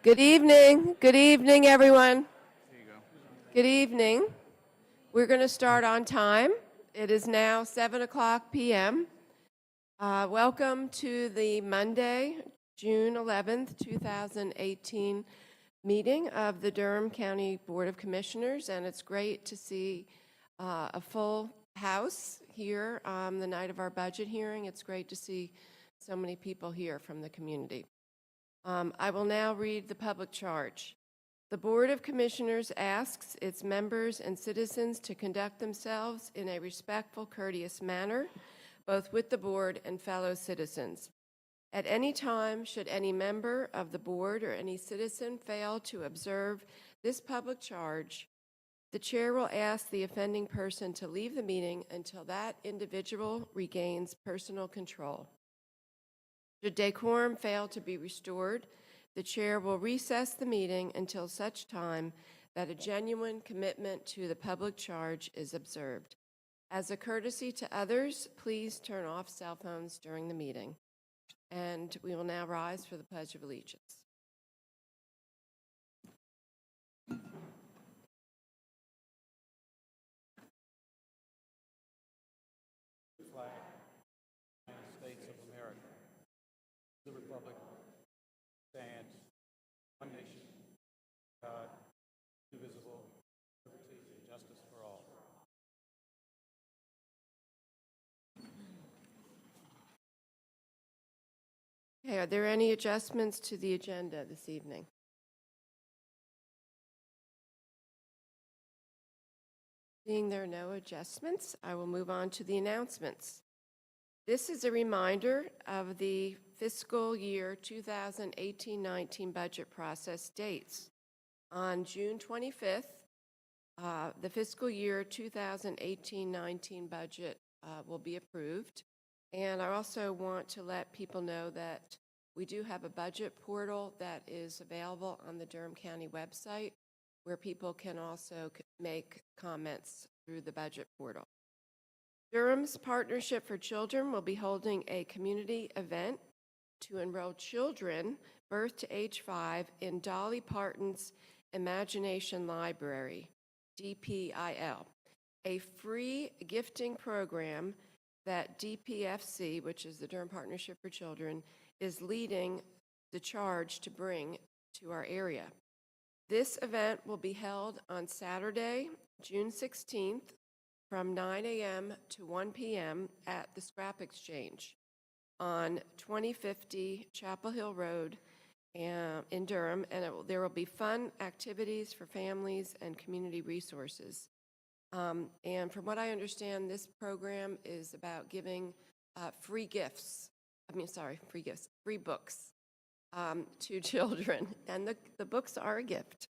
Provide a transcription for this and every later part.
Good evening. Good evening, everyone. There you go. Good evening. We're going to start on time. It is now 7 o'clock p.m. Welcome to the Monday, June 11th, 2018 meeting of the Durham County Board of Commissioners, and it's great to see a full house here on the night of our budget hearing. It's great to see so many people here from the community. I will now read the public charge. The Board of Commissioners asks its members and citizens to conduct themselves in a respectful, courteous manner, both with the Board and fellow citizens. At any time, should any member of the Board or any citizen fail to observe this public charge, the Chair will ask the offending person to leave the meeting until that individual regains personal control. Should decorum fail to be restored, the Chair will recess the meeting until such time that a genuine commitment to the public charge is observed. As a courtesy to others, please turn off cell phones during the meeting. And we will now rise for the Pledge of Allegiance. Flag, United States of America. The Republic stands one nation, God, indivisible, liberty and justice for all. Okay, are there any adjustments to the agenda this evening? Seeing there are no adjustments, I will move on to the announcements. This is a reminder of the fiscal year 2018-19 budget process dates. On June 25th, the fiscal year 2018-19 budget will be approved. And I also want to let people know that we do have a budget portal that is available on the Durham County website where people can also make comments through the budget portal. Durham's Partnership for Children will be holding a community event to enroll children birth to age 5 in Dolly Parton's Imagination Library, DPIL, a free gifting program that DPFC, which is the Durham Partnership for Children, is leading the charge to bring to our area. This event will be held on Saturday, June 16th, from 9 a.m. to 1 p.m. at the Scrap Exchange on 2050 Chapel Hill Road in Durham, and there will be fun activities for families and community resources. And from what I understand, this program is about giving free books to children, and the books are a gift.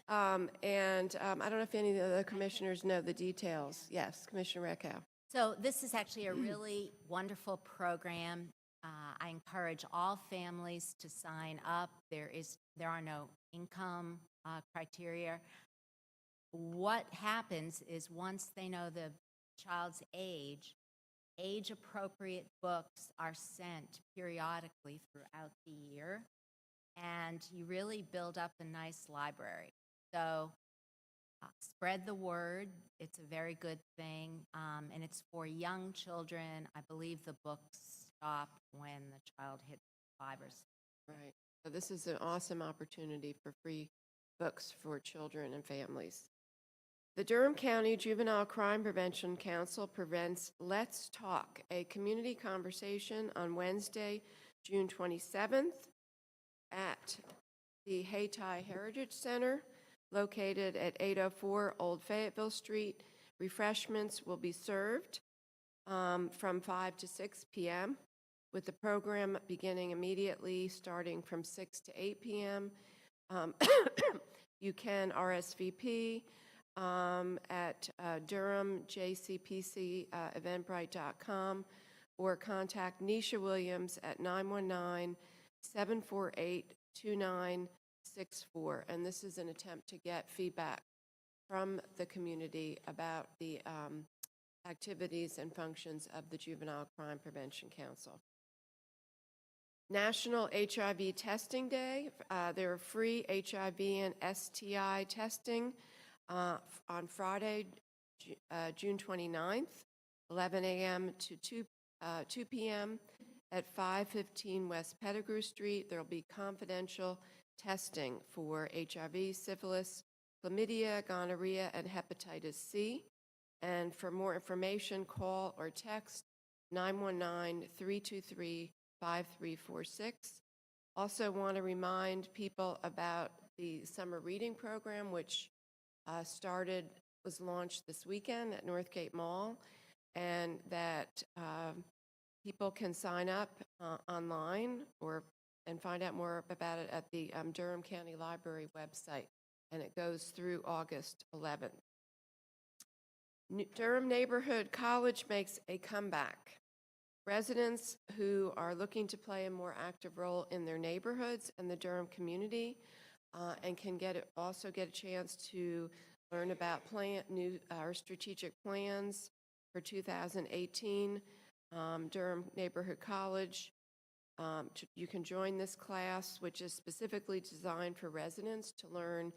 I don't know if any of the other commissioners know the details. Yes, Commissioner Reckow. So this is actually a really wonderful program. I encourage all families to sign up. There are no income criteria. What happens is once they know the child's age-appropriate books are sent periodically throughout the year, and you really build up a nice library. So spread the word. It's a very good thing, and it's for young children. I believe the books stop when the child hits 5 or 6. Right. So this is an awesome opportunity for free books for children and families. The Durham County Juvenile Crime Prevention Council presents Let's Talk, a community conversation on Wednesday, June 27th at the Hayti Heritage Center, located at 804 Old Fayetteville Street. Refreshments will be served from 5 to 6 p.m., with the program beginning immediately, starting from 6 to 8 p.m. You can RSVP at durhamjcpc.eventbrite.com or contact Nisha Williams at 919-748-2964. And this is an attempt to get feedback from the community about the activities and functions of the Juvenile Crime Prevention Council. National HIV Testing Day. There are free HIV and STI testing on Friday, June 29th, 11 a.m. to 2 p.m. at 515 West Pettigrew Street. There will be confidential testing for HIV, syphilis, chlamydia, gonorrhea, and hepatitis C. And for more information, call or text 919-323-5346. Also want to remind people about the summer reading program, which was launched this weekend at Northgate Mall, and that people can sign up online and find out more about it at the Durham County Library website, and it goes through August 11th. Durham Neighborhood College makes a comeback. Residents who are looking to play a more active role in their neighborhoods and the Durham community and can also get a chance to learn about our strategic plans for 2018. Durham Neighborhood College, you can join this class, which is specifically designed for residents to learn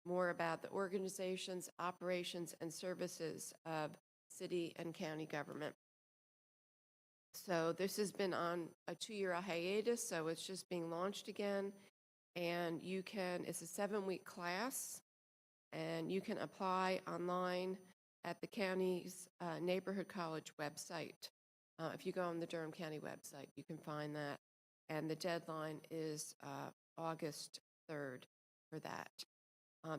more about the organizations, operations, and services of city and county government. So this has been on a 2-year hiatus, so it's just being launched again. And it's a 7-week class, and you can apply online at the county's neighborhood college website. If you go on the Durham County website, you can find that. And the deadline is August 3rd for that.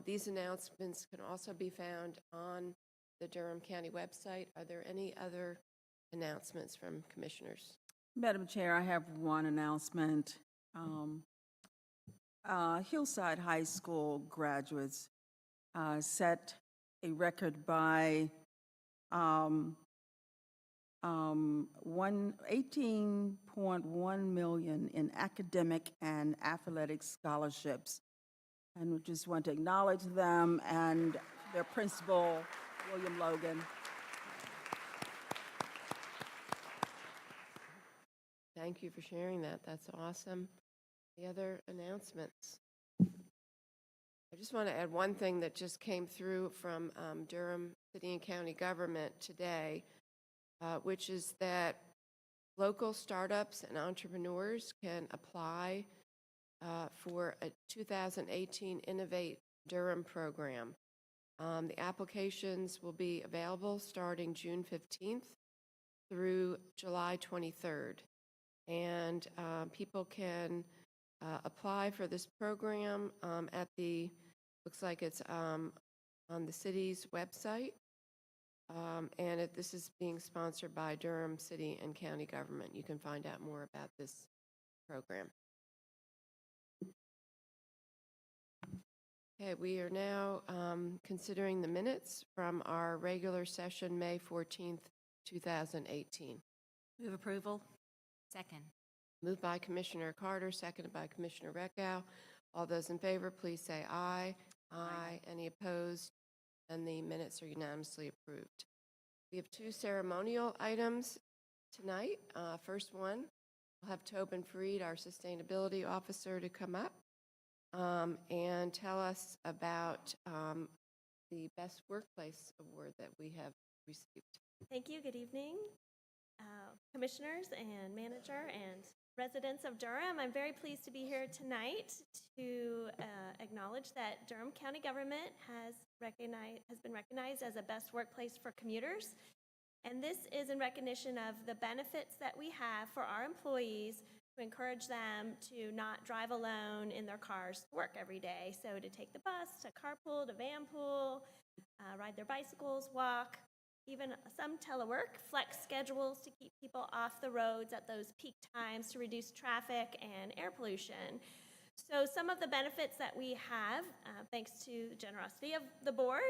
These announcements can also be found on the Durham County website. Are there any other announcements from commissioners? Madam Chair, I have one announcement. Hillside High School graduates set a record by 18.1 million in academic and athletic scholarships. And we just want to acknowledge them and their principal, William Logan. Thank you for sharing that. That's awesome. The other announcements? I just want to add one thing that just came through from Durham City and County government today, which is that local startups and entrepreneurs can apply for a 2018 Innovate Durham program. The applications will be available starting June 15th through July 23rd. And people can apply for this program looks like it's on the city's website. And this is being sponsored by Durham City and County government. You can find out more about this program. Okay, we are now considering the minutes from our regular session, May 14th, 2018. Move approval. Second. Moved by Commissioner Carter, seconded by Commissioner Reckow. All those in favor, please say aye. Aye. Any opposed? And the minutes are unanimously approved. We have 2 ceremonial items tonight. First one, we'll have Tobin Freed, our Sustainability Officer, to come up and tell us about the Best Workplace Award that we have received. Thank you. Good evening, commissioners and manager and residents of Durham. I'm very pleased to be here tonight to acknowledge that Durham County government has been recognized as a best workplace for commuters. And this is in recognition of the benefits that we have for our employees to encourage them to not drive alone in their cars to work every day. So to take the bus, to carpool, to vanpool, ride their bicycles, walk, even some telework, flex schedules to keep people off the roads at those peak times to reduce traffic and air pollution. So some of the benefits that we have, thanks to the generosity of the board,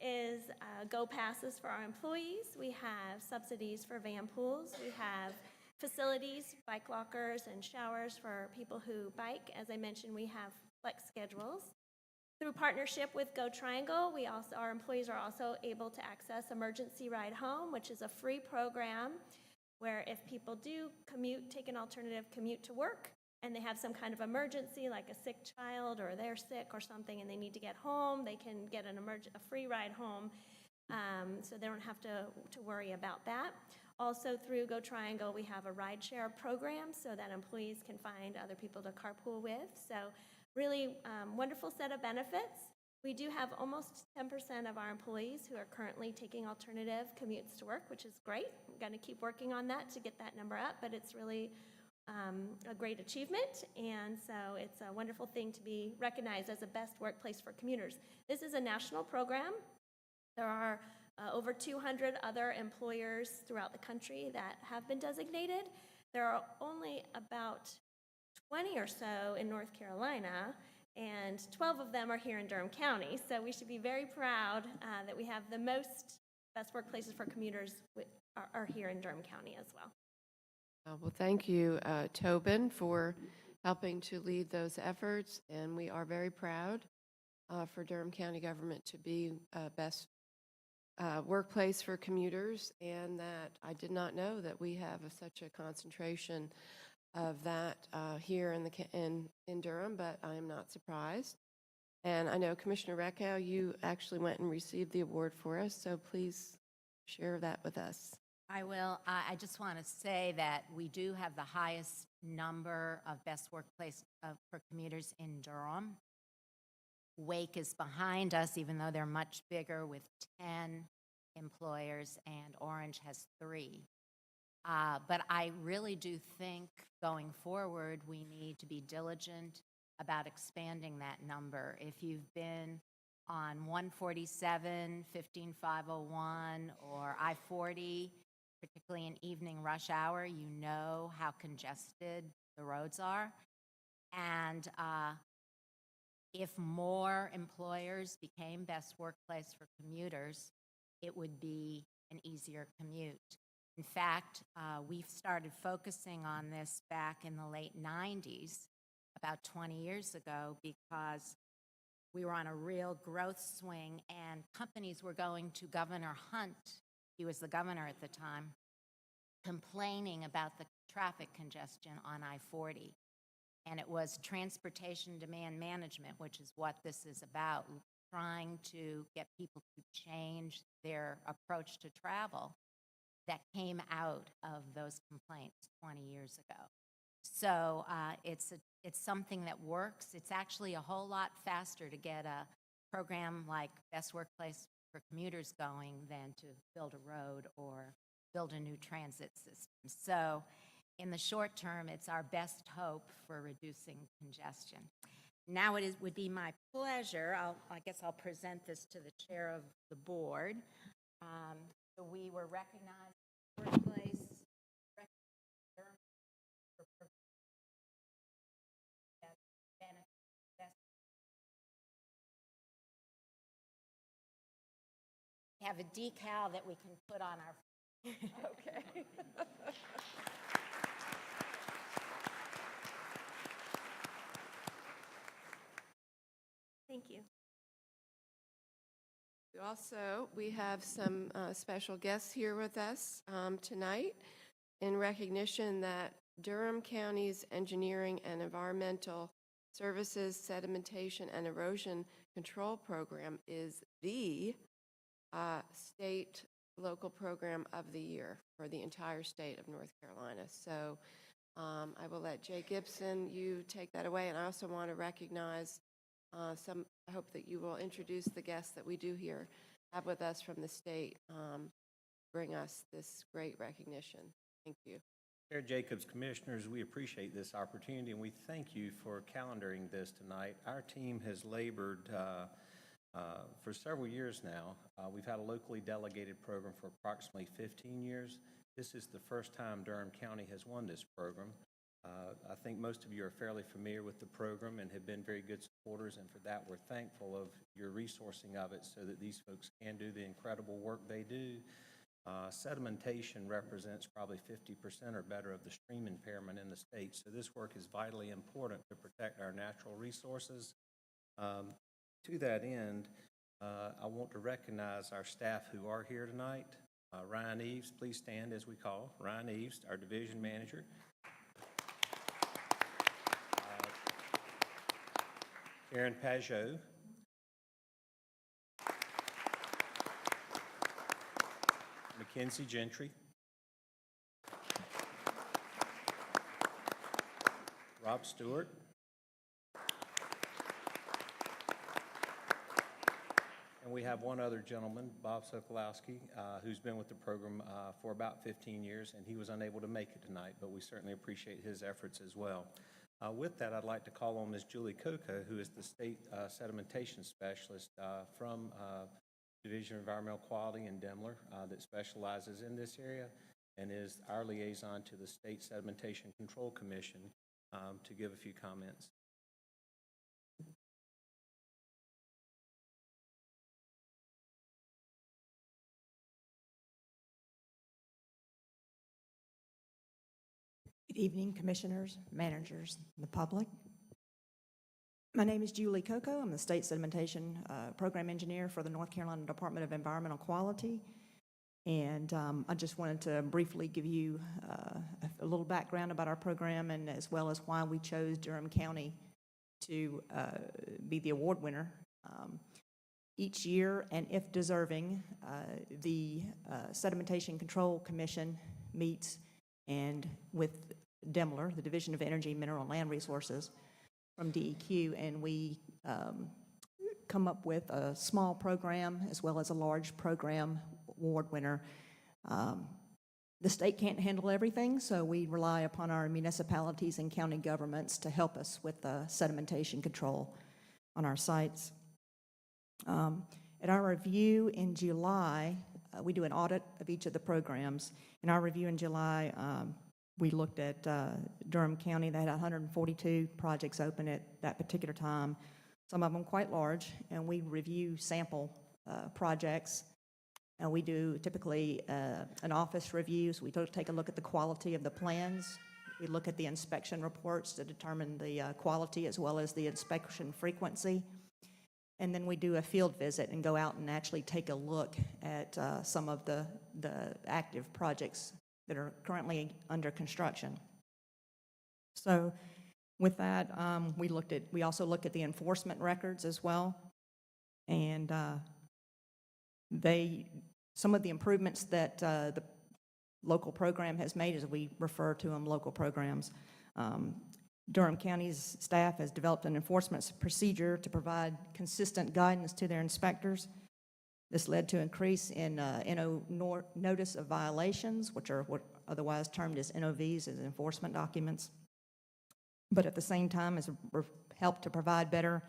is go passes for our employees. We have subsidies for van pools. We have facilities, bike lockers, and showers for people who bike. As I mentioned, we have flex schedules. Through partnership with Go Triangle, our employees are also able to access Emergency Ride Home, which is a free program where if people do commute, take an alternative commute to work, and they have some kind of emergency, like a sick child or they're sick or something, and they need to get home, they can get a free ride home, so they don't have to worry about that. Also, through Go Triangle, we have a rideshare program so that employees can find other people to carpool with. So really wonderful set of benefits. We do have almost 10% of our employees who are currently taking alternative commutes to work, which is great. I'm going to keep working on that to get that number up, but it's really a great achievement, and so it's a wonderful thing to be recognized as a best workplace for commuters. This is a national program. There are over 200 other employers throughout the country that have been designated. There are only about 20 or so in North Carolina, and 12 of them are here in Durham County. So we should be very proud that we have the most best workplaces for commuters are here in Durham County as well. Well, thank you, Tobin, for helping to lead those efforts, and we are very proud for Durham County government to be best workplace for commuters, and that I did not know that we have such a concentration of that here in Durham, but I am not surprised. And I know Commissioner Reckow, you actually went and received the award for us, so please share that with us. I will. I just want to say that we do have the highest number of best workplace for commuters in Durham. Wake is behind us, even though they're much bigger with 10 employers, and Orange has 3. But I really do think going forward, we need to be diligent about expanding that number. If you've been on 147, 15501, or I-40, particularly in evening rush hour, you know how congested the roads are. And if more employers became best workplace for commuters, it would be an easier commute. In fact, we've started focusing on this back in the late 90s, about 20 years ago, because we were on a real growth swing and companies were going to Governor Hunt, he was the governor at the time, complaining about the traffic congestion on I-40. And it was transportation demand management, which is what this is about, trying to get people to change their approach to travel, that came out of those complaints 20 years ago. So it's something that works. It's actually a whole lot faster to get a program like Best Workplace for Commuters going than to build a road or build a new transit system. So in the short term, it's our best hope for reducing congestion. Now would be my pleasure, I guess I'll present this to the chair of the board. So we were recognized workplace. We have a decal that we can put on our. Okay. Thank you. We have some special guests here with us tonight in recognition that Durham County's Engineering and Environmental Services Sedimentation and Erosion Control Program is the state local program of the year for the entire state of North Carolina. So I will let Jay Gibson, you take that away. And I also want to recognize I hope that you will introduce the guests that we do here have with us from the state, bring us this great recognition. Thank you. Chair Jacobs, Commissioners, we appreciate this opportunity and we thank you for calendaring this tonight. Our team has labored for several years now. We've had a locally delegated program for approximately 15 years. This is the first time Durham County has won this program. I think most of you are fairly familiar with the program and have been very good supporters, and for that we're thankful of your resourcing of it so that these folks can do the incredible work they do. Sedimentation represents probably 50% or better of the stream impairment in the state, so this work is vitally important to protect our natural resources. To that end, I want to recognize our staff who are here tonight. Ryan Eves, please stand as we call. Ryan Eves, our division manager. Karen Pajot. Mackenzie Gentry. Rob Stewart. And we have one other gentleman, Bob Sokolowski, who's been with the program for about 15 years, and he was unable to make it tonight, but we certainly appreciate his efforts as well. With that, I'd like to call on Ms. Julie Coca, who is the State Sedimentation Specialist from Division of Environmental Quality in Demler that specializes in this area and is our liaison to the State Sedimentation Control Commission to give a few comments. Good evening, commissioners, managers, and the public. My name is Julie Coco. I'm the State Sedimentation Program Engineer for the North Carolina Department of Environmental Quality. And I just wanted to briefly give you a little background about our program and as well as why we chose Durham County to be the award winner. Each year, and if deserving, the Sedimentation Control Commission meets and with Demler, the Division of Energy, Mineral, and Land Resources from DEQ, and we come up with a small program as well as a large program award winner. The state can't handle everything, so we rely upon our municipalities and county governments to help us with sedimentation control on our sites. At our review in July, we do an audit of each of the programs. In our review in July, we looked at Durham County. They had 142 projects open at that particular time, some of them quite large, and we review sample projects. And we do typically an office review, so we take a look at the quality of the plans. We look at the inspection reports to determine the quality as well as the inspection frequency. And then we do a field visit and go out and actually take a look at some of the active projects that are currently under construction. So with that, we also look at the enforcement records as well. And some of the improvements that the local program has made, as we refer to them, local programs. Durham County's staff has developed an enforcement procedure to provide consistent guidance to their inspectors. This led to an increase in notice of violations, which are what otherwise termed as NOVs, as enforcement documents. But at the same time, has helped to provide better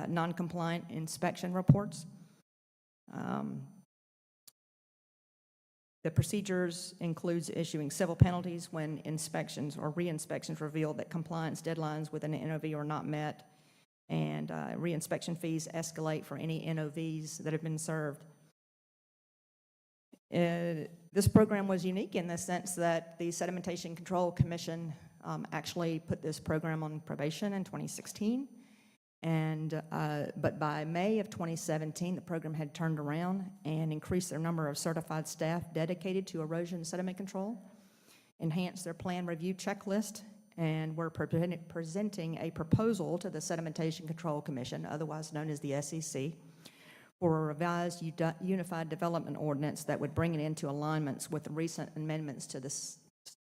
non-compliant inspection reports. The procedures includes issuing civil penalties when inspections or re-inspections reveal that compliance deadlines with an NOV are not met, and re-inspection fees escalate for any NOVs that have been served. This program was unique in the sense that the Sedimentation Control Commission actually put this program on probation in 2016. But by May of 2017, the program had turned around and increased their number of certified staff dedicated to erosion sediment control, enhanced their plan review checklist, and we're presenting a proposal to the Sedimentation Control Commission, otherwise known as the SEC, for a revised Unified Development Ordinance that would bring it into alignments with the recent amendments to the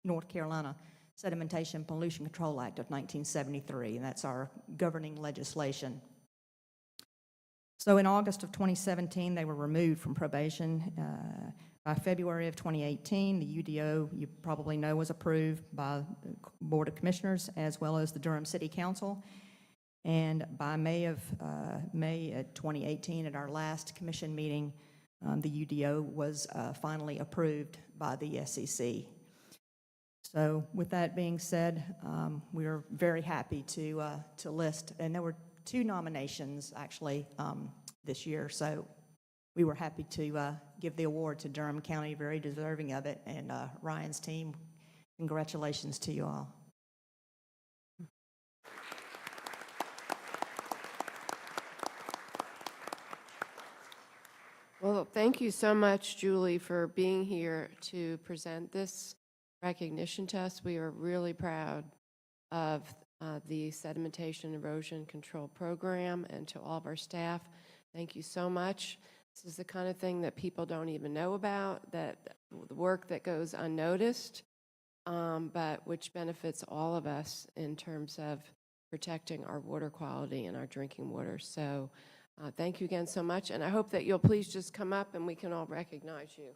North Carolina Sedimentation Pollution Control Act of 1973, and that's our governing legislation. So in August of 2017, they were removed from probation. By February of 2018, the UDO, you probably know, was approved by the Board of Commissioners as well as the Durham City Council. And by May of 2018, at our last commission meeting, the UDO was finally approved by the SEC. So with that being said, we are very happy to list, and there were 2 nominations actually this year, so we were happy to give the award to Durham County, very deserving of it, and Ryan's team, congratulations to you all. Well, thank you so much, Julie, for being here to present this recognition to us. We are really proud of the sedimentation erosion control program, and to all of our staff, thank you so much. This is the kind of thing that people don't even know about, that the work that goes unnoticed, but which benefits all of us in terms of protecting our water quality and our drinking water. So thank you again so much, and I hope that you'll please just come up and we can all recognize you.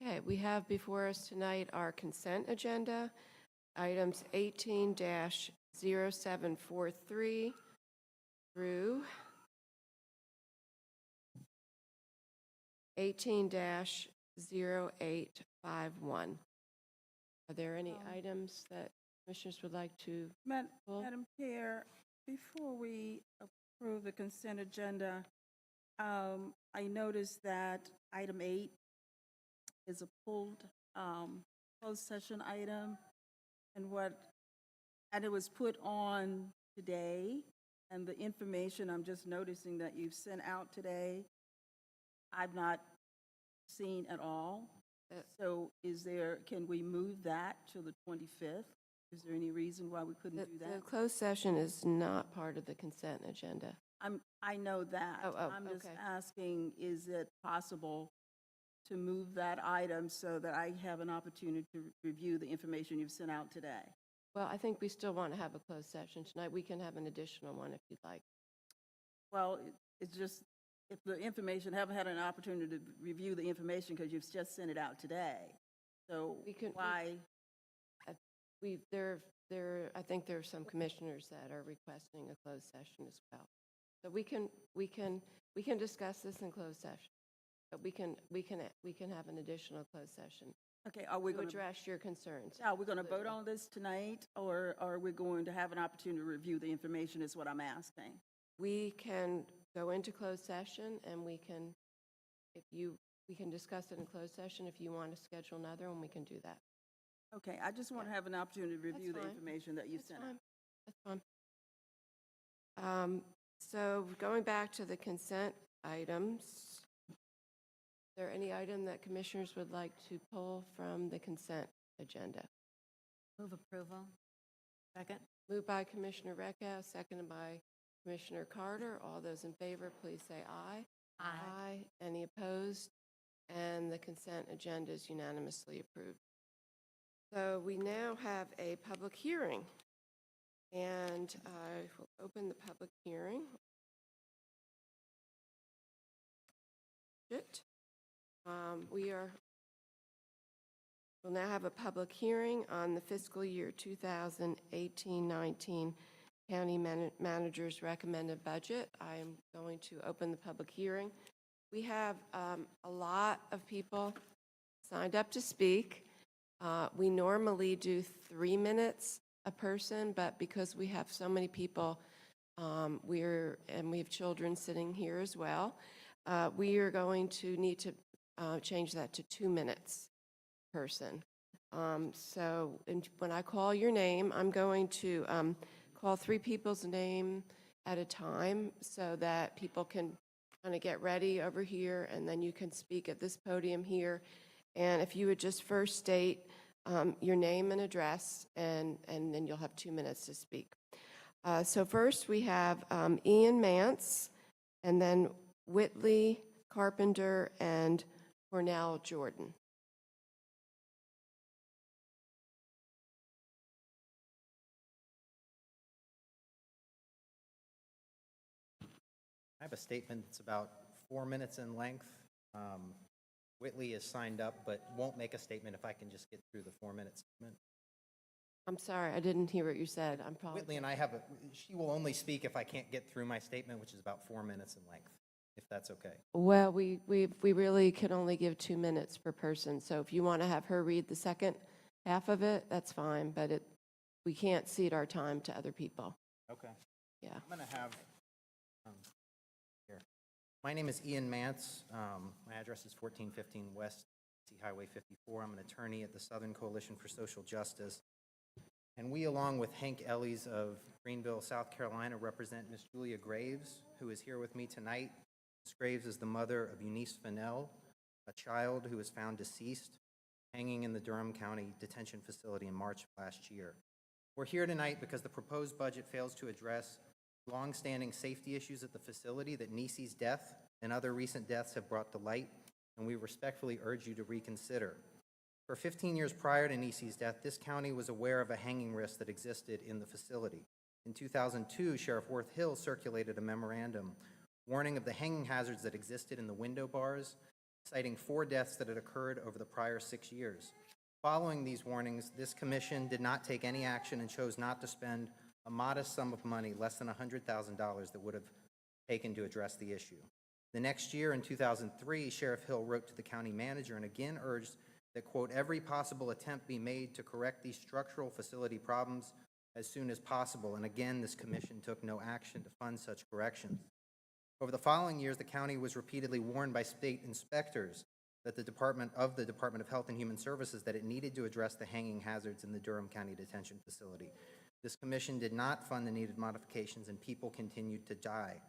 Okay, we have before us tonight our consent agenda, items 18-0743 through 18-0851. Are there any items that commissioners would like to pull? Madam Chair, before we approve the consent agenda, I noticed that item 8 is a pulled closed session item, and it was put on today, and the information I'm just noticing that you've sent out today, I've not seen at all. So can we move that to the 25th? Is there any reason why we couldn't do The that? closed session is not part of the consent agenda. I know that. Oh, I'm just okay. asking, is it possible to move that item so that I have an opportunity to review the information you've sent out today? Well, I think we still want to have a closed session tonight. We can have an additional one if you'd like. Well, it's just, if the information, haven't had an opportunity to review the information because you've just sent it out today. So why? I think there are some commissioners that are requesting a closed session as well. So we can discuss this in closed session, but we can have an additional closed session Okay, are we to going to, address your concerns. are we going to vote on this tonight, or are we going to have an opportunity to review the information is what I'm asking? We can go into closed session, and we can discuss it in closed session. If you want to schedule another one, we can do that. Okay, I just want to have an opportunity to review the fine. information that you That's sent fine. out. That's fine. So going back to the consent items, is there any item that commissioners would like to pull from the consent agenda? Move approval. Second. Moved by Commissioner Recca, seconded by Commissioner Carter. All those in favor, please say aye. Aye. Any opposed? And the consent agenda is unanimously approved. So we now have a public hearing, and I will open the public hearing. We'll now have a public hearing on the fiscal year 2018-19 County Manager's recommended budget. I am going to open the public hearing. We have a lot of people signed up to speak. We normally do 3 minutes a person, but because we have so many people, we have children sitting here as well, we are going to need to change that to 2 minutes person. So when I call your name, I'm going to call 3 people's name at a time so that people can kind of get ready over here, and then you can speak at this podium here. And if you would just first state your name and address, and then you'll have 2 minutes to speak. So first we have Ian Mance, and then Whitley Carpenter and Cornell Jordan. I have a statement that's about 4 minutes in length. Whitley is signed up, but won't make a statement if I can just get through the 4-minute statement. I'm sorry, I didn't hear what you said. I'm probably. Whitley and I have she will only speak if I can't get through my statement, which is about 4 minutes in length, if that's okay. Well, we really can only give 2 minutes per person, so if you want to have her read the second half of it, that's fine, but we can't cede our time to other people. Okay. Yeah. I'm going to have, here. My name is Ian Mance. My address is 1415 West Highway 54. I'm an attorney at the Southern Coalition for Social Justice. And we, along with Hank Ellies of Greenville, South Carolina, represent Miss Julia Graves, who is here with me tonight. Ms. Graves is the mother of Eunice Fennell, a child who was found deceased, hanging in the Durham County detention facility in March of last year. We're here tonight because the proposed budget fails to address long-standing safety issues at the facility that Nisi's death and other recent deaths have brought to light, and we respectfully urge you to reconsider. For 15 years prior to Nisi's death, this county was aware of a hanging risk that existed in the facility. In 2002, Sheriff Worth Hill circulated a memorandum warning of the hanging hazards that existed in the window bars, citing 4 deaths that had occurred over the prior 6 years. Following these warnings, this commission did not take any action and chose not to spend a modest sum of money, less than $100,000, that would have taken to address the issue. The next year, in 2003, Sheriff Hill wrote to the county manager and again urged that, quote, every possible attempt be made to correct these structural facility problems as soon as possible. And again, this commission took no action to fund such corrections. Over the following years, the county was repeatedly warned by state inspectors that the Department of Health and Human Services that it needed to address the hanging hazards in the Durham County Detention Facility. This commission did not fund the needed modifications, and people continued to die.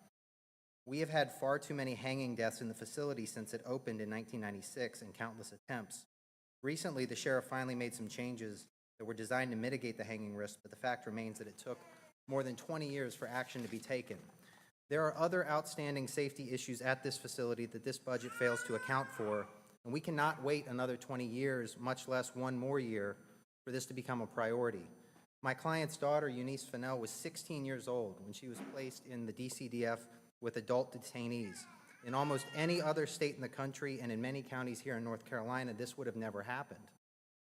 We have had far too many hanging deaths in the facility since it opened in 1996 and countless attempts. Recently, the sheriff finally made some changes that were designed to mitigate the hanging risk, but the fact remains that it took more than 20 years for action to be taken. There are other outstanding safety issues at this facility that this budget fails to account for, and we cannot wait another 20 years, much less one more year, for this to become a priority. My client's daughter, Eunice Fennell, was 16 years old when she was placed in the DCDF with adult detainees. In almost any other state in the country and in many counties here in North Carolina, this would have never happened.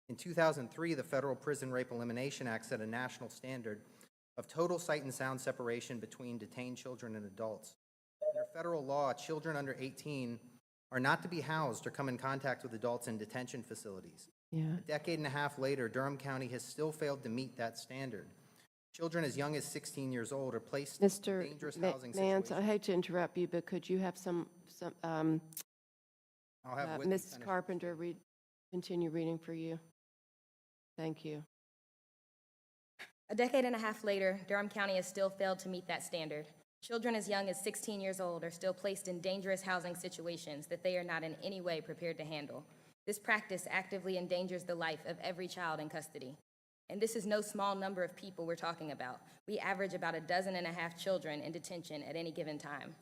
In 2003, the Federal Prison Rape Elimination Act set a national standard of total sight and sound separation between detained children and adults. Under federal law, children under 18 are not to be housed or come in contact with adults in detention facilities. Yeah. A decade and a half later, Durham County has still failed to meet that standard. Children as young as 16 years old are placed in dangerous housing Mance, situations. I hate to interrupt you, but could you have I'll have Whitney Ms. finish. Carpenter continue reading for you? Thank you. A decade and a half later, Durham County has still failed to meet that standard. Children as young as 16 years old are still placed in dangerous housing situations that they are not in any way prepared to handle. This practice actively endangers the life of every child in custody. And this is no small number of people we're talking about. We average about 12.5 children in detention at any given time.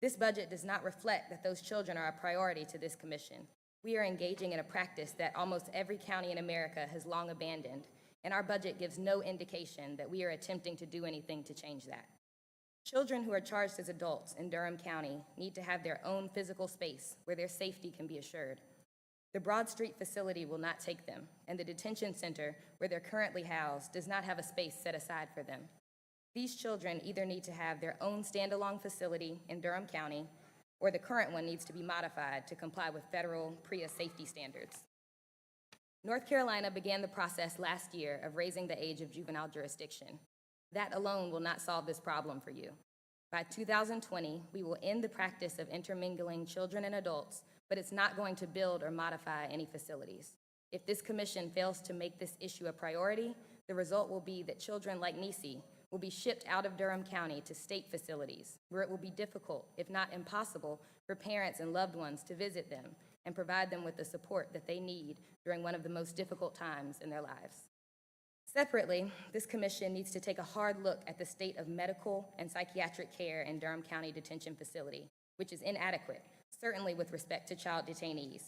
This budget does not reflect that those children are a priority to this commission. We are engaging in a practice that almost every county in America has long abandoned, and our budget gives no indication that we are attempting to do anything to change that. Children who are charged as adults in Durham County need to have their own physical space where their safety can be assured. The Broad Street facility will not take them, and the detention center where they're currently housed does not have a space set aside for them. These children either need to have their own standalone facility in Durham County, or the current one needs to be modified to comply with federal PREA safety standards. North Carolina began the process last year of raising the age of juvenile jurisdiction. That alone will not solve this problem for you. By 2020, we will end the practice of intermingling children and adults, but it's not going to build or modify any facilities. If this commission fails to make this issue a priority, the result will be that children like Nisi will be shipped out of Durham County to state facilities, where it will be difficult, if not impossible, for parents and loved ones to visit them and provide them with the support that they need during one of the most difficult times in their lives. Separately, this commission needs to take a hard look at the state of medical and psychiatric care in Durham County Detention Facility, which is inadequate, certainly with respect to child detainees.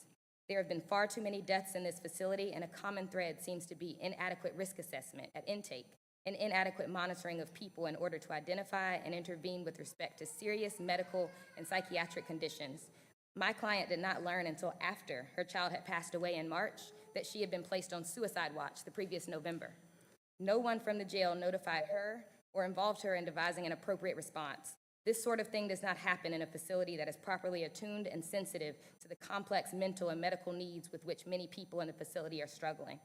There have been far too many deaths in this facility, and a common thread seems to be inadequate risk assessment at intake and inadequate monitoring of people in order to identify and intervene with respect to serious medical and psychiatric conditions. My client did not learn until after her child had passed away in March that she had been placed on suicide watch the previous November. No one from the jail notified her or involved her in devising an appropriate response. This sort of thing does not happen in a facility that is properly attuned and sensitive to the complex mental and medical needs with which many people in the facility are struggling.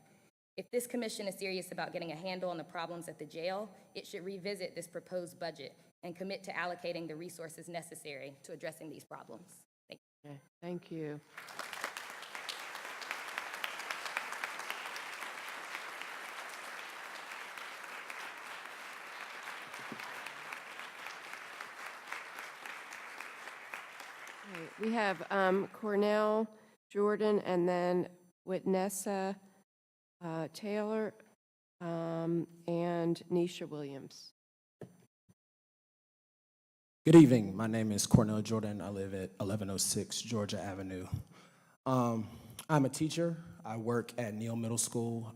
If this commission is serious about getting a handle on the problems at the jail, it should revisit this proposed budget and commit to allocating the resources necessary to addressing these problems. Thank you. Okay, thank you. Okay, we have Cornell, Jordan, and then Whitnessa Taylor, and Nisha Williams. Good evening. My name is Cornell Jordan. I live at 1106 Georgia Avenue. I'm a teacher. I work at Neal Middle School.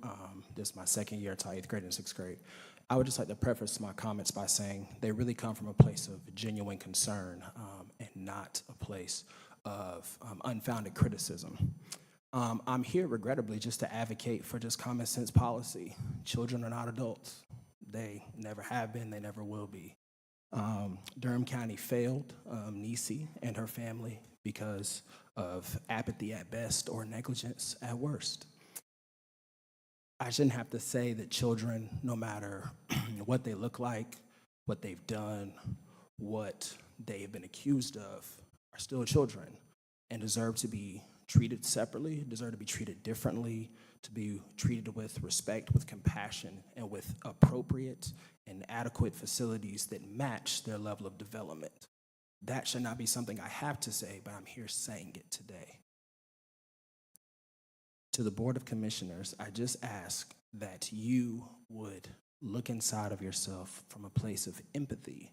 This is my second year. I taught 8th grade and 6th grade. I would just like to preface my comments by saying they really come from a place of genuine concern and not a place of unfounded criticism. I'm here, regrettably, just to advocate for just common sense policy. Children are not adults. They never have been, they never will be. Durham County failed Nisi and her family because of apathy at best or negligence at worst. I shouldn't have to say that children, no matter what they look like, what they've done, what they've been accused of, are still children and deserve to be treated separately, deserve to be treated differently, to be treated with respect, with compassion, and with appropriate and adequate facilities that match their level of development. That should not be something I have to say, but I'm here saying it today. To the Board of Commissioners, I just ask that you would look inside of yourself from a place of empathy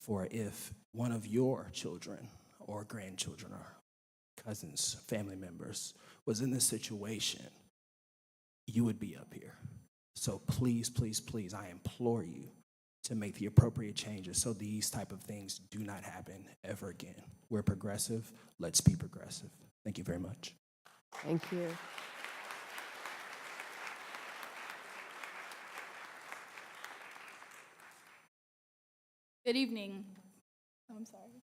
for if one of your children or grandchildren or cousins, family members was in this situation, you would be up here. So please, please, please, I implore you to make the appropriate changes so these type of things do not happen ever again. We're progressive. Let's be progressive. Thank you very much. Thank you. Good evening. Oh, I'm sorry.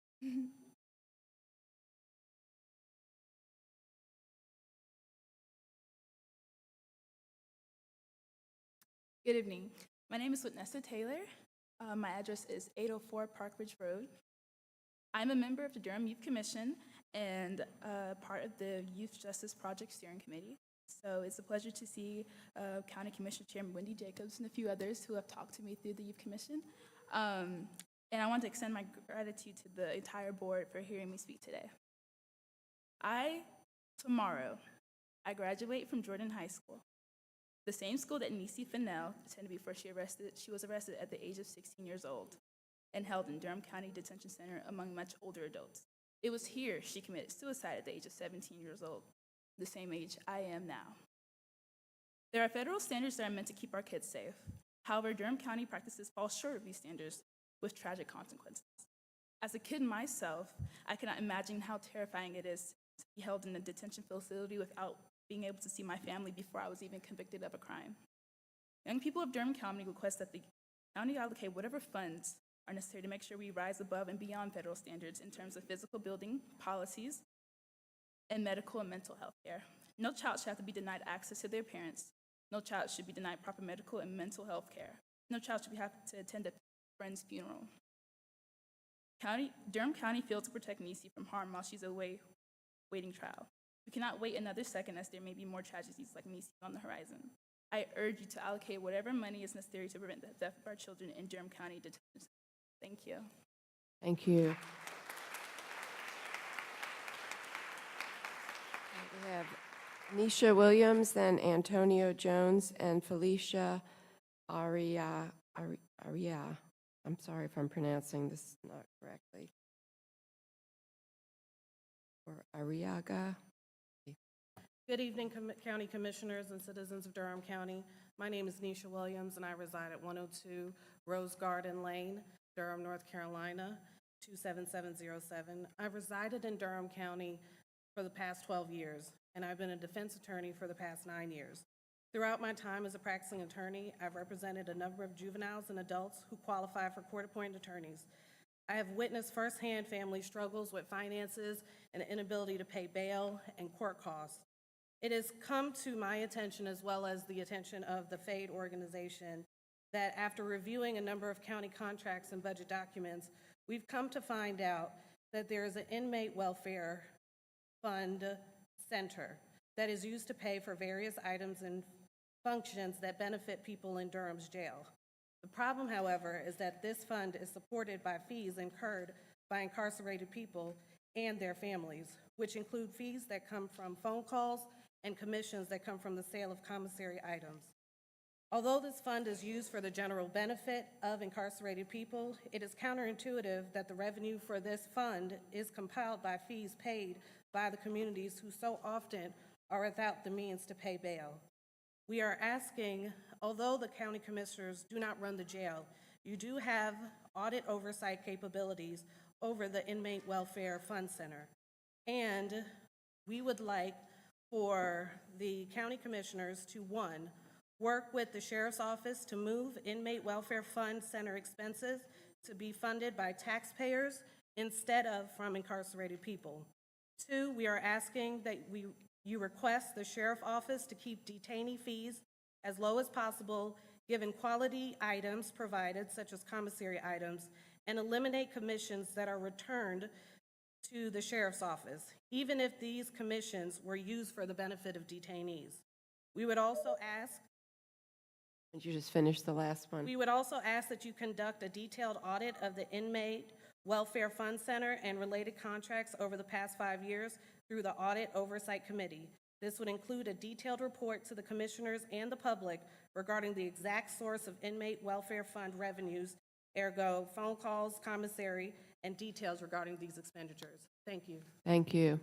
Good evening. My name is Whitnessa Taylor. My address is 804 Park Ridge Road. I'm a member of the Durham Youth Commission and part of the Youth Justice Project Steering Committee. So it's a pleasure to see County Commissioner Chairman Wendy Jacobs and a few others who have talked to me through the Youth Commission. And I want to extend my gratitude to the entire board for hearing me speak today. Tomorrow, I graduate from Jordan High School, the same school that Nisi Fennell attended before she was arrested at the age of 16 years old and held in Durham County Detention Center among much older adults. It was here she committed suicide at the age of 17 years old, the same age I am now. There are federal standards that are meant to keep our kids safe. However, Durham County practices fall short of these standards with tragic consequences. As a kid myself, I cannot imagine how terrifying it is to be held in a detention facility without being able to see my family before I was even convicted of a crime. Young people of Durham County request that the county allocate whatever funds are necessary to make sure we rise above and beyond federal standards in terms of physical building policies and medical and mental health care. No child should have to be denied access to their parents. No child should be denied proper medical and mental health care. No child should have to attend a friend's funeral. Durham County failed to protect Nisi from harm while she's away waiting trial. We cannot wait another second as there may be more tragedies like Nisi on the horizon. I urge you to allocate whatever money is necessary to prevent the death of our children in Durham County detention centers. Thank you. Thank you. We have Nisha Williams, then Antonio Jones, and Felicia Aria. I'm sorry if I'm pronouncing this not correctly. Or Arriaga. Good evening, County Commissioners and citizens of Durham County. My name is Nisha Williams, and I reside at 102 Rose Garden Lane, Durham, North Carolina, 27707. I've resided in Durham County for the past 12 years, and I've been a defense attorney for the past 9 years. Throughout my time as a practicing attorney, I've represented a number of juveniles and adults who qualify for court-appointed attorneys. I have witnessed firsthand family struggles with finances and the inability to pay bail and court costs. It has come to my attention, as well as the attention of the FADE organization, that after reviewing a number of county contracts and budget documents, we've come to find out that there is an inmate welfare fund center that is used to pay for various items and functions that benefit people in Durham's jail. The problem, however, is that this fund is supported by fees incurred by incarcerated people and their families, which include fees that come from phone calls and commissions that come from the sale of commissary items. Although this fund is used for the general benefit of incarcerated people, it is counterintuitive that the revenue for this fund is compiled by fees paid by the communities who so often are without the means to pay bail. We are asking, although the county commissioners do not run the jail, you do have audit oversight capabilities over the Inmate Welfare Fund Center. And we would like for the county commissioners to, one, work with the Sheriff's Office to move Inmate Welfare Fund Center expenses to be funded by taxpayers instead of from incarcerated people. Two, we are asking that you request the Sheriff's Office to keep detainee fees as low as possible, given quality items provided, such as commissary items, and eliminate commissions that are returned to the Sheriff's Office, even if these commissions were used for the benefit of detainees. We would also ask Did you just finish the last one? We would also ask that you conduct a detailed audit of the Inmate Welfare Fund Center and related contracts over the past 5 years through the Audit Oversight Committee. This would include a detailed report to the commissioners and the public regarding the exact source of inmate welfare fund revenues, ergo phone calls, commissary, and details regarding these expenditures. Thank you. Thank you.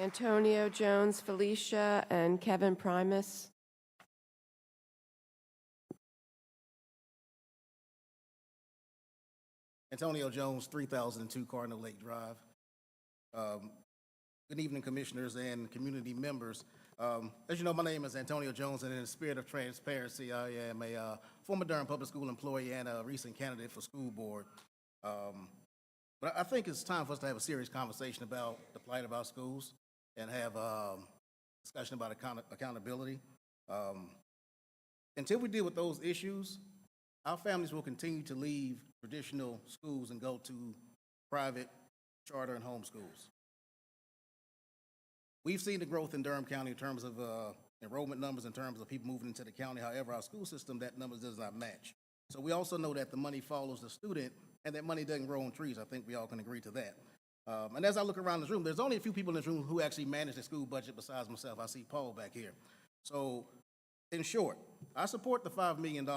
Antonio Jones, Felicia, and Kevin Primus. Antonio Jones, 3002 Cardinal Lake Drive. Good evening, commissioners and community members. As you know, my name is Antonio Jones, and in the spirit of transparency, I am a former Durham Public School employee and a recent candidate for school board. But I think it's time for us to have a serious conversation about the plight of our schools and have discussion about accountability. Until we deal with those issues, our families will continue to leave traditional schools and go to private, charter, and home schools. We've seen the growth in Durham County in terms of enrollment numbers, in terms of people moving into the county. However, our school system, that number does not match. So we also know that the money follows the student, and that money doesn't grow on trees. I think we all can agree to that. And as I look around this room, there's only a few people in this room who actually manage the school budget besides myself. I see Paul back here. So in short, I support the $5 million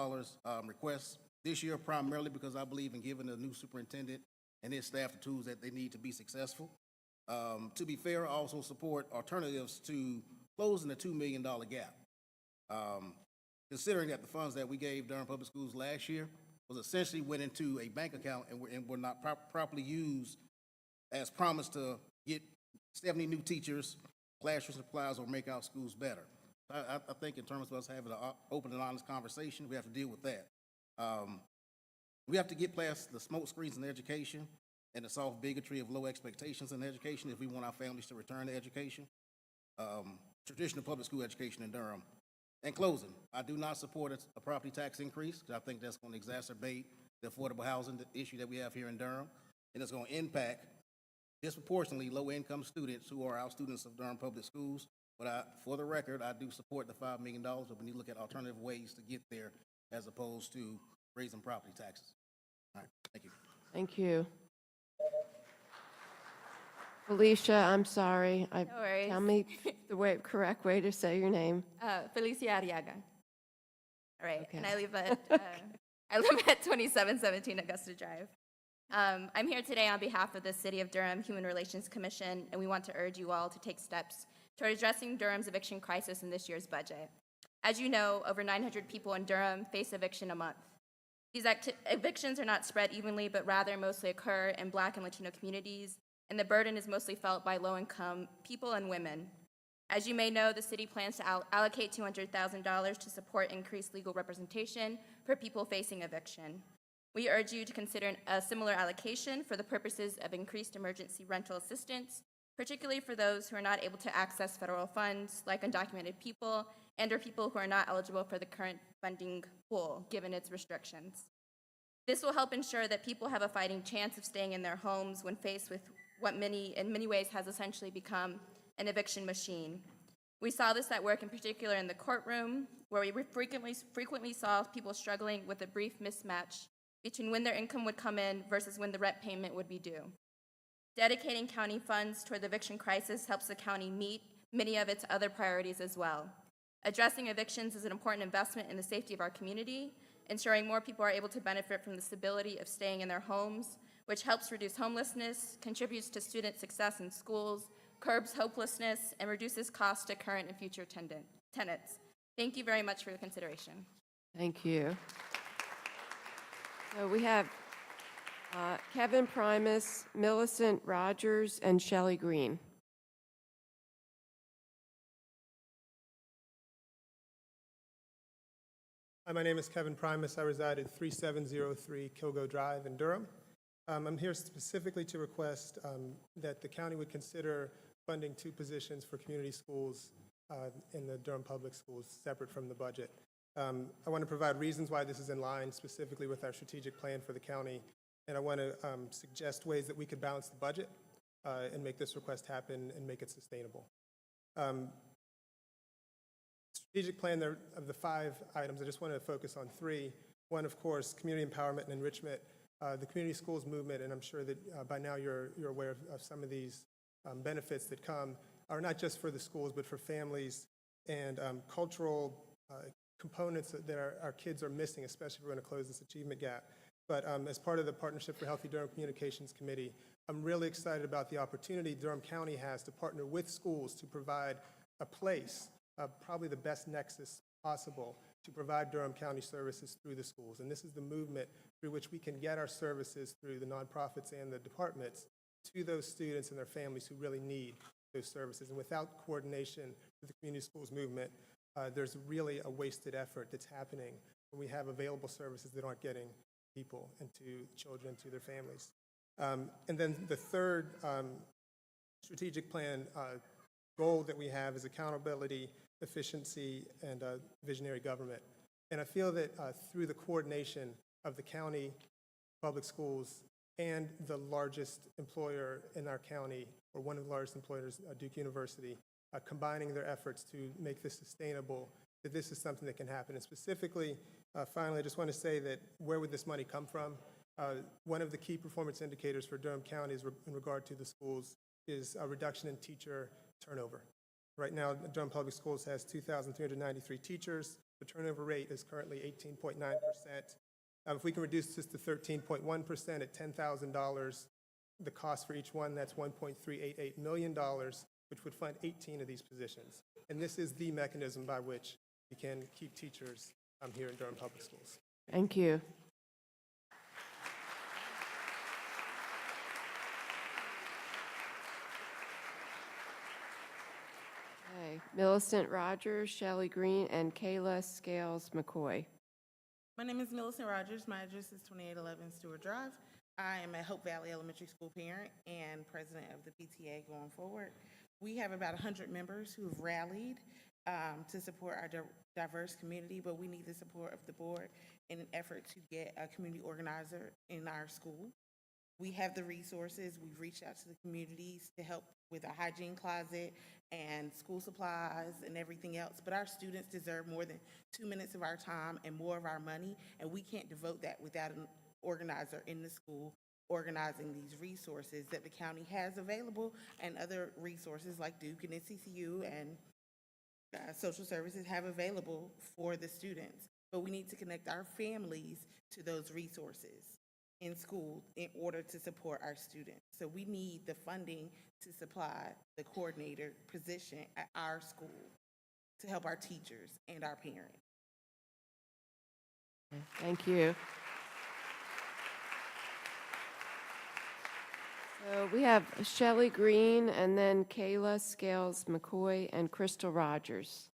request this year primarily because I believe in giving the new superintendent and his staff the tools that they need to be successful. To be fair, I also support alternatives to closing the $2 million gap. Considering that the funds that we gave Durham Public Schools last year was essentially went into a bank account and were not properly used as promised to get 70 new teachers, classroom supplies, or make our schools better. I think in terms of us having an open and honest conversation, we have to deal with that. We have to get past the smoke screens in education and the soft bigotry of low expectations in education if we want our families to return to education, traditional public school education in Durham. In closing, I do not support a property tax increase because I think that's going to exacerbate the affordable housing issue that we have here in Durham, and it's going to impact disproportionately low-income students who are our students of Durham Public Schools. But for the record, I do support the $5 million, but we need to look at alternative ways to get there as opposed to raising property taxes. All right, thank you. Thank you. Felicia, I'm sorry. No worries. Tell me the correct way to say your name. Felicia Arriaga. All right, Okay. and I live at I live at 2717 Augusta Drive. I'm here today on behalf of the City of Durham Human Relations Commission, and we want to urge you all to take steps toward addressing Durham's eviction crisis in this year's budget. As you know, over 900 people in Durham face eviction a month. These evictions are not spread evenly, but rather mostly occur in Black and Latino communities and the burden is mostly felt by low-income people and women. As you may know, the city plans to allocate $200,000 to support increased legal representation for people facing eviction. We urge you to consider a similar allocation for the purposes of increased emergency rental assistance, particularly for those who are not able to access federal funds, like undocumented people and/or people who are not eligible for the current funding pool, given its restrictions. This will help ensure that people have a fighting chance of staying in their homes when faced with what in many ways has essentially become an eviction machine. We saw this at work in particular in the courtroom, where we frequently saw people struggling with a brief mismatch between when their income would come in versus when the rent payment would be due. Dedicating county funds toward the eviction crisis helps the county meet many of its other priorities as well. Addressing evictions is an important investment in the safety of our community, ensuring more people are able to benefit from the stability of staying in their homes, which helps reduce homelessness, contributes to student success in schools, curbs hopelessness, and reduces costs to current and future tenants. Thank you very much for your consideration. Thank you. So we have Kevin Primus, Millicent Rogers, and Shelley Green. Hi, my name is Kevin Primus. I reside at 3703 Kilgo Drive in Durham. I'm here specifically to request that the county would consider funding 2 positions for community schools in the Durham Public Schools, separate from the budget. I want to provide reasons why this is in line specifically with our strategic plan for the county, and I want to suggest ways that we could balance the budget and make this request happen and make it sustainable. Strategic plan, of the 5 items, I just want to focus on 3. One, of course, community empowerment and enrichment. The community schools movement, and I'm sure that by now you're aware of some of these benefits that come, are not just for the schools, but for families and cultural components that our kids are missing, especially if we're going to close this achievement gap. But as part of the Partnership for Healthy Durham Communications Committee, I'm really excited about the opportunity Durham County has to partner with schools to provide a place, probably the best nexus possible, to provide Durham County services through the schools. And this is the movement through which we can get our services through the nonprofits and the departments to those students and their families who really need those services. And without coordination with the community schools movement, there's really a wasted effort that's happening when we have available services that aren't getting people and to children, to their families. And then the third strategic plan goal that we have is accountability, efficiency, and visionary government. And I feel that through the coordination of the county public schools and the largest employer in our county, or one of the largest employers, Duke University, combining their efforts to make this sustainable, that this is something that can happen. And specifically, finally, I just want to say that where would this money come from? One of the key performance indicators for Durham County is in regard to the schools is a reduction in teacher turnover. Right now, Durham Public Schools has 2,393 teachers. The turnover rate is currently 18.9%. If we can reduce this to 13.1% at $10,000, the cost for each one, that's $1.388 million, which would fund 18 of these positions. And this is the mechanism by which we can keep teachers here in Durham Public Schools. Thank you. Okay, Millicent Rogers, Shelley Green, and Kayla Scales McCoy. My name is Millicent Rogers. My address is 2811 Stewart Drive. I am a Hope Valley Elementary School parent and president of the PTA going forward. We have about 100 members who have rallied to support our diverse community, but we need the support of the board in an effort to get a community organizer in our school. We have the resources. We've reached out to the communities to help with a hygiene closet and school supplies and everything else, but our students deserve more than 2 minutes of our time and more of our money, and we can't devote that without an organizer in the school organizing these resources that the county has available, and other resources like Duke and NCCU and social services have available for the students. But we need to connect our families to those resources in school in order to support our students. So we need the funding to supply the coordinator position at our school to help our teachers and our parents. Thank you. So we have Shelley Green and then Kayla Scales McCoy and Crystal Rogers.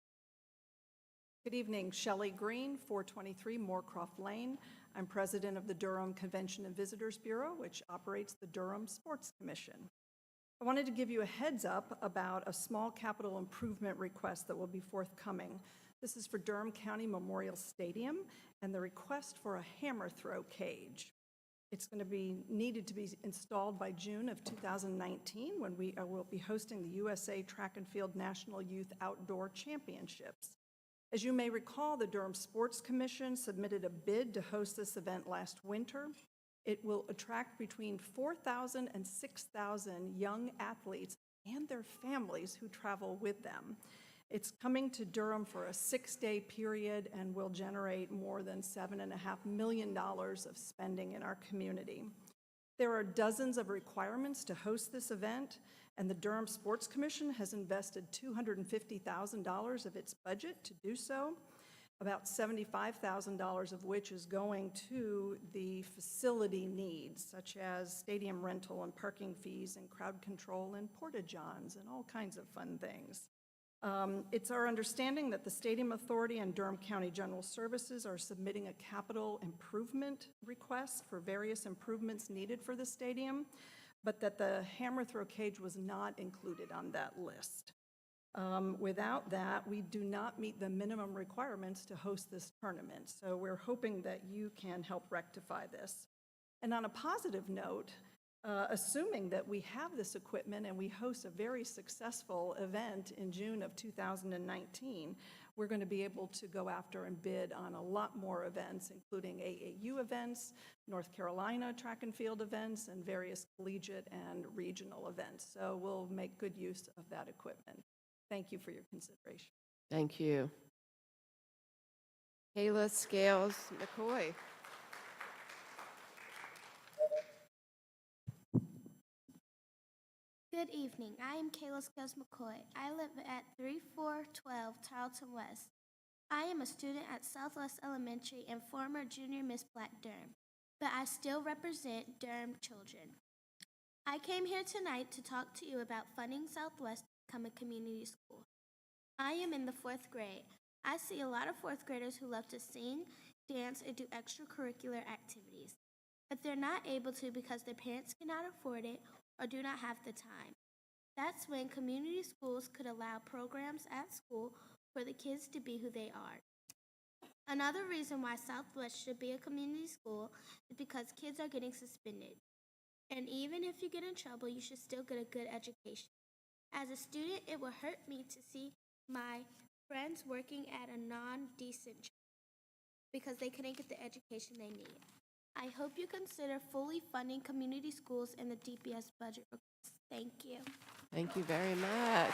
Good evening, Shelley Green, 423 Moorcroft Lane. I'm president of the Durham Convention and Visitors Bureau, which operates the Durham Sports Commission. I wanted to give you a heads up about a small capital improvement request that will be forthcoming. This is for Durham County Memorial Stadium and the request for a hammer throw cage. It's going to be needed to be installed by June of 2019 when we will be hosting the USA Track and Field National Youth Outdoor Championships. As you may recall, the Durham Sports Commission submitted a bid to host this event last winter. It will attract between 4,000 and 6,000 young athletes and their families who travel with them. It's coming to Durham for a 6-day period and will generate more than $7.5 million of spending in our community. There are dozens of requirements to host this event, and the Durham Sports Commission has invested $250,000 of its budget to do so, about $75,000 of which is going to the facility needs, such as stadium rental and parking fees and crowd control and porta-johns and all kinds of fun things. It's our understanding that the Stadium Authority and Durham County General Services are submitting a capital improvement request for various improvements needed for the stadium, but that the hammer throw cage was not included on that list. Without that, we do not meet the minimum requirements to host this tournament, so we're hoping that you can help rectify this. And on a positive note, assuming that we have this equipment and we host a very successful event in June of 2019, we're going to be able to go after and bid on a lot more events, including AAU events, North Carolina track and field events, and various collegiate and regional events. So we'll make good use of that equipment. Thank you for your consideration. Thank you. Kayla Scales McCoy. Good evening. I am Kayla Scales McCoy. I live at 3412 Tarleton West. I am a student at Southwest Elementary and former junior Miss Black Durham, but I still represent Durham children. I came here tonight to talk to you about funding Southwest to become a community school. I am in the 4th grade. I see a lot of 4th graders who love to sing, dance, and do extracurricular activities, but they're not able to because their parents cannot afford it or do not have the time. That's when community schools could allow programs at school for the kids to be who they are. Another reason why Southwest should be a community school is because kids are getting suspended. And even if you get in trouble, you should still get a good education. As a student, it will hurt me to see my friends working at a non-decent job because they couldn't get the education they need. I hope you consider fully funding community schools in the DPS budget request. Thank you. Thank you very much.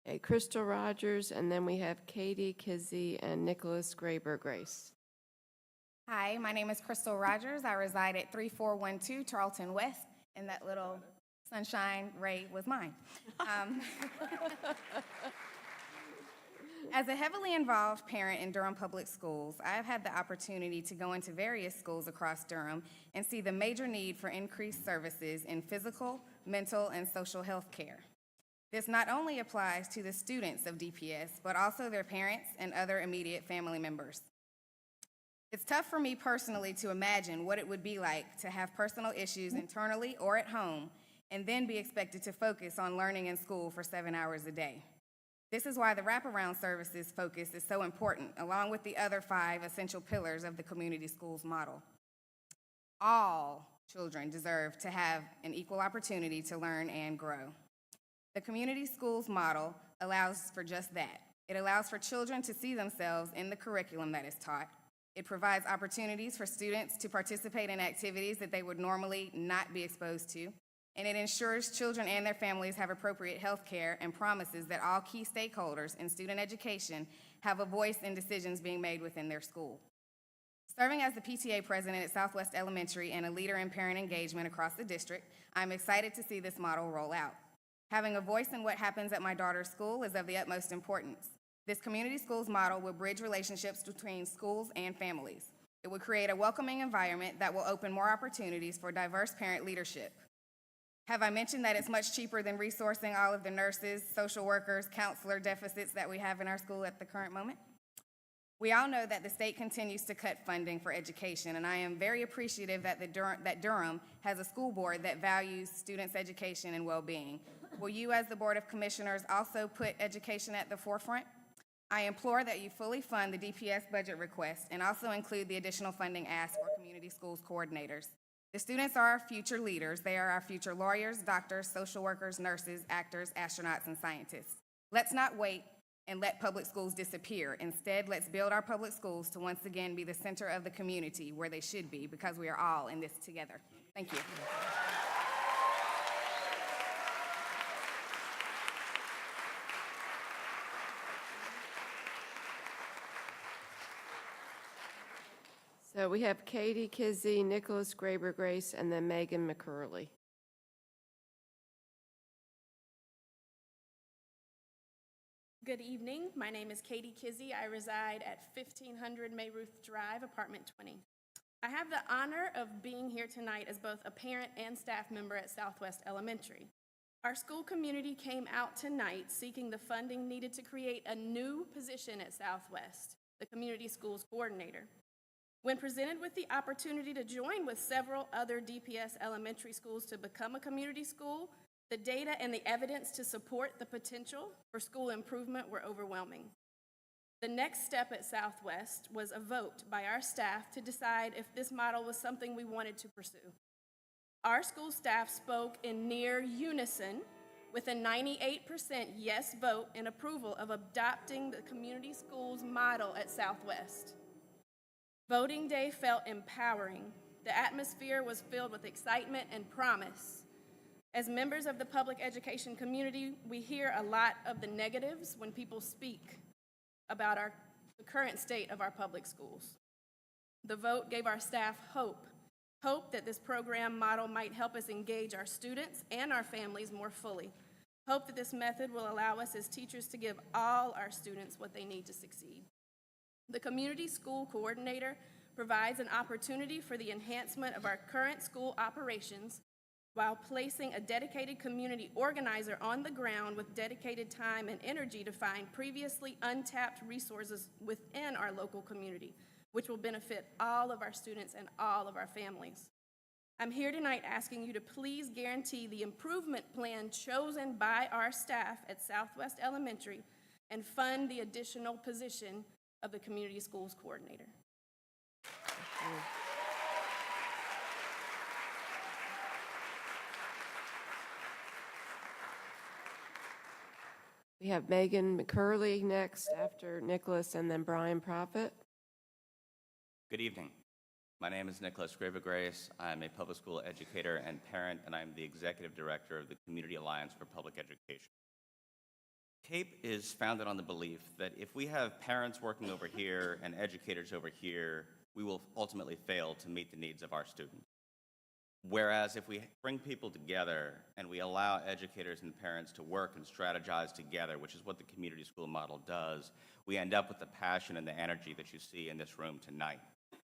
Okay, Crystal Rogers, and then we have Katie Kizzy and Nicholas Graber Grace. Hi, my name is Crystal Rogers. I reside at 3412 Tarleton West, and that little sunshine ray was mine. As a heavily involved parent in Durham Public Schools, I have had the opportunity to go into various schools across Durham and see the major need for increased services in physical, mental, and social health care. This not only applies to the students of DPS, but also their parents and other immediate family members. It's tough for me personally to imagine what it would be like to have personal issues internally or at home and then be expected to focus on learning in school for 7 hours a day. This is why the wraparound services focus is so important, along with the other 5 essential pillars of the community schools model. All children deserve to have an equal opportunity to learn and grow. The community schools model allows for just that. It allows for children to see themselves in the curriculum that is taught. It provides opportunities for students to participate in activities that they would normally not be exposed to. And it ensures children and their families have appropriate health care and promises that all key stakeholders in student education have a voice in decisions being made within their school. Serving as the PTA president at Southwest Elementary and a leader in parent engagement across the district, I'm excited to see this model roll out. Having a voice in what happens at my daughter's school is of the utmost importance. This community schools model will bridge relationships between schools and families. It will create a welcoming environment that will open more opportunities for diverse parent leadership. Have I mentioned that it's much cheaper than resourcing all of the nurses, social workers, counselor deficits that we have in our school at the current moment? We all know that the state continues to cut funding for education, and I am very appreciative that Durham has a school board that values students' education and well-being. Will you, as the Board of Commissioners, also put education at the forefront? I implore that you fully fund the DPS budget request and also include the additional funding asked for community schools coordinators. The students are our future leaders. They are our future lawyers, doctors, social workers, nurses, actors, astronauts, and scientists. Let's not wait and let public schools disappear. Instead, let's build our public schools to once again be the center of the community where they should be, because we are all in this together. Thank you. So we have Katie Kizzy, Nicholas Graber Grace, and then Megan McCurley. Good evening. My name is Katie Kizzy. I reside at 1500 Mayruth Drive, apartment 20. I have the honor of being here tonight as both a parent and staff member at Southwest Elementary. Our school community came out tonight seeking the funding needed to create a new position at Southwest, the Community Schools Coordinator. When presented with the opportunity to join with several other DPS elementary schools to become a community school, the data and the evidence to support the potential for school improvement were overwhelming. The next step at Southwest was a vote by our staff to decide if this model was something we wanted to pursue. Our school staff spoke in near unison with a 98% yes vote in approval of adopting the community schools model at Southwest. Voting day felt empowering. The atmosphere was filled with excitement and promise. As members of the public education community, we hear a lot of the negatives when people speak about the current state of our public schools. The vote gave our staff hope that this program model might help us engage our students and our families more fully. Hope that this method will allow us as teachers to give all our students what they need to succeed. The Community School Coordinator provides an opportunity for the enhancement of our current school operations while placing a dedicated community organizer on the ground with dedicated time and energy to find previously untapped resources within our local community, which will benefit all of our students and all of our families. I'm here tonight asking you to please guarantee the improvement plan chosen by our staff at Southwest Elementary and fund the additional position of the Community Schools Coordinator. We have Megan McCurley next after Nicholas, and then Brian Prophet. Good evening. My name is Nicholas Graber Grace. I'm a public school educator and parent, and I'm the executive director of the Community Alliance for Public Education. CAPE is founded on the belief that if we have parents working over here and educators over here, we will ultimately fail to meet the needs of our students. Whereas if we bring people together and we allow educators and parents to work and strategize together, which is what the community school model does, we end up with the passion and the energy that you see in this room tonight,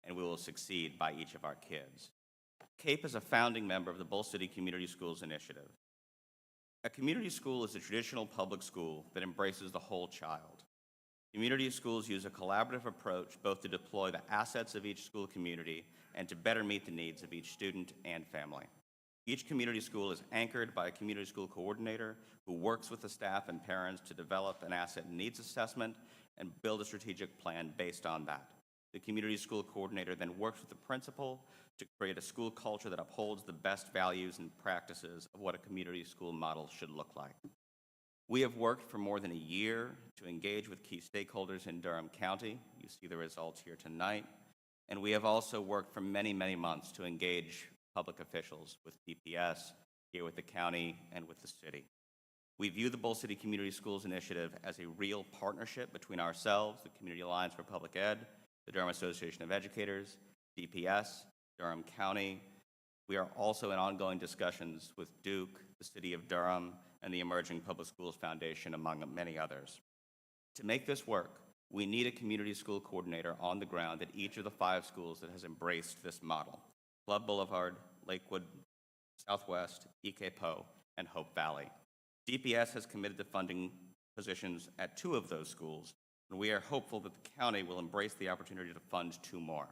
and we will succeed by each of our kids. CAPE is a founding member of the Bull City Community Schools Initiative. A community school is a traditional public school that embraces the whole child. Community schools use a collaborative approach both to deploy the assets of each school community and to better meet the needs of each student and family. Each community school is anchored by a community school coordinator who works with the staff and parents to develop an asset needs assessment and build a strategic plan based on that. The community school coordinator then works with the principal to create a school culture that upholds the best values and practices of what a community school model should look like. We have worked for more than a year to engage with key stakeholders in Durham County. You see the results here tonight. And we have also worked for many, many months to engage public officials with DPS, here with the county, and with the city. We view the Bull City Community Schools Initiative as a real partnership between ourselves, the Community Alliance for Public Ed, the Durham Association of Educators, DPS, Durham County. We are also in ongoing discussions with Duke, the City of Durham, and the Emerging Public Schools Foundation, among many others. To make this work, we need a community school coordinator on the ground at each of the 5 schools that has embraced this model: Club Boulevard, Lakewood Southwest, EK Poe, and Hope Valley. DPS has committed to funding positions at 2 of those schools, and we are hopeful that the county will embrace the opportunity to fund 2 more.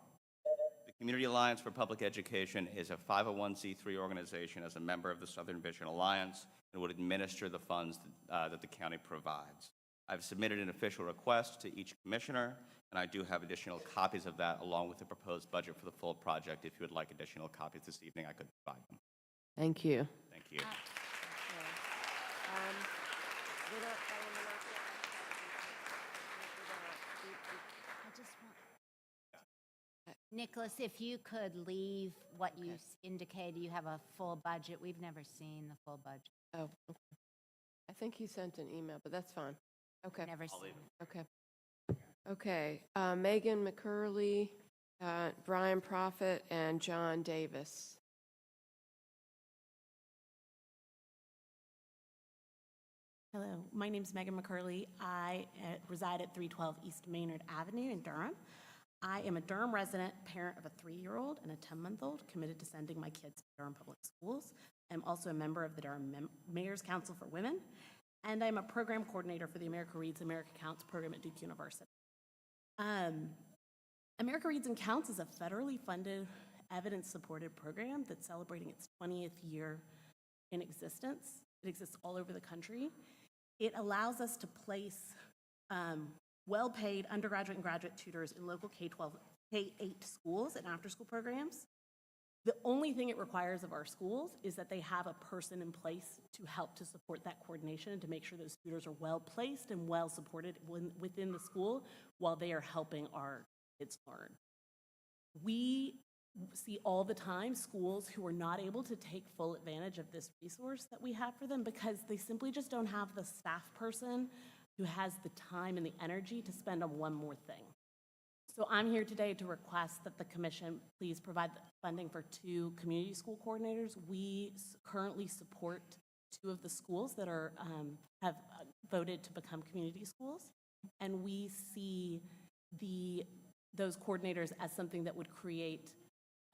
The Community Alliance for Public Education is a 501c3 organization as a member of the Southern Vision Alliance and would administer the funds that the county provides. I've submitted an official request to each commissioner, and I do have additional copies of that along with the proposed budget for the full project. If you would like additional copies this evening, I could provide them. Thank you. Thank you. Nicholas, if you could leave what you indicated, you have a full budget. We've never seen the full budget. Oh, okay. I think he sent an email, but that's fine. Okay. Never seen it. Okay. Okay. Megan McCurley, Brian Prophet, and John Davis. Hello, my name is Megan McCurley. I reside at 312 East Maynard Avenue in Durham. I am a Durham resident, parent of a 3-year-old and a 10-month-old, committed to sending my kids to Durham Public Schools. I'm also a member of the Durham Mayor's Council for Women, and I'm a program coordinator for the America Reads, America Counts program at Duke University. America Reads and Counts is a federally funded, evidence-supported program that's celebrating its 20th year in existence. It exists all over the country. It allows us to place well-paid undergraduate and graduate tutors in local K-12, K-8 schools and after-school programs. The only thing it requires of our schools is that they have a person in place to help to support that coordination and to make sure those tutors are well-placed and well-supported within the school while they are helping our kids learn. We see all the time schools who are not able to take full advantage of this resource that we have for them because they simply just don't have the staff person who has the time and the energy to spend on one more thing. So I'm here today to request that the commission please provide the funding for 2 community school coordinators. We currently support 2 of the schools that are have voted to become community schools, and we see those coordinators as something that would create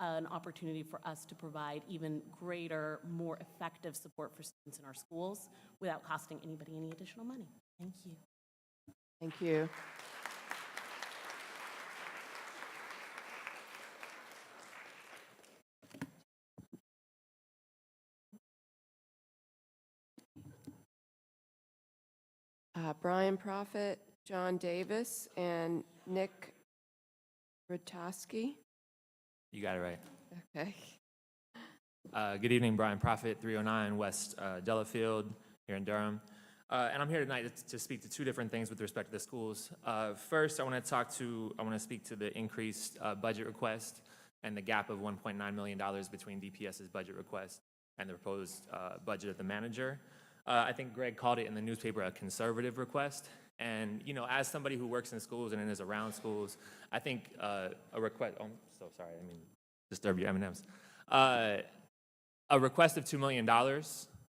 an opportunity for us to provide even greater, more effective support for students in our schools without costing anybody any additional money. Thank you. Thank you. Brian Prophet, John Davis, and Nick Rutowski. You got it right. Okay. Good evening, Brian Prophet, 309 West Delafield here in Durham. And I'm here tonight to speak to 2 different things with respect to the schools. First, I want to speak to the increased budget request and the gap of $1.9 million between DPS's budget request and the proposed budget of the manager. I think Greg called it in the newspaper a conservative request. And, you know, as somebody who works in schools and is around schools, I think a request, oh, I'm so sorry, I mean, disturb your M&Ms. A request of $2 million,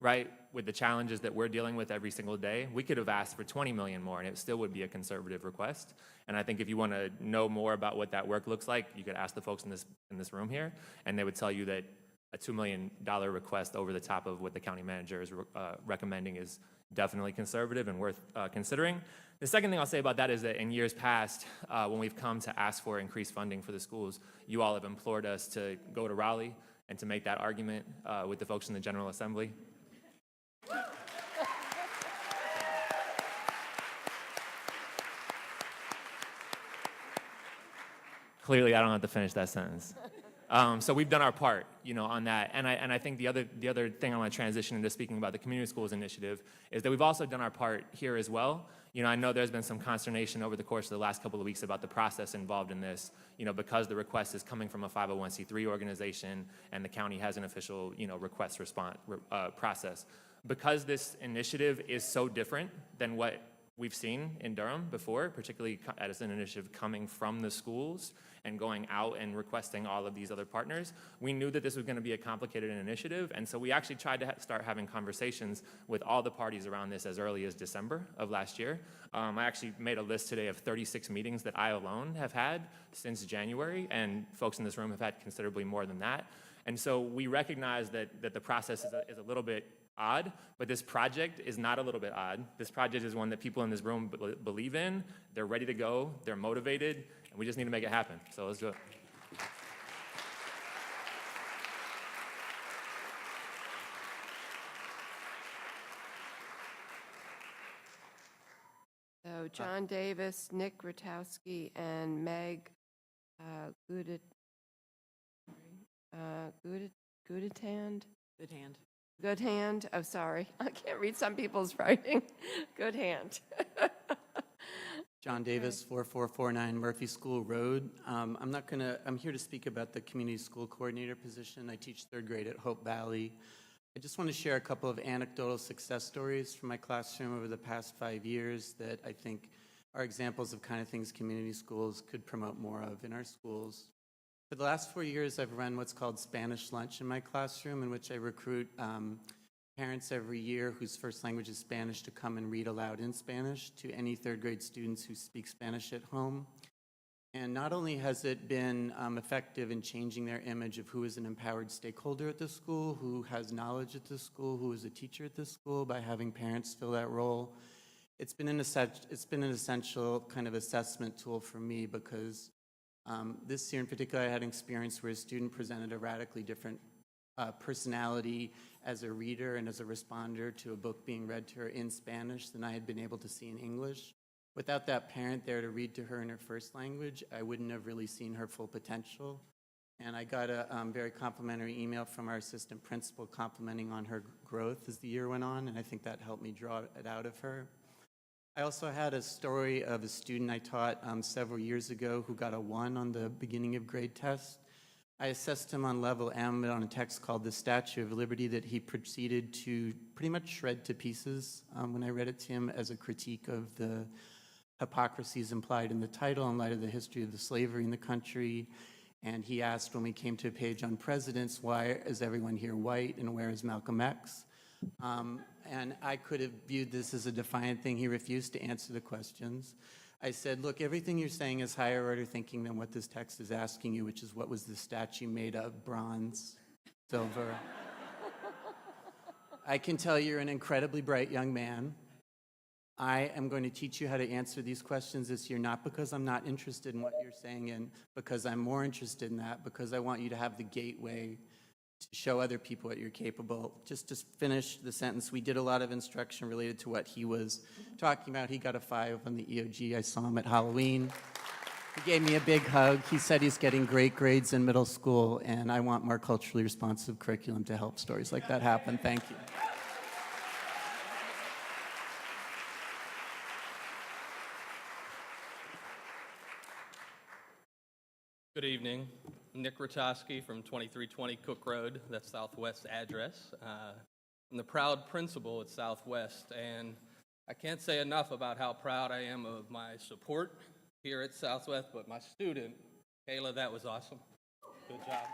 right, with the challenges that we're dealing with every single day, we could have asked for 20 million more and it still would be a conservative request. And I think if you want to know more about what that work looks like, you could ask the folks in this room here, and they would tell you that a $2 million request over the top of what the county manager is recommending is definitely conservative and worth considering. The second thing I'll say about that is that in years past, when we've come to ask for increased funding for the schools, you all have implored us to go to Raleigh and to make that argument with the folks in the General Assembly. Clearly, I don't have to finish that sentence. So we've done our part, you know, on that. And I think the other thing I want to transition into speaking about the community schools initiative is that we've also done our part here as well. You know, I know there's been some consternation over the course of the last couple of weeks about the process involved in this, you know, because the request is coming from a 501c3 organization and the county has an official, you know, request response process. Because this initiative is so different than what we've seen in Durham before, particularly as an initiative coming from the schools and going out and requesting all of these other partners. We knew that this was going to be a complicated initiative, and so we actually tried to start having conversations with all the parties around this as early as December of last year. I actually made a list today of 36 meetings that I alone have had since January, and folks in this room have had considerably more than that. And so we recognize that the process is a little bit odd, but this project is not a little bit odd. This project is one that people in this room believe in, they're ready to go, they're motivated, and we just need to make it happen. So let's do it. So John Davis, Nick Rutowski, and Meg Good hand. Oh, sorry. I can't read some people's writing. Good hand. John Davis, 4449 Murphy School Road. I'm here to speak about the community school coordinator position. I teach third grade at Hope Valley. I just want to share a couple of anecdotal success stories from my classroom over the past 5 years that I think are examples of kind of things community schools could promote more of in our schools. For the last 4 years, I've run what's called Spanish Lunch in my classroom, in which I recruit parents every year whose first language is Spanish to come and read aloud in Spanish to any third grade students who speak Spanish at home. And not only has it been effective in changing their image of who is an empowered stakeholder at the school, who has knowledge at the school, who is a teacher at the school, by having parents fill that role, it's been an essential kind of assessment tool for me, because this year in particular, I had an experience where a student presented a radically different personality as a reader and as a responder to a book being read to her in Spanish than I had been able to see in English. Without that parent there to read to her in her first language, I wouldn't have really seen her full potential. And I got a very complimentary email from our assistant principal complimenting on her growth as the year went on, and I think that helped me draw it out of her. I also had a story of a student I taught several years ago who got a 1 on the beginning of grade test. I assessed him on level M on a text called The Statue of Liberty that he proceeded to pretty much shred to pieces when I read it to him as a critique of the hypocrisies implied in the title in light of the history of the slavery in the country. And he asked, when we came to a page on presidents, why is everyone here white and where is Malcolm X? And I could have viewed this as a defiant thing. He refused to answer the questions. I said, look, everything you're saying is higher order thinking than what this text is asking you, which is, what was the statue made of? Bronze? Silver? I can tell you're an incredibly bright young man. I am going to teach you how to answer these questions this year, not because I'm not interested in what you're saying, and because I'm more interested in that, because I want you to have the gateway to show other people what you're capable. Just to finish the sentence, we did a lot of instruction related to what he was talking about. He got a 5 on the EOG. I saw him at Halloween. He gave me a big hug. He said he's getting great grades in middle school, and I want more culturally responsive curriculum to help stories like that happen. Thank you. Good evening. Nick Rutowski from 2320 Cook Road, that's Southwest address. I'm the proud principal at Southwest, and I can't say enough about how proud I am of my support here at Southwest, but my student, Kayla, that was awesome. Good job.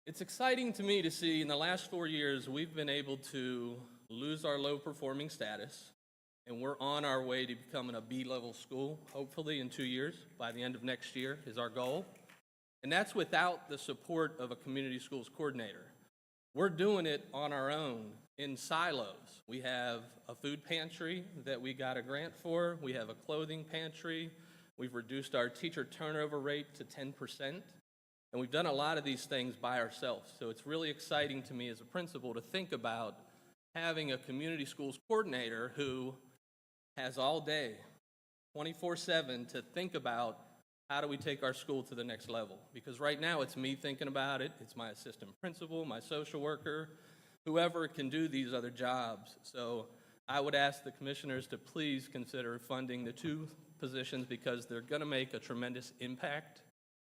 It's exciting to me to see in the last 4 years we've been able to lose our low performing status, and we're on our way to becoming a B-level school, hopefully in 2 years. By the end of next year is our goal. And that's without the support of a community schools coordinator. We're doing it on our own in silos. We have a food pantry that we got a grant for. We have a clothing pantry. We've reduced our teacher turnover rate to 10%. And we've done a lot of these things by ourselves. So it's really exciting to me as a principal to think about having a community schools coordinator who has all day, 24/7, to think about how do we take our school to the next level. Because right now it's me thinking about it, it's my assistant principal, my social worker, whoever can do these other jobs. So I would ask the commissioners to please consider funding the 2 positions, because they're going to make a tremendous impact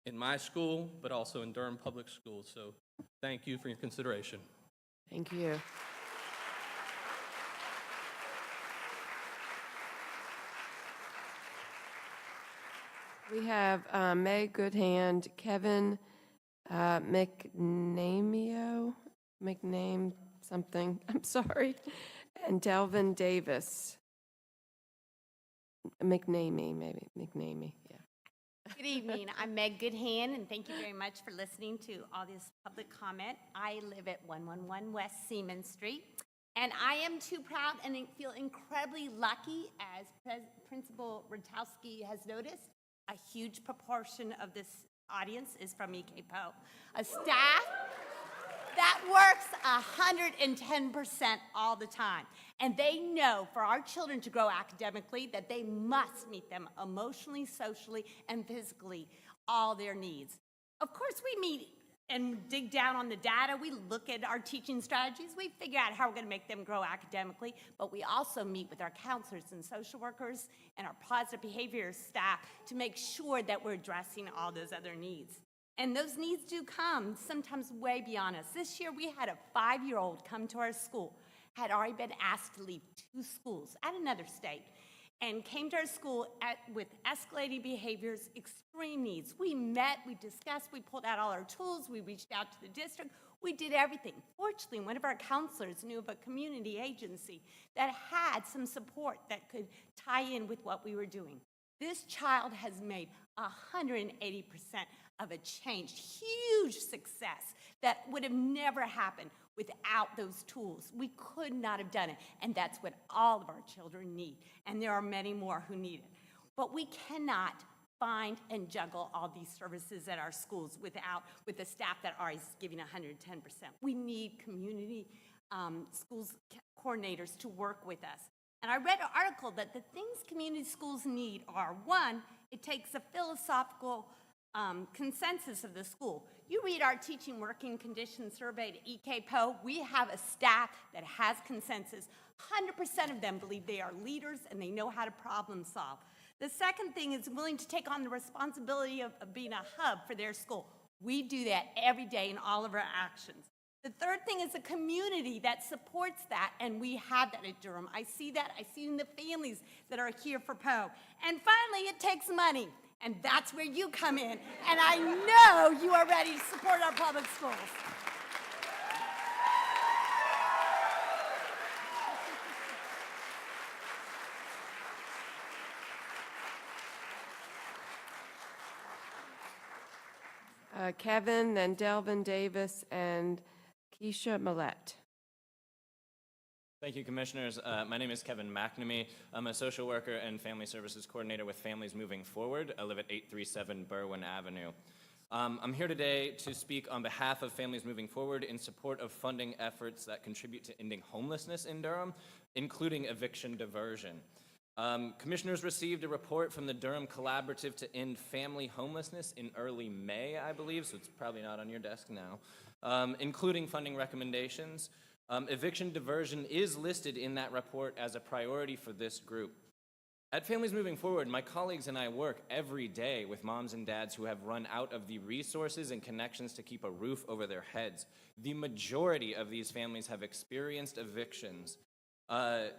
in my school, but also in Durham Public Schools. So thank you for your consideration. Thank you. We have Meg Goodhand, Kevin McName something, I'm sorry, and Delvin Davis. McNamee, yeah. Good evening. I'm Meg Goodhand, and thank you very much for listening to all this public comment. I live at 111 West Seaman Street, and I am too proud and feel incredibly lucky, as Principal Rutowski has noticed. A huge proportion of this audience is from EKPO, a staff that works 110% all the time. And they know for our children to grow academically that they must meet them emotionally, socially, and physically, all their needs. Of course, we meet and dig down on the data. We look at our teaching strategies. We figure out how we're going to make them grow academically, but we also meet with our counselors and social workers and our positive behavior staff to make sure that we're addressing all those other needs. And those needs do come sometimes way beyond us. This year, we had a 5-year-old come to our school, had already been asked to leave 2 schools at another state, and came to our school with escalating behaviors, extreme needs. We met, we discussed, we pulled out all our tools, we reached out to the district, we did everything. Fortunately, one of our counselors knew of a community agency that had some support that could tie in with what we were doing. This child has made 180% of a change, huge success that would have never happened without those tools. We could not have done it, and that's what all of our children need, and there are many more who need it. But we cannot find and juggle all these services at our schools with the staff that are giving 110%. We need community schools coordinators to work with us. And I read an article that the things community schools need are, 1, it takes a philosophical consensus of the school. You read our teaching working conditions survey to EKPO, we have a staff that has consensus. 100% of them believe they are leaders and they know how to problem solve. The second thing is willing to take on the responsibility of being a hub for their school. We do that every day in all of our actions. The third thing is a community that supports that, and we have that at Durham. I see that. I see in the families that are here for PO. And finally, it takes money. And that's where you come in. And I know you are ready to support our public schools. Kevin, then Delvin Davis, and Keisha Millette. Thank you, Commissioners. My name is Kevin McNamee. I'm a social worker and family services coordinator with Families Moving Forward. I live at 837 Berwyn Avenue. I'm here today to speak on behalf of Families Moving Forward in support of funding efforts that contribute to ending homelessness in Durham, including eviction diversion. Commissioners received a report from the Durham Collaborative to End Family Homelessness in early May, I believe, so it's probably not on your desk now, including funding recommendations. Eviction diversion is listed in that report as a priority for this group. At Families Moving Forward, my colleagues and I work every day with moms and dads who have run out of the resources and connections to keep a roof over their heads. The majority of these families have experienced evictions.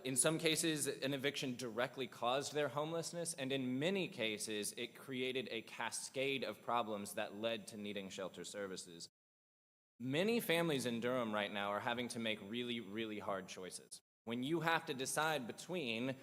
In some cases, an eviction directly caused their homelessness, and in many cases, it created a cascade of problems that led to needing shelter services. Many families in Durham right now are having to make really, really hard choices. When you have to decide between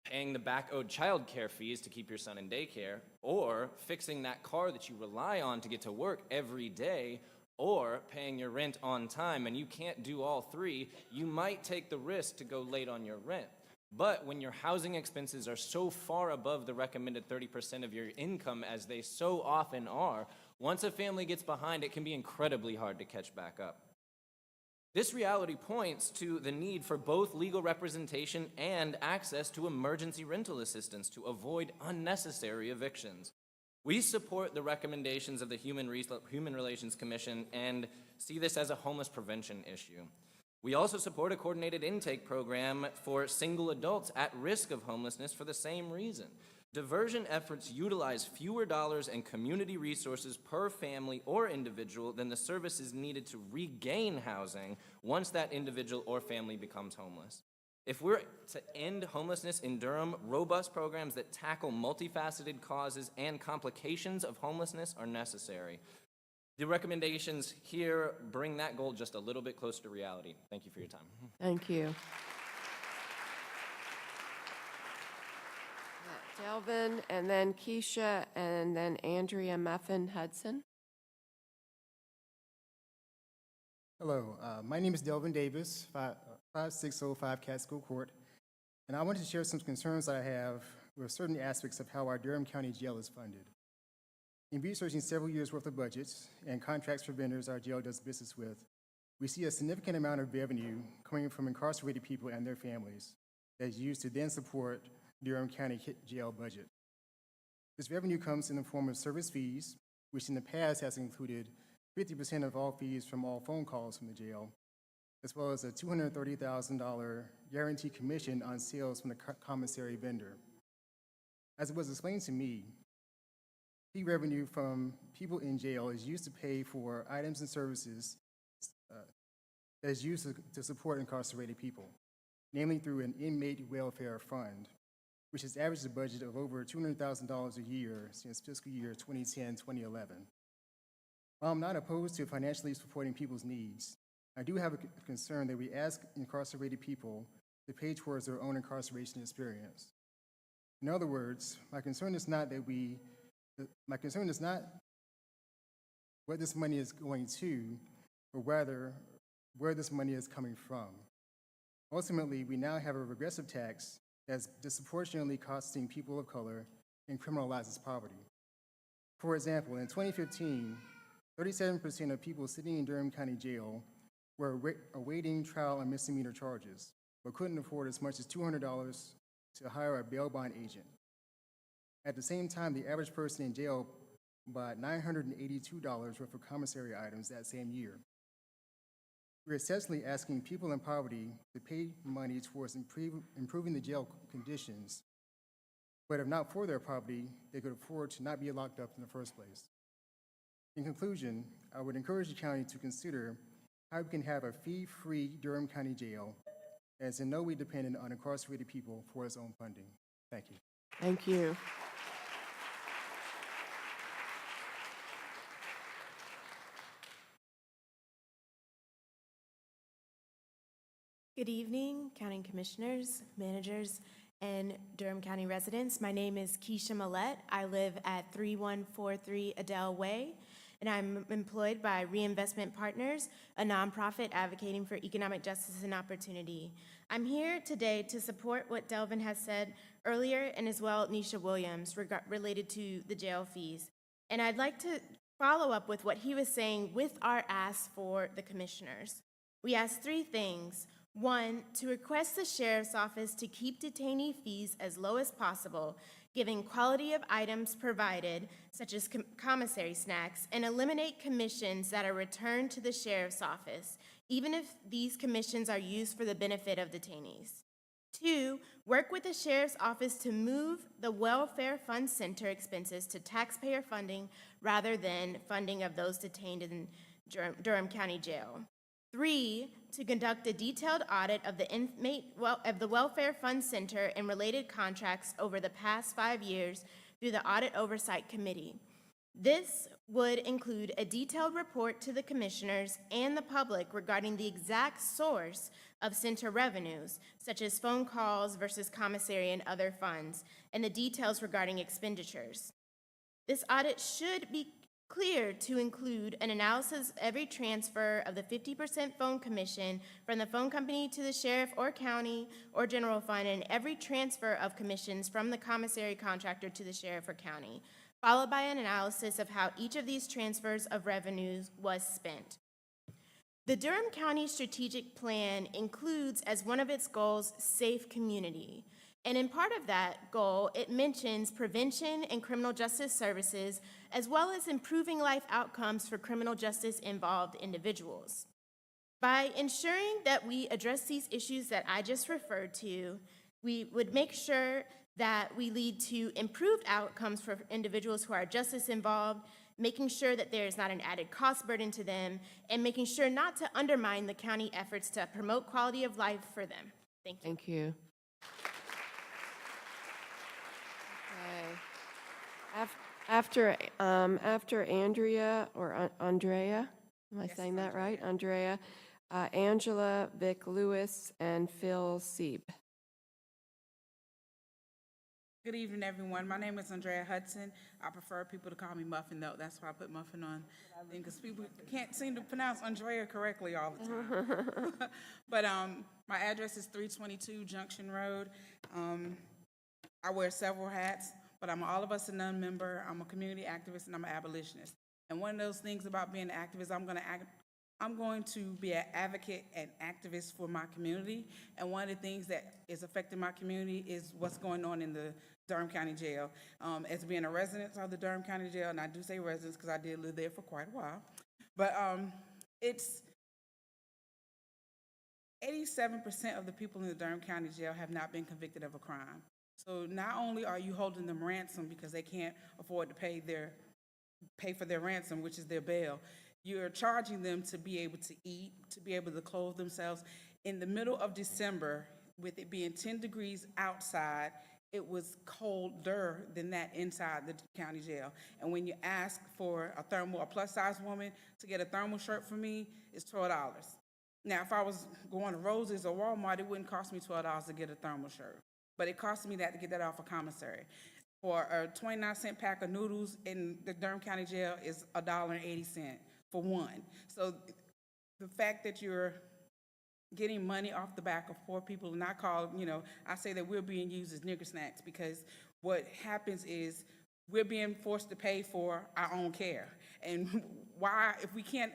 paying the back-owed child care fees to keep your son in daycare, or fixing that car that you rely on to get to work every day, or paying your rent on time, and you can't do all three, you might take the risk to go late on your rent. But when your housing expenses are so far above the recommended 30% of your income, as they so often are, once a family gets behind, it can be incredibly hard to catch back up. This reality points to the need for both legal representation and access to emergency rental assistance to avoid unnecessary evictions. We support the recommendations of the Human Relations Commission and see this as a homeless prevention issue. We also support a coordinated intake program for single adults at risk of homelessness for the same reason. Diversion efforts utilize fewer dollars and community resources per family or individual than the services needed to regain housing once that individual or family becomes homeless. If we're to end homelessness in Durham, robust programs that tackle multifaceted causes and complications of homelessness are necessary. The recommendations here bring that goal just a little bit closer to reality. Thank you for your time. Thank you. Delvin, and then Keisha, and then Andrea Muffin Hudson. Hello, my name is Delvin Davis, 5605 Catskill Court, and I wanted to share some concerns that I have with certain aspects of how our Durham County Jail is funded. In researching several years' worth of budgets and contracts for vendors our jail does business with, we see a significant amount of revenue coming from incarcerated people and their families that is used to then support Durham County Jail budget. This revenue comes in the form of service fees, which in the past has included 50% of all fees from all phone calls from the jail, as well as a $230,000 guaranteed commission on sales from the commissary vendor. As it was explained to me, fee revenue from people in jail is used to pay for items and services that is used to support incarcerated people, namely through an inmate welfare fund, which has averaged a budget of over $200,000 a year since fiscal year 2010-2011. While I'm not opposed to financially supporting people's needs, I do have a concern that we ask incarcerated people to pay towards their own incarceration experience. In other words, my concern is not what this money is going to, but rather where this money is coming from. Ultimately, we now have a regressive tax that's disproportionately costing people of color and criminalizes poverty. For example, in 2015, 37% of people sitting in Durham County Jail were awaiting trial on misdemeanor charges, but couldn't afford as much as $200 to hire a bail bond agent. At the same time, the average person in jail bought $982 worth of commissary items that same year. We're essentially asking people in poverty to pay money towards improving the jail conditions, but if not for their poverty, they could afford to not be locked up in the first place. In conclusion, I would encourage the county to consider how we can have a fee-free Durham County Jail that is in no way dependent on incarcerated people for its own funding. Thank you. Thank you. Good evening, County Commissioners, managers, and Durham County residents. My name is Keisha Millette. I live at 3143 Adele Way, and I'm employed by Reinvestment Partners, a nonprofit advocating for economic justice and opportunity. I'm here today to support what Delvin has said earlier, and as well Nisha Williams related to the jail fees. And I'd like to follow up with what he was saying with our ask for the commissioners. We asked three things. One, to request the Sheriff's Office to keep detainee fees as low as possible, giving quality of items provided, such as commissary snacks, and eliminate commissions that are returned to the Sheriff's Office, even if these commissions are used for the benefit of detainees. Two, work with the Sheriff's Office to move the Welfare Fund Center expenses to taxpayer funding rather than funding of those detained in Durham County Jail. Three, to conduct a detailed audit of the Welfare Fund Center and related contracts over the past 5 years through the Audit Oversight Committee. This would include a detailed report to the commissioners and the public regarding the exact source of center revenues, such as phone calls versus commissary and other funds, and the details regarding expenditures. This audit should be clear to include an analysis of every transfer of the 50% phone commission from the phone company to the sheriff or county or general fund, and every transfer of commissions from the commissary contractor to the sheriff or county, followed by an analysis of how each of these transfers of revenues was spent. The Durham County Strategic Plan includes as one of its goals, safe community. And in part of that goal, it mentions prevention and criminal justice services, as well as improving life outcomes for criminal justice involved individuals. By ensuring that we address these issues that I just referred to, we would make sure that we lead to improved outcomes for individuals who are justice involved, making sure that there is not an added cost burden to them, and making sure not to undermine the county efforts to promote quality of life for them. Thank you. Thank you. Thank you. Okay. After Andrea, or Andrea, am I saying that right? Andrea, Angela, Vic Lewis, and Phil Sieb. Good evening, everyone. My name is Andrea Hudson. I prefer people to call me Muffin, though. That's why I put Muffin on, because people can't seem to pronounce Andrea correctly all the time. But my address is 322 Junction Road. I wear several hats, but I'm an All of Us or None member. I'm a community activist, and I'm an abolitionist. And one of those things about being an activist, I'm going to be an advocate and activist for my community. And one of the things that is affecting my community is what's going on in the Durham County Jail. As being a resident of the Durham County Jail, and I do say residents because I did live there for quite a while, but it's 87% of the people in the Durham County Jail have not been convicted of a crime. So not only are you holding them ransom because they can't afford to pay for their ransom, which is their bail, you're charging them to be able to eat, to be able to clothe themselves. In the middle of December, with it being 10 degrees outside, it was colder than that inside the county jail. And when you ask for a plus-size woman to get a thermal shirt for me, it's $12. Now, if I was going to Rose's or Walmart, it wouldn't cost me $12 to get a thermal shirt. But it cost me that to get that off a commissary. For a 29-cent pack of noodles in the Durham County Jail is $1.80 for one. So the fact that you're getting money off the back of poor people, and I say that we're being used as nigger snacks, because what happens is we're being forced to pay for our own care. And why, if we can't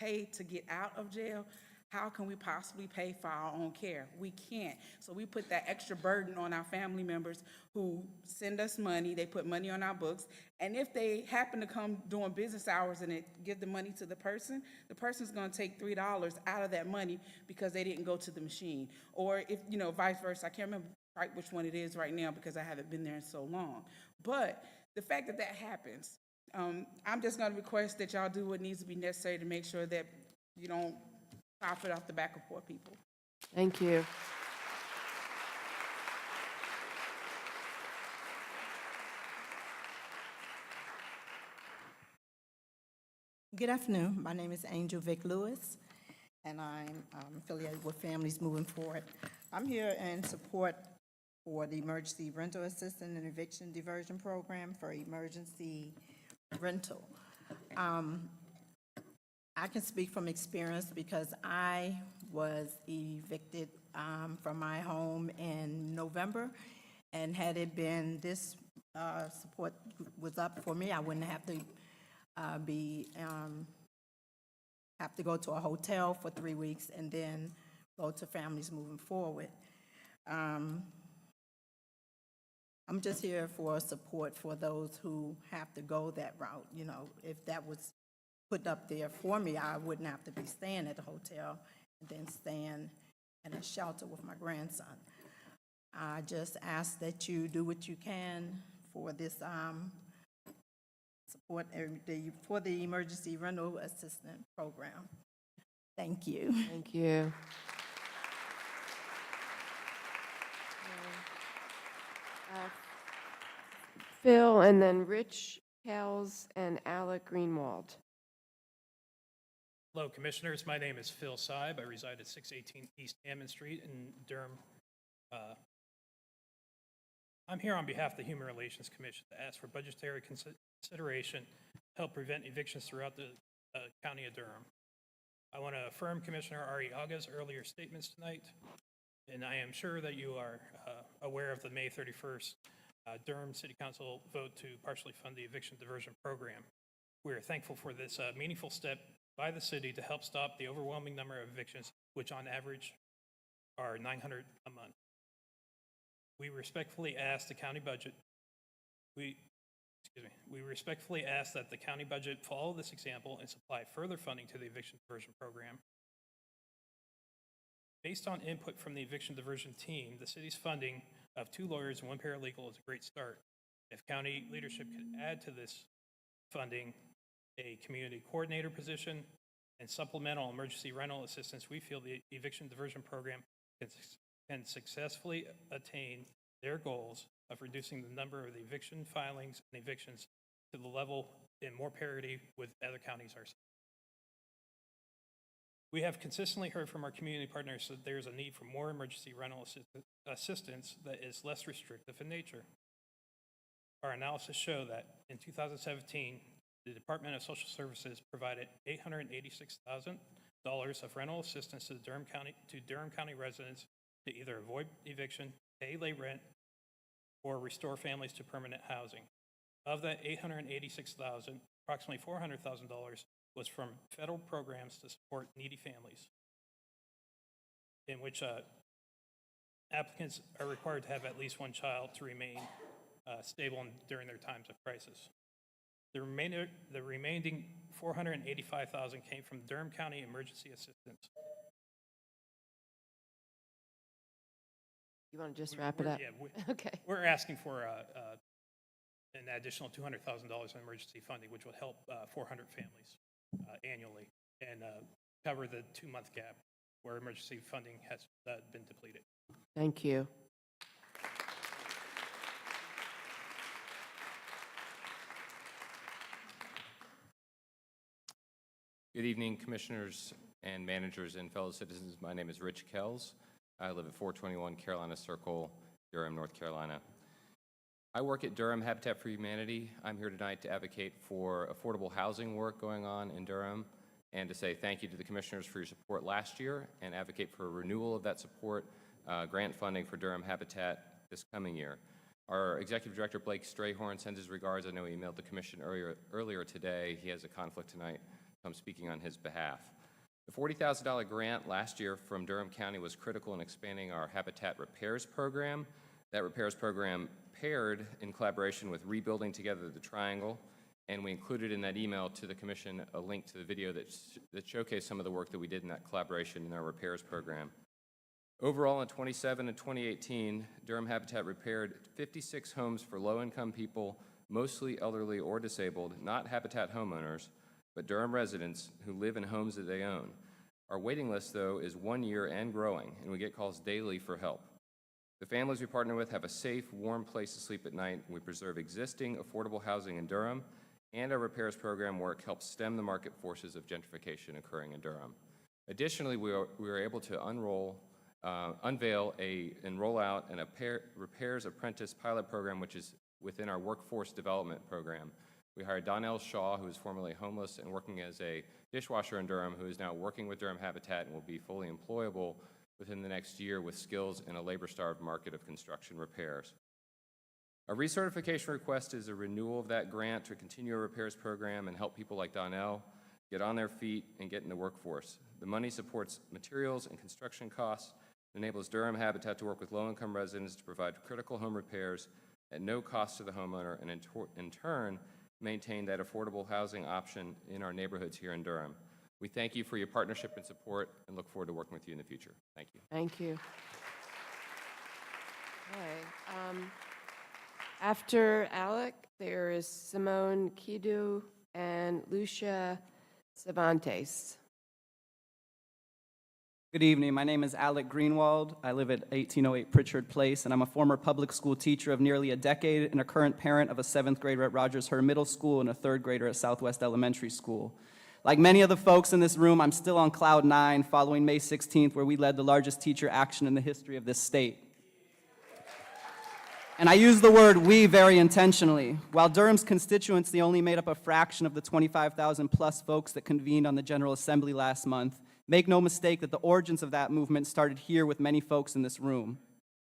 pay to get out of jail, how can we possibly pay for our own care? We can't. So we put that extra burden on our family members who send us money. They put money on our books. And if they happen to come during business hours and give the money to the person's going to take $3 out of that money because they didn't go to the machine. Or if, vice versa. I can't remember quite which one it is right now because I haven't been there in so long. But the fact that that happens, I'm just going to request that y'all do what needs to be necessary to make sure that you don't profit off the back of poor people. Thank you. Good afternoon. My name is Angel Vic Lewis, and I'm affiliated with Families Moving Forward. I'm here in support for the Emergency Rental Assistance and Eviction Diversion Program for emergency rental. I can speak from experience because I was evicted from my home in November, and had it been this support was up for me, I wouldn't have to have to go to a hotel for 3 weeks and then go to Families Moving Forward. I'm just here for support for those who have to go that route. If that was put up there for me, I wouldn't have to be staying at the hotel and then staying in a shelter with my grandson. I just ask that you do what you can for this support for the Emergency Rental Assistance Program. Thank you. Thank you. Phil, and then Rich Kells and Alec Greenwald. Hello, Commissioners. My name is Phil Sieb. I reside at 618 East Hammond Street in Durham. I'm here on behalf of the Human Relations Commission to ask for budgetary consideration to help prevent evictions throughout the County of Durham. I want to affirm Commissioner Ari Aga's earlier statements tonight, and I am sure that you are aware of the May 31st Durham City Council vote to partially fund the eviction diversion program. We are thankful for this meaningful step by the city to help stop the overwhelming number of evictions, which on average are 900 a month. We respectfully ask the county budget, we respectfully ask that the county budget follow this example and supply further funding to the eviction diversion program. Based on input from the eviction diversion team, the city's funding of 2 lawyers and 1 paralegal is a great start. If county leadership could add to this funding a community coordinator position and supplemental emergency rental assistance, we feel the eviction diversion program can can successfully attain their goals of reducing the number of eviction filings and evictions to the level in more parity with other counties are. We have consistently heard from our community partners that there's a need for more emergency rental assistance that is less restrictive in nature. Our analysis show that in 2017, the Department of Social Services provided $886,000 of rental assistance to Durham County residents to either avoid eviction, pay late rent, or restore families to permanent housing. Of that $886,000, approximately $400,000 was from federal programs to support needy families, in which applicants are required to have at least one child to remain stable during their times of crisis. The remaining $485,000 came from Durham County Emergency Assistance. You want to just wrap it up? Yeah, okay. We're asking for an additional $200,000 in emergency funding, which would help 400 families annually and cover the 2-month gap where emergency funding has been depleted. Thank you. Good evening, commissioners and managers and fellow citizens. My name is Rich Kells. I live at 421 Carolina Circle, Durham, North Carolina. I work at Durham Habitat for Humanity. I'm here tonight to advocate for affordable housing work going on in Durham and to say thank you to the commissioners for your support last year and advocate for a renewal of that support, grant funding for Durham Habitat this coming year. Our Executive Director, Blake Strayhorn, sends his regards. I know he emailed the commission earlier today. He has a conflict tonight, so I'm speaking on his behalf. The $40,000 grant last year from Durham County was critical in expanding our Habitat Repairs Program. That repairs program paired in collaboration with Rebuilding Together the Triangle, and we included in that email to the commission a link to the video that showcased some of the work that we did in that collaboration in our repairs program. Overall, in 2017 and 2018, Durham Habitat repaired 56 homes for low-income people, mostly elderly or disabled, not Habitat homeowners, but Durham residents who live in homes that they own. Our waiting list, though, is 1 year and growing, and we get calls daily for help. The families we partner with have a safe, warm place to sleep at night. We preserve existing affordable housing in Durham, and our repairs program work helps stem the market forces of gentrification occurring in Durham. Additionally, we were able to unveil and roll out a repairs apprentice pilot program, which is within our workforce development program. We hired Donnell Shaw, who is formerly homeless and working as a dishwasher in Durham, who is now working with Durham Habitat and will be fully employable within the next year with skills in a labor-starved market of construction repairs. Our recertification request is a renewal of that grant to continue our repairs program and help people like Donnell get on their feet and get in the workforce. The money supports materials and construction costs, enables Durham Habitat to work with low-income residents to provide critical home repairs at no cost to the homeowner, and in turn, maintain that affordable housing option in our neighborhoods here in Durham. We thank you for your partnership and support and look forward to working with you in the future. Thank you. Thank you. Okay. After Alec, there is Simone Kidu and Lucia Cervantes. Good evening. My name is Alec Greenwald. I live at 1808 Pritchard Place, and I'm a former public school teacher of nearly a decade and a current parent of a 7th grader at Rogers Hur Middle School and a 3rd grader at Southwest Elementary School. Like many of the folks in this room, I'm still on cloud 9 following May 16th, where we led the largest teacher action in the history of this state. And I use the word we very intentionally. While Durham's constituency only made up a fraction of the 25,000 plus folks that convened on the General Assembly last month, make no mistake that the origins of that movement started here with many folks in this room.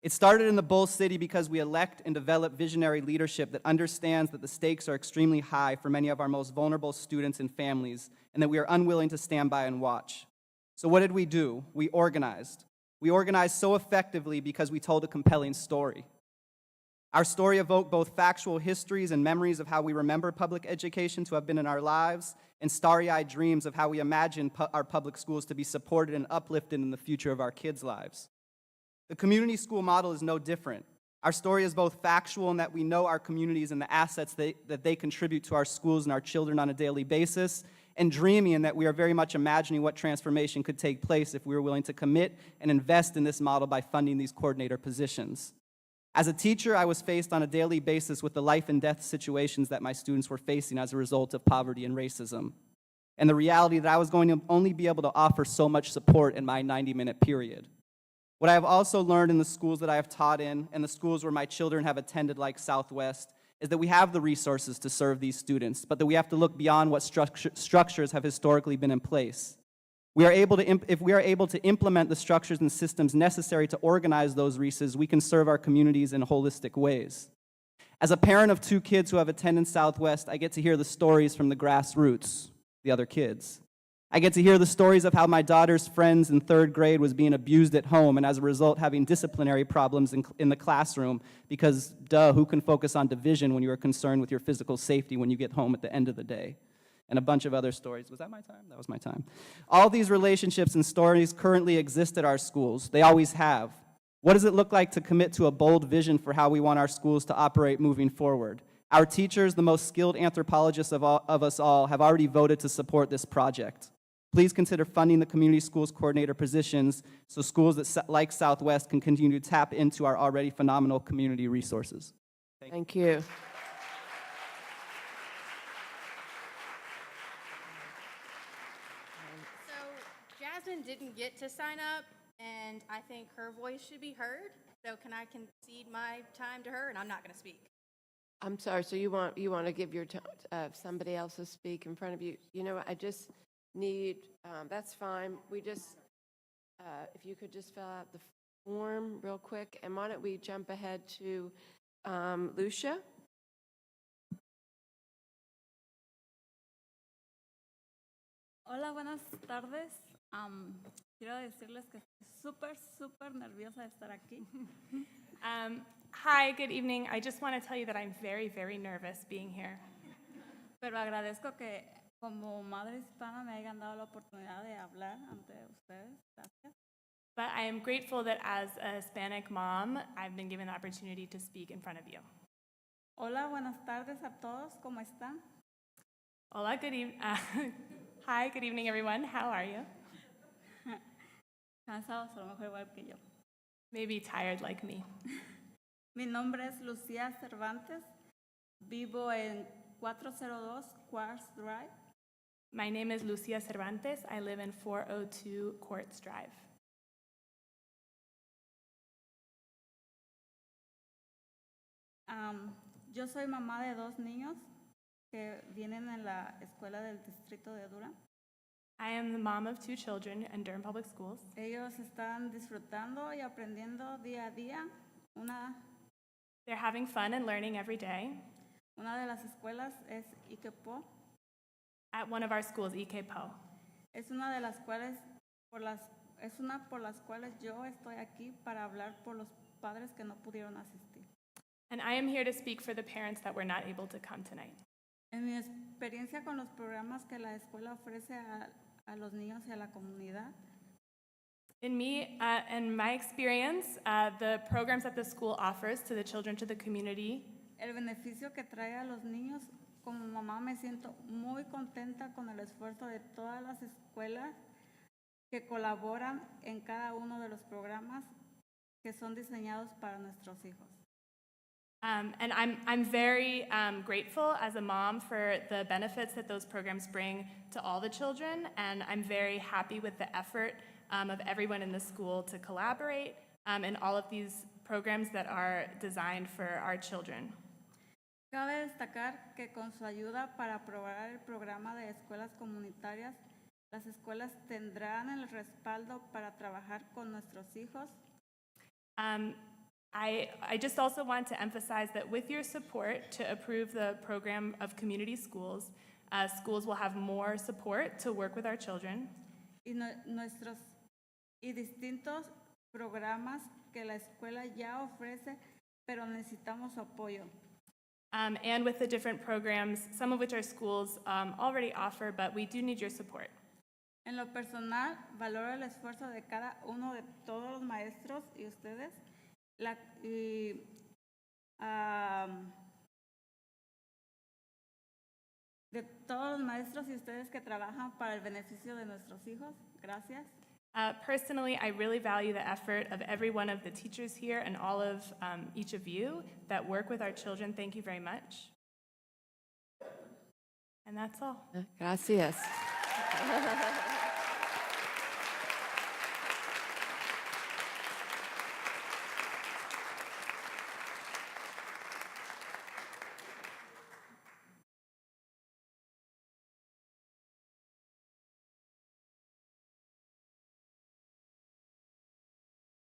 It started in the Bull City because we elect and develop visionary leadership that understands that the stakes are extremely high for many of our most vulnerable students and families, and that we are unwilling to stand by and watch. So what did we do? We organized. We organized so effectively because we told a compelling story. Our story evoked both factual histories and memories of how we remember public education to have been in our lives, and starry-eyed dreams of how we imagine our public schools to be supported and uplifted in the future of our kids' lives. The community school model is no different. Our story is both factual in that we know our communities and the assets that they contribute to our schools and our children on a daily basis, and dreamy in that we are very much imagining what transformation could take place if we were willing to commit and invest in this model by funding these coordinator positions. As a teacher, I was faced on a daily basis with the life and death situations that my students were facing as a result of poverty and racism, and the reality that I was going to only be able to offer so much support in my 90-minute period. What I have also learned in the schools that I have taught in and the schools where my children have attended, like Southwest, is that we have the resources to serve these students, but that we have to look beyond what structures have historically been in place. If we are able to implement the structures and systems necessary to organize those resources, we can serve our communities in holistic ways. As a parent of 2 kids who have attended Southwest, I get to hear the stories from the grassroots, the other kids. I get to hear the stories of how my daughter's friends in 3rd grade was being abused at home and as a result having disciplinary problems in the classroom because, duh, who can focus on division when you are concerned with your physical safety when you get home at the end of the day? And a bunch of other stories. Was that my time? That was my time. All these relationships and stories currently exist at our schools. They always have. What does it look like to commit to a bold vision for how we want our schools to operate moving forward? Our teachers, the most skilled anthropologists of us all, have already voted to support this project. Please consider funding the community schools coordinator positions so schools that, like Southwest can continue to tap into our already phenomenal community resources. Thank you. So Jasmine didn't get to sign up, and I think her voice should be heard. So can I concede my time to her, and I'm not going to speak. I'm sorry, so you want to give your somebody else to speak in front of you? You know, I just need, that's fine. We just, if you could just fill out the form real quick, and why don't we jump ahead to Lucia? Hola, buenas tardes. Quiero decirles que estoy súper nerviosa de estar aquí. Hi, good evening. I just want to tell you that I'm very, very nervous being here. Pero agradezco que como madre hispana me hayan dado la oportunidad de hablar ante ustedes. Gracias. But I am grateful that as a Hispanic mom, I've been given the opportunity to speak in front of you. Hola, buenas tardes a todos. ¿Cómo están? Hola, good evening. Hi, good evening, everyone. How are you? Cansados, a lo mejor igual que yo. Maybe tired like me. Mi nombre es Lucía Cervantes. Vivo en 402 Quartz Drive. My name is Lucia Cervantes. I live in 402 Quartz Drive. Yo soy mamá de 2 niños que vienen en la escuela del distrito de Durham. I am the mom of 2 children in Durham Public Schools. Ellos están disfrutando y aprendiendo día a día. They're having fun and learning every day. Una de las escuelas es IKEPO. At one of our schools, EKPO. Es una de las cuales por las cuales yo estoy aquí para hablar por los padres que no pudieron asistir. And I am here to speak for the parents that were not able to come tonight. En mi experiencia con los programas que la escuela ofrece a los niños y a la comunidad. In my experience, the programs that the school offers to the children, to the community, el beneficio que trae a los niños, como mamá me siento muy contenta con el esfuerzo de todas las escuelas que colaboran en cada uno de los programas que son diseñados para nuestros hijos. And I'm very grateful as a mom for the benefits that those programs bring to all the children, and I'm very happy with the effort of everyone in the school to collaborate in all of these programs that are designed for our children. Cabe destacar que con su ayuda para aprobar el programa de escuelas comunitarias, las escuelas tendrán el respaldo para trabajar con nuestros hijos. I just also want to emphasize that with your support to approve the program of community schools, schools will have more support to work with our children. Y distintos programas que la escuela ya ofrece, pero necesitamos su apoyo. And with the different programs, some of which our schools already offer, but we do need your support. En lo personal, valoro el esfuerzo de cada uno de todos los maestros y ustedes. de todos los maestros y ustedes que trabajan para el beneficio de nuestros hijos. Gracias. Personally, I really value the effort of every one of the teachers here and all of each of you that work with our children. Thank you very much. And that's all. Gracias.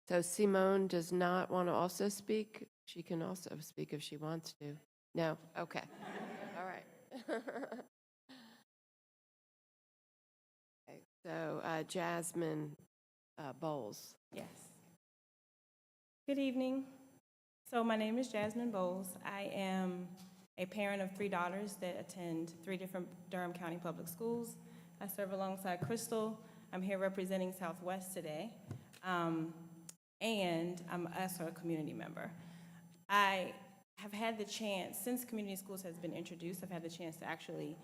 So Simone does not want to also speak. She can also speak if she wants to. No? Okay. All right. Okay, so Jasmine Bowles. Yes. Good evening. So my name is Jasmine Bowles. I am a parent of 3 daughters that attend 3 different Durham County public schools. I serve alongside Crystal. I'm here representing Southwest today. And I'm also a community member. I have had the chance, since community schools has been introduced, I've had the chance to actually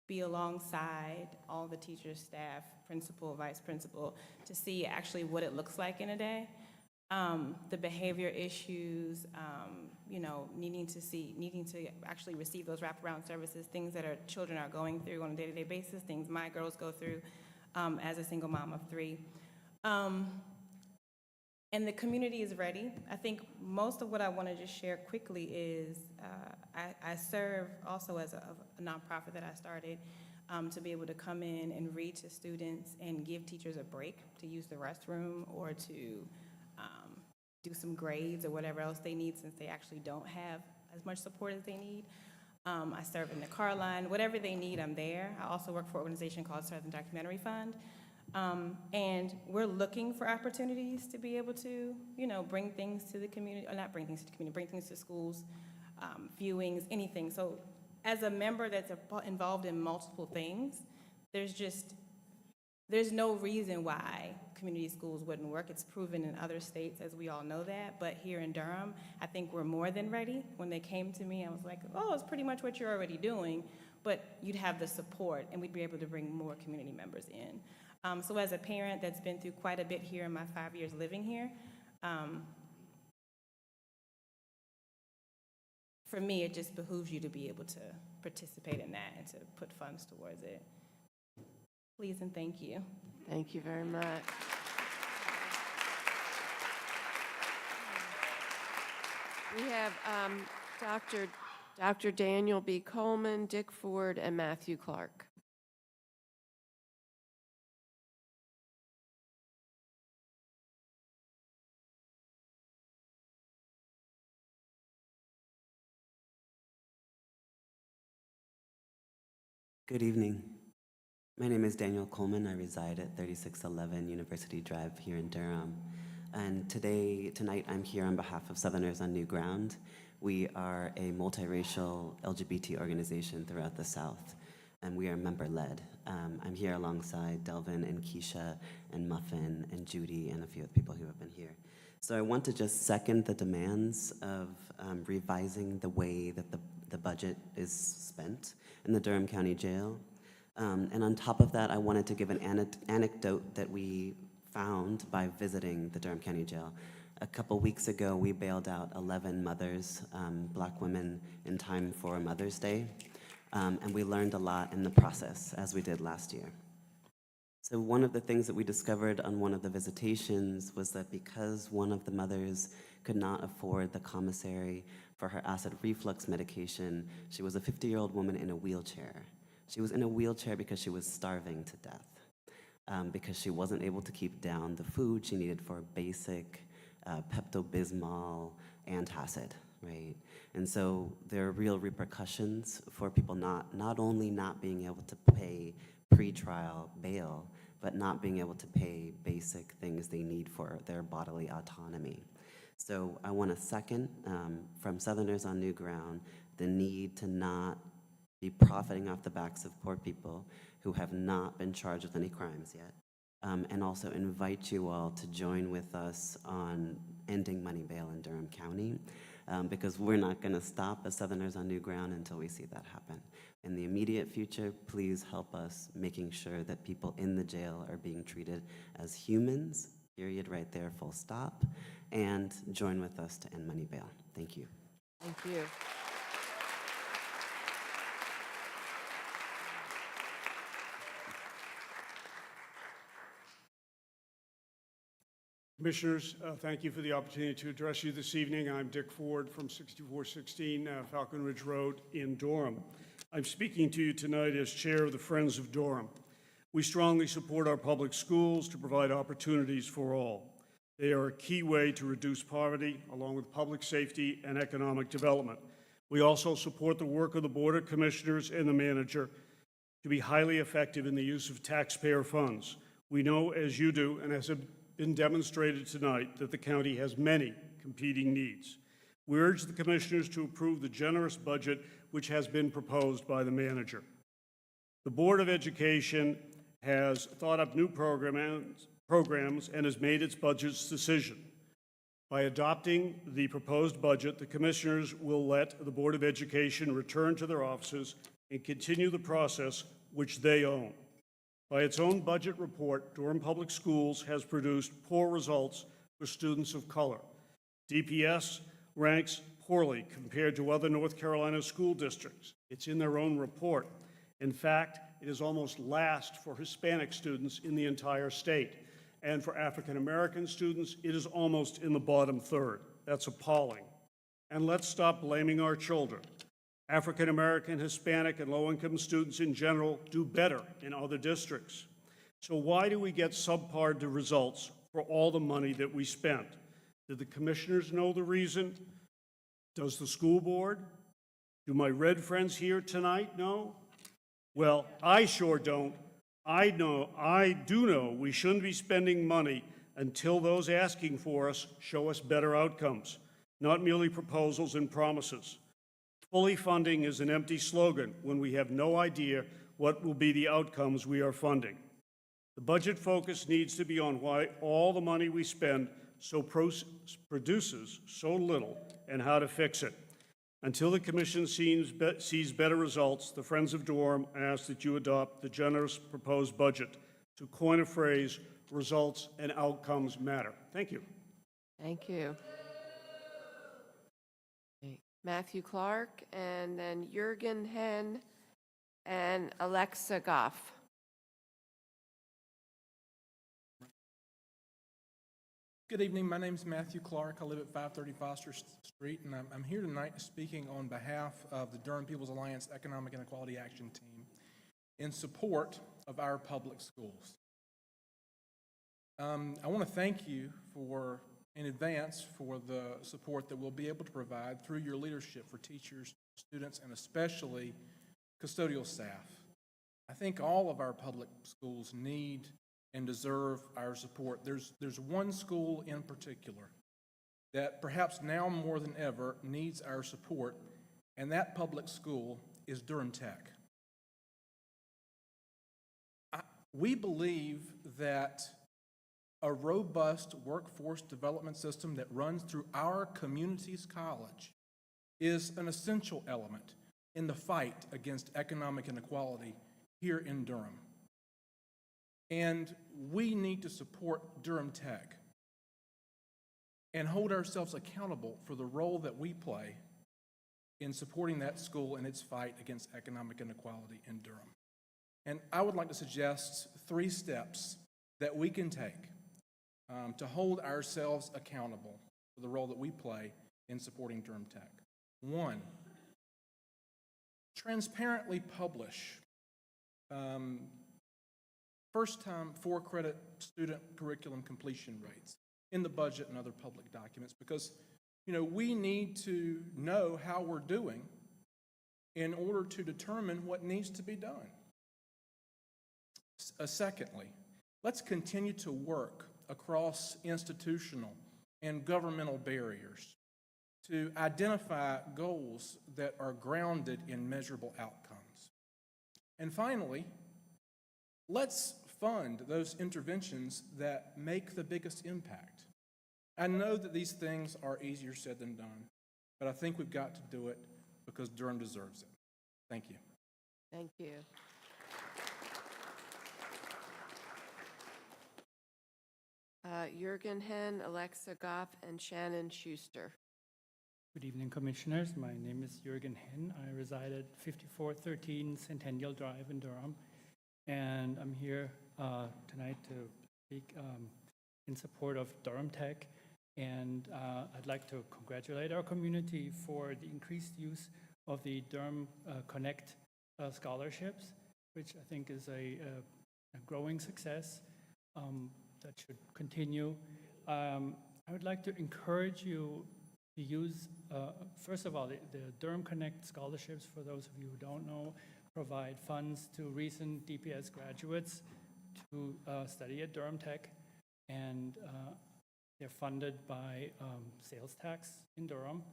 be alongside all the teachers, staff, principal, vice principal, to see actually what it looks like in a day. The behavior issues, you know, needing to actually receive those wraparound services, things that our children are going through on a day-to-day basis, things my girls go through as a single mom of 3. And the community is ready. I think most of what I want to just share quickly is I serve also as a nonprofit that I started to be able to come in and read to students and give teachers a break to use the restroom or to do some grades or whatever else they need since they actually don't have as much support as they need. I serve in the car line. Whatever they need, I'm there. I also work for an organization called Southern Documentary Fund. And we're looking for opportunities to be able to, you know, bring things to the community, or not bring things to the community, bring things to schools, viewings, anything. So as a member that's involved in multiple things, there's no reason why community schools wouldn't work. It's proven in other states, as we all know that. But here in Durham, I think we're more than ready. When they came to me, I was like, oh, it's pretty much what you're already doing, but you'd have the support, and we'd be able to bring more community members in. So as a parent that's been through quite a bit here in my 5 years living here, for me, it just behooves you to be able to participate in that and to put funds towards it. Please and thank you. Thank you very much. We have Dr. Daniel B. Coleman, Dick Ford, and Matthew Clark. Good evening. My name is Daniel Coleman. I reside at 3611 University Drive here in Durham. And tonight, I'm here on behalf of Southerners on New Ground. We are a multiracial LGBT organization throughout the South, and we are member-led. I'm here alongside Delvin and Keisha and Muffin and Judy and a few of the people who have been here. So I want to just second the demands of revising the way that the budget is spent in the Durham County Jail. And on top of that, I wanted to give an anecdote that we found by visiting the Durham County Jail. A couple weeks ago, we bailed out 11 mothers, Black women, in time for Mother's Day. And we learned a lot in the process, as we did last year. So one of the things that we discovered on one of the visitations was that because one of the mothers could not afford the commissary for her acid reflux medication, she was a 50-year-old woman in a wheelchair. She was in a wheelchair because she was starving to death, because she wasn't able to keep down the food she needed for basic Pepto-Bismol antacid, right? And so there are real repercussions for people not only not being able to pay pretrial bail, but not being able to pay basic things they need for their bodily autonomy. So I want to second from Southerners on New Ground the need to not be profiting off the backs of poor people who have not been charged with any crimes yet, and also invite you all to join with us on ending money bail in Durham County. because we're not going to stop as Southerners on new ground until we see that happen. In the immediate future, please help us making sure that people in the jail are being treated as humans, period, right there, full stop, and join with us to end money bail. Thank you. Thank you. Commissioners, thank you for the opportunity to address you this evening. I'm Dick Ford from 6416 Falcon Ridge Road in Durham. I'm speaking to you tonight as chair of the Friends of Durham. We strongly support our public schools to provide opportunities for all. They are a key way to reduce poverty, along with public safety and economic development. We also support the work of the Board of Commissioners and the manager to be highly effective in the use of taxpayer funds. We know, as you do, and as been demonstrated tonight, that the county has many competing needs. We urge the commissioners to approve the generous budget which has been proposed by the manager. The Board of Education has thought up new programs and has made its budget's decision. By adopting the proposed budget, the commissioners will let the Board of Education return to their offices and continue the process which they own. By its own budget report, Durham Public Schools has produced poor results for students of color. DPS ranks poorly compared to other North Carolina school districts. It's in their own report. In fact, it is almost last for Hispanic students in the entire state. And for African American students, it is almost in the bottom third. That's appalling. And let's stop blaming our children. African American, Hispanic, and low-income students in general do better in other districts. So why do we get subpar results for all the money that we spent? Do the commissioners know the reason? Does the school board? Do my red friends here tonight know? Well, I sure don't. I do know we shouldn't be spending money until those asking for us show us better outcomes, not merely proposals and promises. Fully funding is an empty slogan when we have no idea what will be the outcomes we are funding. The budget focus needs to be on why all the money we spend produces so little and how to fix it. Until the Commission sees better results, the Friends of Durham ask that you adopt the generous proposed budget. To coin a phrase, results and outcomes matter. Thank you. Thank you. Matthew Clark, and then Jürgen Henn and Alexa Goff. Good evening. My name is Matthew Clark. I live at 530 Foster Street, and I'm here tonight speaking on behalf of the Durham People's Alliance Economic Inequality Action Team in support of our public schools. I want to thank you in advance for the support that we'll be able to provide through your leadership for teachers, students, and especially custodial staff. I think all of our public schools need and deserve our support. There's one school in particular that perhaps now more than ever needs our support, and that public school is Durham Tech. We believe that a robust workforce development system that runs through our community's college is an essential element in the fight against economic inequality here in Durham. And we need to support Durham Tech and hold ourselves accountable for the role that we play in supporting that school in its fight against economic inequality in Durham. And I would like to suggest 3 steps that we can take to hold ourselves accountable for the role that we play in supporting Durham Tech. 1, transparently publish first-time 4-credit student curriculum completion rates in the budget and other public documents, because we need to know how we're doing in order to determine what needs to be done. Secondly, let's continue to work across institutional and governmental barriers to identify goals that are grounded in measurable outcomes. And finally, let's fund those interventions that make the biggest impact. I know that these things are easier said than done, but I think we've got to do it because Durham deserves it. Thank you. Thank you. Jürgen Henn, Alexa Goff, and Shannon Schuster. Good evening, Commissioners. My name is Jürgen Henn. I reside at 5413 Centennial Drive in Durham, and I'm here tonight to speak in support of Durham Tech. And I'd like to congratulate our community for the increased use of the Durham Connect scholarships, which I think is a growing success that should continue. I would like to encourage you to use, first of all, the Durham Connect scholarships, for those of you who don't know, provide funds to recent DPS graduates to study at Durham Tech, and they're funded by sales tax in Durham.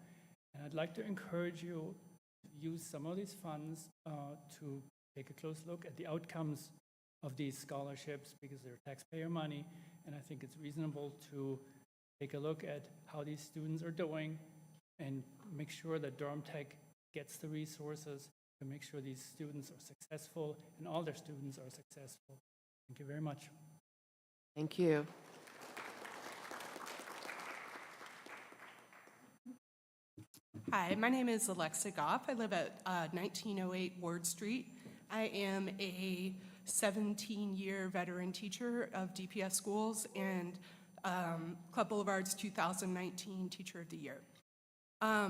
And I'd like to encourage you to use some of these funds to take a close look at the outcomes of these scholarships, because they're taxpayer money, and I think it's reasonable to take a look at how these students are doing and make sure that Durham Tech gets the resources to make sure these students are successful and all their students are successful. Thank you very much. Thank you. Hi, my name is Alexa Goff. I live at 1908 Ward Street. I am a 17-year veteran teacher of DPS schools and Club Boulevard's 2019 Teacher of the Year. I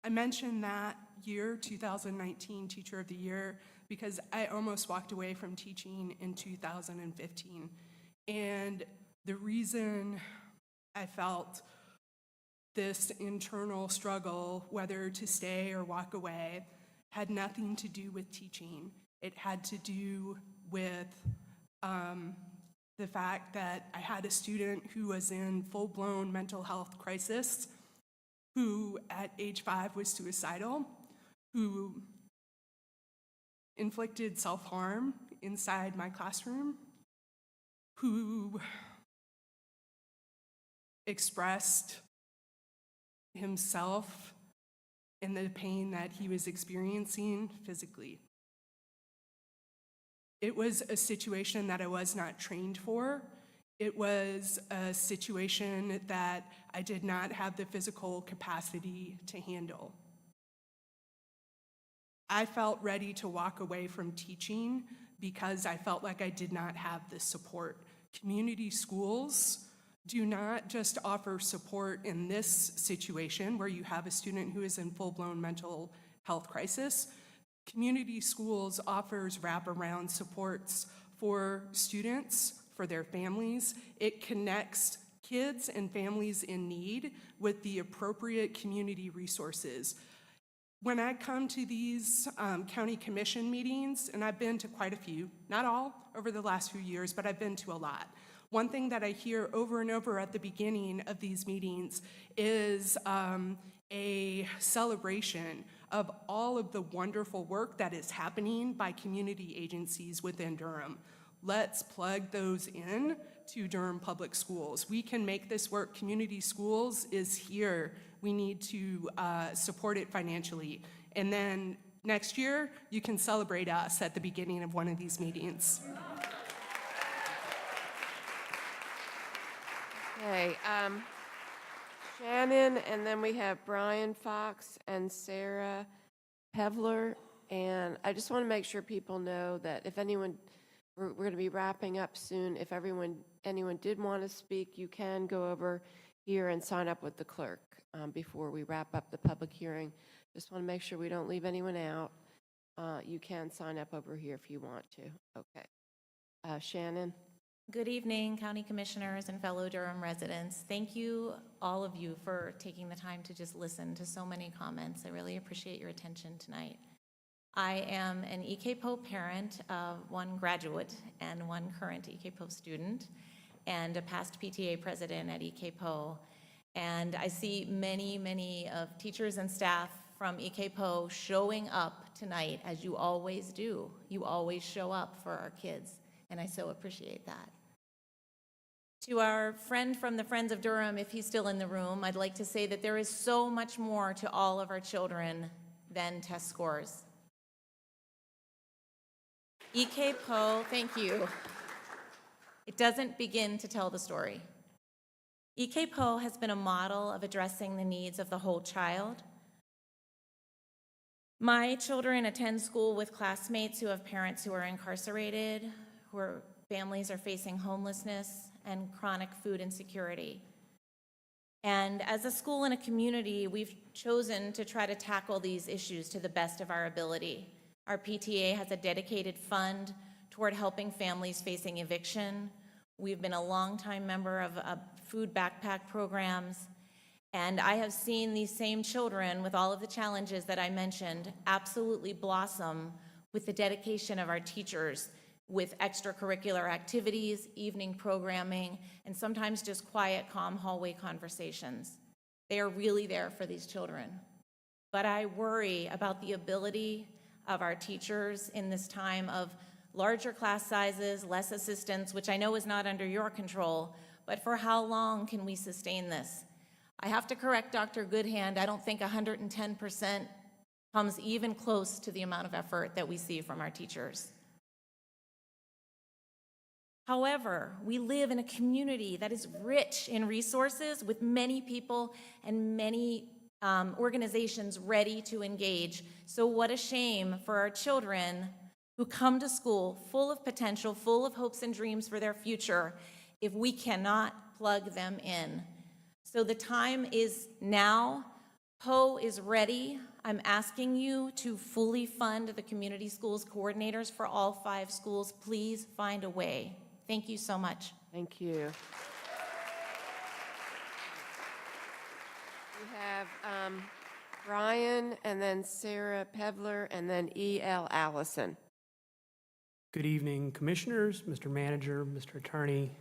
mentioned that year, 2019 Teacher of the Year, because I almost walked away from teaching in 2015. And the reason I felt this internal struggle, whether to stay or walk away, had nothing to do with teaching. It had to do with the fact that I had a student who was in full-blown mental health crisis, who at age 5 was suicidal, who inflicted self-harm inside my classroom, who expressed himself in the pain that he was experiencing physically. It was a situation that I was not trained for. It was a situation that I did not have the physical capacity to handle. I felt ready to walk away from teaching because I felt like I did not have the support. Community schools do not just offer support in this situation where you have a student who is in full-blown mental health crisis. Community schools offers wraparound supports for students, for their families. It connects kids and families in need with the appropriate community resources. When I come to these county commission meetings, and I've been to quite a few, not all over the last few years, but I've been to a lot. One thing that I hear over and over at the beginning of these meetings is a celebration of all of the wonderful work that is happening by community agencies within Durham. Let's plug those in to Durham Public Schools. We can make this work. Community schools is here. We need to support it financially. And then next year, you can celebrate us at the beginning of one of these meetings. Okay, Shannon, and then we have Brian Fox and Sarah Pevler. And I just want to make sure people know that if anyone, we're going to be wrapping up soon. If anyone did want to speak, you can go over here and sign up with the clerk before we wrap up the public hearing. Just want to make sure we don't leave anyone out. You can sign up over here if you want to. Okay. Shannon? Good evening, County Commissioners and fellow Durham residents. Thank you, all of you, for taking the time to just listen to so many comments. I really appreciate your attention tonight. I am an EKPO parent of one graduate and one current EKPO student, and a past PTA president at EKPO. And I see many, many of teachers and staff from EKPO showing up tonight, as you always do. You always show up for our kids, and I so appreciate that. To our friend from the Friends of Durham, if he's still in the room, I'd like to say that there is so much more to all of our children than test scores. EK Poe, thank you. It doesn't begin to tell the story. EK Poe has been a model of addressing the needs of the whole child. My children attend school with classmates who have parents who are incarcerated, families are facing homelessness and chronic food insecurity. And as a school and a community, we've chosen to try to tackle these issues to the best of our ability. Our PTA has a dedicated fund toward helping families facing eviction. We've been a longtime member of food backpack programs. And I have seen these same children, with all of the challenges that I mentioned, absolutely blossom with the dedication of our teachers, with extracurricular activities, evening programming, and sometimes just quiet, calm hallway conversations. They are really there for these children. But I worry about the ability of our teachers in this time of larger class sizes, less assistance, which I know is not under your control, but for how long can we sustain this? I have to correct Dr. Goodhand. I don't think 110% comes even close to the amount of effort that we see from our teachers. However, we live in a community that is rich in resources, with many people and many organizations ready to engage. So what a shame for our children who come to school full of potential, full of hopes and dreams for their future, if we cannot plug them in. So the time is now. Poe is ready. I'm asking you to fully fund the community schools coordinators for all 5 schools. Please find a way. Thank you so much. Thank you. We have Brian, and then Sarah Pevler, and then E.L. Allison. Good evening, Commissioners, Mr. Manager, Mr. Attorney,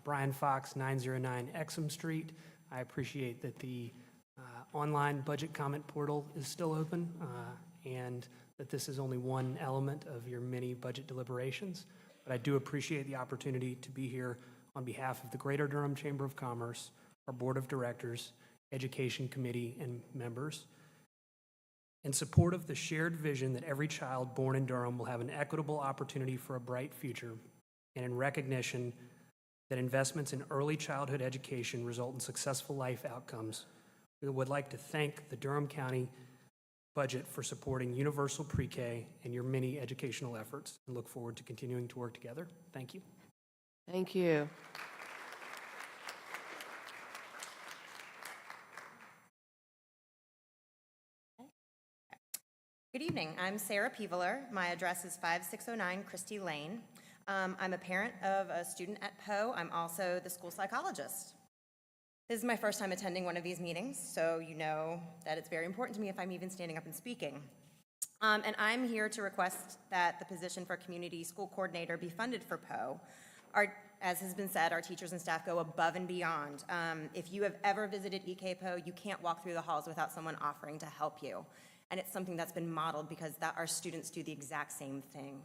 Brian Fox, 909 Exum Street. I appreciate that the online budget comment portal is still open and that this is only one element of your many budget deliberations. But I do appreciate the opportunity to be here on behalf of the Greater Durham Chamber of Commerce, our Board of Directors, Education Committee, and members, in support of the shared vision that every child born in Durham will have an equitable opportunity for a bright future, and in recognition that investments in early childhood education result in successful life outcomes, we would like to thank the Durham County budget for supporting universal pre-K and your many educational efforts, and look forward to continuing to work together. Thank you. Thank you. Good evening. I'm Sarah Peveler. My address is 5609 Christie Lane. I'm a parent of a student at Poe. I'm also the school psychologist. This is my first time attending one of these meetings, so you know that it's very important to me if I'm even standing up and speaking. And I'm here to request that the position for community school coordinator be funded for Poe. As has been said, our teachers and staff go above and beyond. If you have ever visited EK Poe, you can't walk through the halls without someone offering to help you. And it's something that's been modeled because our students do the exact same thing.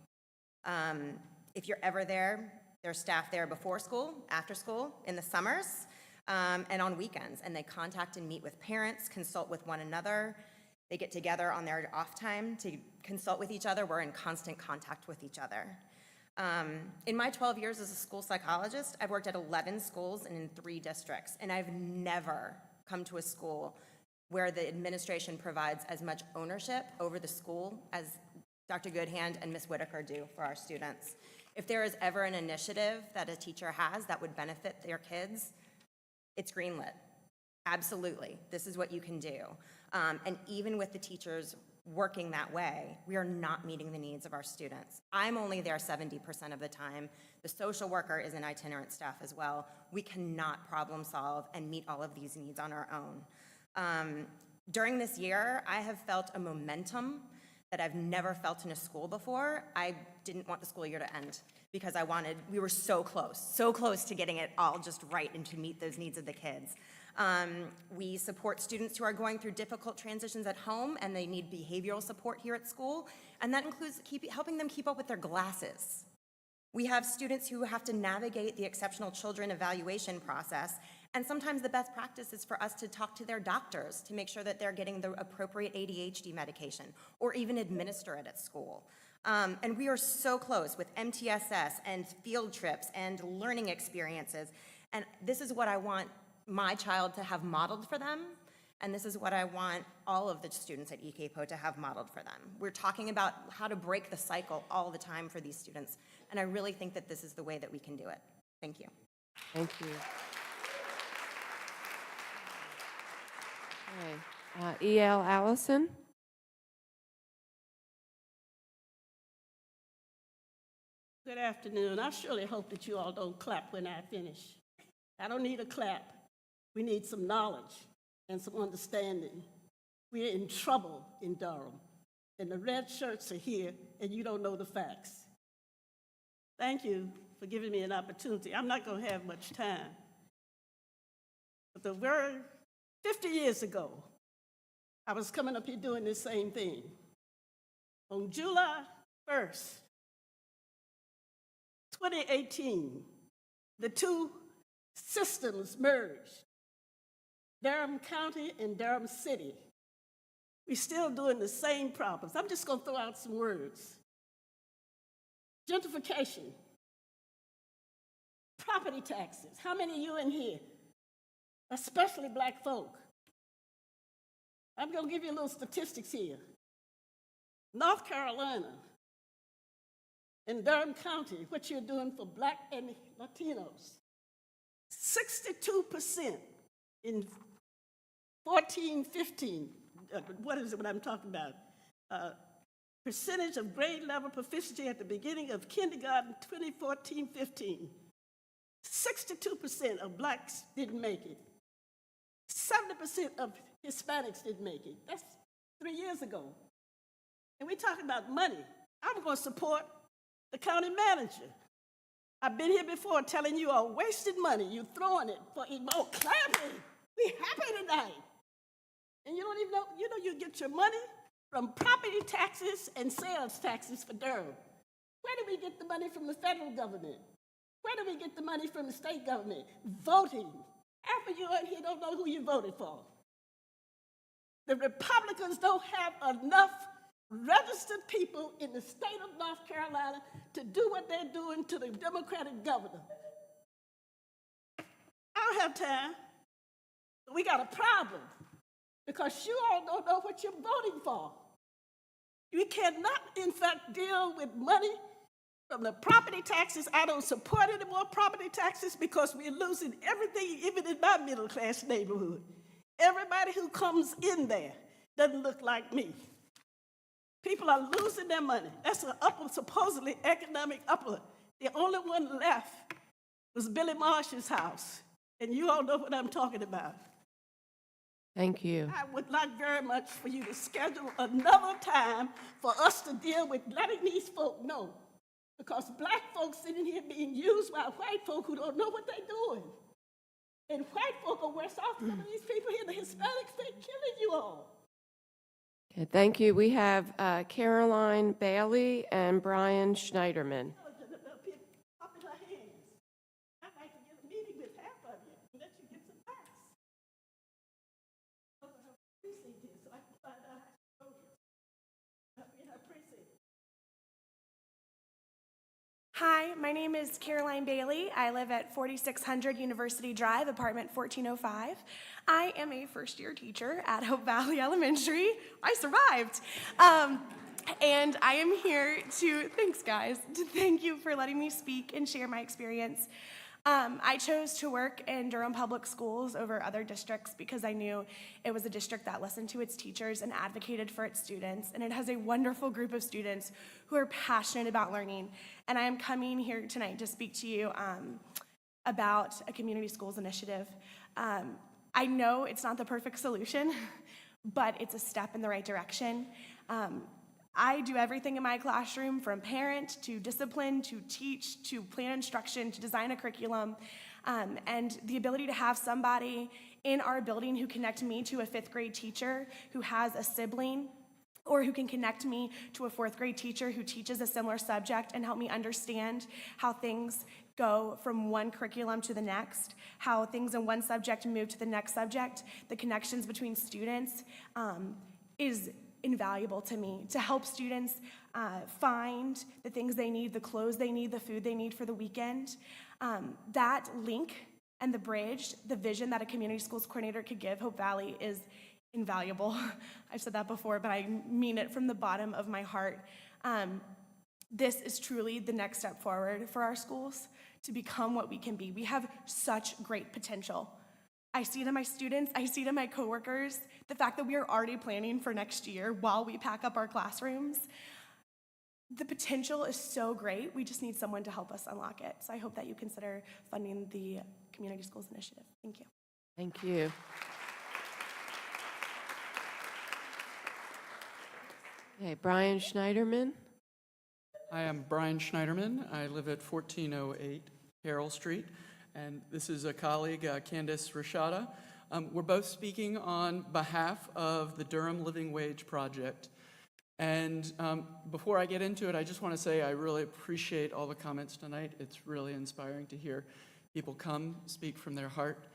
If you're ever there, there's staff there before school, after school, in the summers, and on weekends. And they contact and meet with parents, consult with one another. They get together on their off time to consult with each other. We're in constant contact with each other. In my 12 years as a school psychologist, I've worked at 11 schools and in 3 districts. And I've never come to a school where the administration provides as much ownership over the school as Dr. Goodhand and Ms. Whitaker do for our students. If there is ever an initiative that a teacher has that would benefit their kids, it's greenlit. Absolutely, this is what you can do. And even with the teachers working that way, we are not meeting the needs of our students. I'm only there 70% of the time. The social worker is an itinerant staff as well. We cannot problem solve and meet all of these needs on our own. During this year, I have felt a momentum that I've never felt in a school before. I didn't want the school year to end because we were so close to getting it all just right and to meet those needs of the kids. We support students who are going through difficult transitions at home and they need behavioral support here at school, and that includes helping them keep up with their glasses. We have students who have to navigate the exceptional children evaluation process, and sometimes the best practice is for us to talk to their doctors to make sure that they're getting the appropriate ADHD medication, or even administer it at school. And we are so close with MTSS and field trips and learning experiences, and this is what I want my child to have modeled for them, and this is what I want all of the students at EKPO to have modeled for them. We're talking about how to break the cycle all the time for these students, and I really think that this is the way that we can do it. Thank you. Thank you. Okay. E.L. Allison? Good afternoon. I surely hope that you all don't clap when I finish. I don't need a clap. We need some knowledge and some understanding. We're in trouble in Durham, and the red shirts are here, and you don't know the facts. Thank you for giving me an opportunity. I'm not going to have much time. But the very 50 years ago, I was coming up here doing this same thing. On July 1st, 2018, the two systems merged, Durham County and Durham City. We're still doing the same problems. I'm just going to throw out some words. Gentrification, property taxes. How many of you in here, especially black folk? I'm going to give you a little statistics here. North Carolina and Durham County, what you're doing for black and Latinos, 62% in 14, 15, what is it what I'm talking about? Percentage of grade level proficiency at the beginning of kindergarten 2014-15. 62% of blacks didn't make it. 70% of Hispanics didn't make it. That's 3 years ago. And we're talking about money. I'm going to support the county manager. I've been here before telling you are wasting money. You're throwing it for clapping. We happy tonight. And you don't even know, you get your money from property taxes and sales taxes for Durham. Where do we get the money from the federal government? Where do we get the money from the state government? Voting. Half of you out here don't know who you voted for. The Republicans don't have enough registered people in the state of North Carolina to do what they're doing to the Democratic governor. I don't have time. We got a problem because you all don't know what you're voting for. You cannot, in fact, deal with money from the property taxes. I don't support any more property taxes because we're losing everything, even in my middle-class neighborhood. Everybody who comes in there doesn't look like me. People are losing their money. That's an supposedly economic uplift. The only one left was Billy Marsh's house, and you all know what I'm talking about. Thank you. I would like very much for you to schedule another time for us to deal with letting these folk know, because black folks sitting here being used by white folk who don't know what they're doing. And white folk are worse off than some of these people here. The Hispanics, they're killing you all. Okay, thank you. We have Caroline Bailey and Brian Schneiderman. Up in her hands. I'd like to get a meeting with half of you and let you get some facts. Over her precinct is, so I can find out how she voted. In her precinct. Hi, my name is Caroline Bailey. I live at 4600 University Drive, apartment 1405. I am a first-year teacher at Hope Valley Elementary. I survived. And I am here to, thanks guys, to thank you for letting me speak and share my experience. I chose to work in Durham Public Schools over other districts because I knew it was a district that listened to its teachers and advocated for its students, and it has a wonderful group of students who are passionate about learning. And I am coming here tonight to speak to you about a community schools initiative. I know it's not the perfect solution, but it's a step in the right direction. I do everything in my classroom, from parent to discipline to teach to plan instruction to design a curriculum, and the ability to have somebody in our building who connect me to a 5th grade teacher who has a sibling or who can connect me to a fourth grade teacher who teaches a similar subject and help me understand how things go from one curriculum to the next, how things in one subject move to the next subject, the connections between students is invaluable to me, to help students find the things they need, the clothes they need, the food they need for the weekend. That link and the bridge, the vision that a community schools coordinator could give Hope Valley is invaluable. I've said that before, but I mean it from the bottom of my heart. This is truly the next step forward for our schools to become what we can be. We have such great potential. I see it in my students, I see it in my coworkers, the fact that we are already planning for next year while we pack up our classrooms. The potential is so great, we just need someone to help us unlock it. So I hope that you consider funding the Community Schools Initiative. Thank you. Thank you. Okay, Brian Schneiderman. Hi, I'm Brian Schneiderman. I live at 1408 Carroll Street, and this is a colleague, Candace Rashada. We're both speaking on behalf of the Durham Living Wage Project. And before I get into it, I just want to say I really appreciate all the comments tonight. It's really inspiring to hear people come speak from their heart.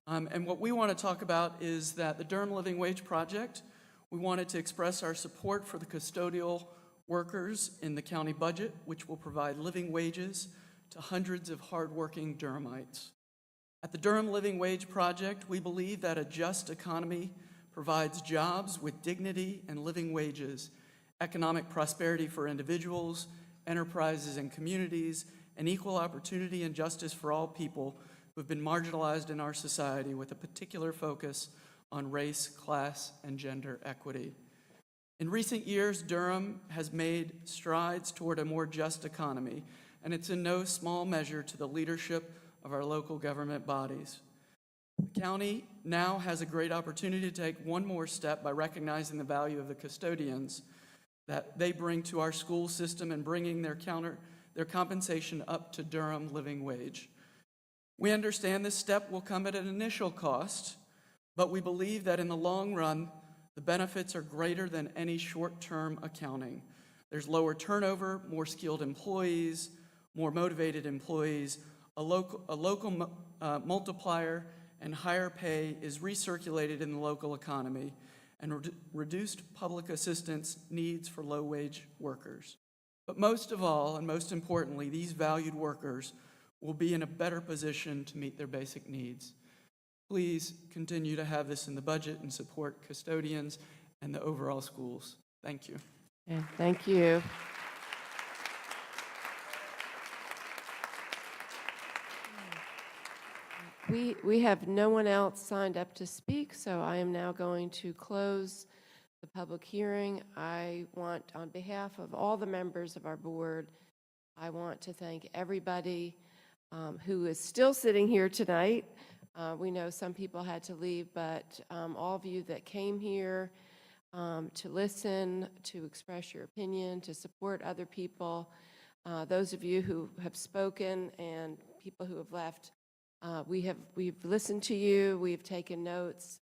And what we want to talk about is that the Durham Living Wage Project, we wanted to express our support for the custodial workers in the county budget, which will provide living wages to hundreds of hardworking Durhamites. At the Durham Living Wage Project, we believe that a just economy provides jobs with dignity and living wages, economic prosperity for individuals, enterprises and communities, and equal opportunity and justice for all people who have been marginalized in our society, with a particular focus on race, class, and gender equity. In recent years, Durham has made strides toward a more just economy, and it's in no small measure to the leadership of our local government bodies. The county now has a great opportunity to take one more step by recognizing the value of the custodians that they bring to our school system and bringing their compensation up to Durham living wage. We understand this step will come at an initial cost, but we believe that in the long run, the benefits are greater than any short-term accounting. There's lower turnover, more skilled employees, more motivated employees, a local multiplier, and higher pay is recirculated in the local economy, and reduced public assistance needs for low-wage workers. But most of all, and most importantly, these valued workers will be in a better position to meet their basic needs. Please continue to have this in the budget and support custodians and the overall schools. Thank you. Okay, thank you. We have no one else signed up to speak, so I am now going to close the public hearing. I want, on behalf of all the members of our board, I want to thank everybody who is still sitting here tonight. We know some people had to leave, but all of you that came here to listen, to express your opinion, to support other people, those of you who have spoken and people who have left, we've listened to you, we've taken notes,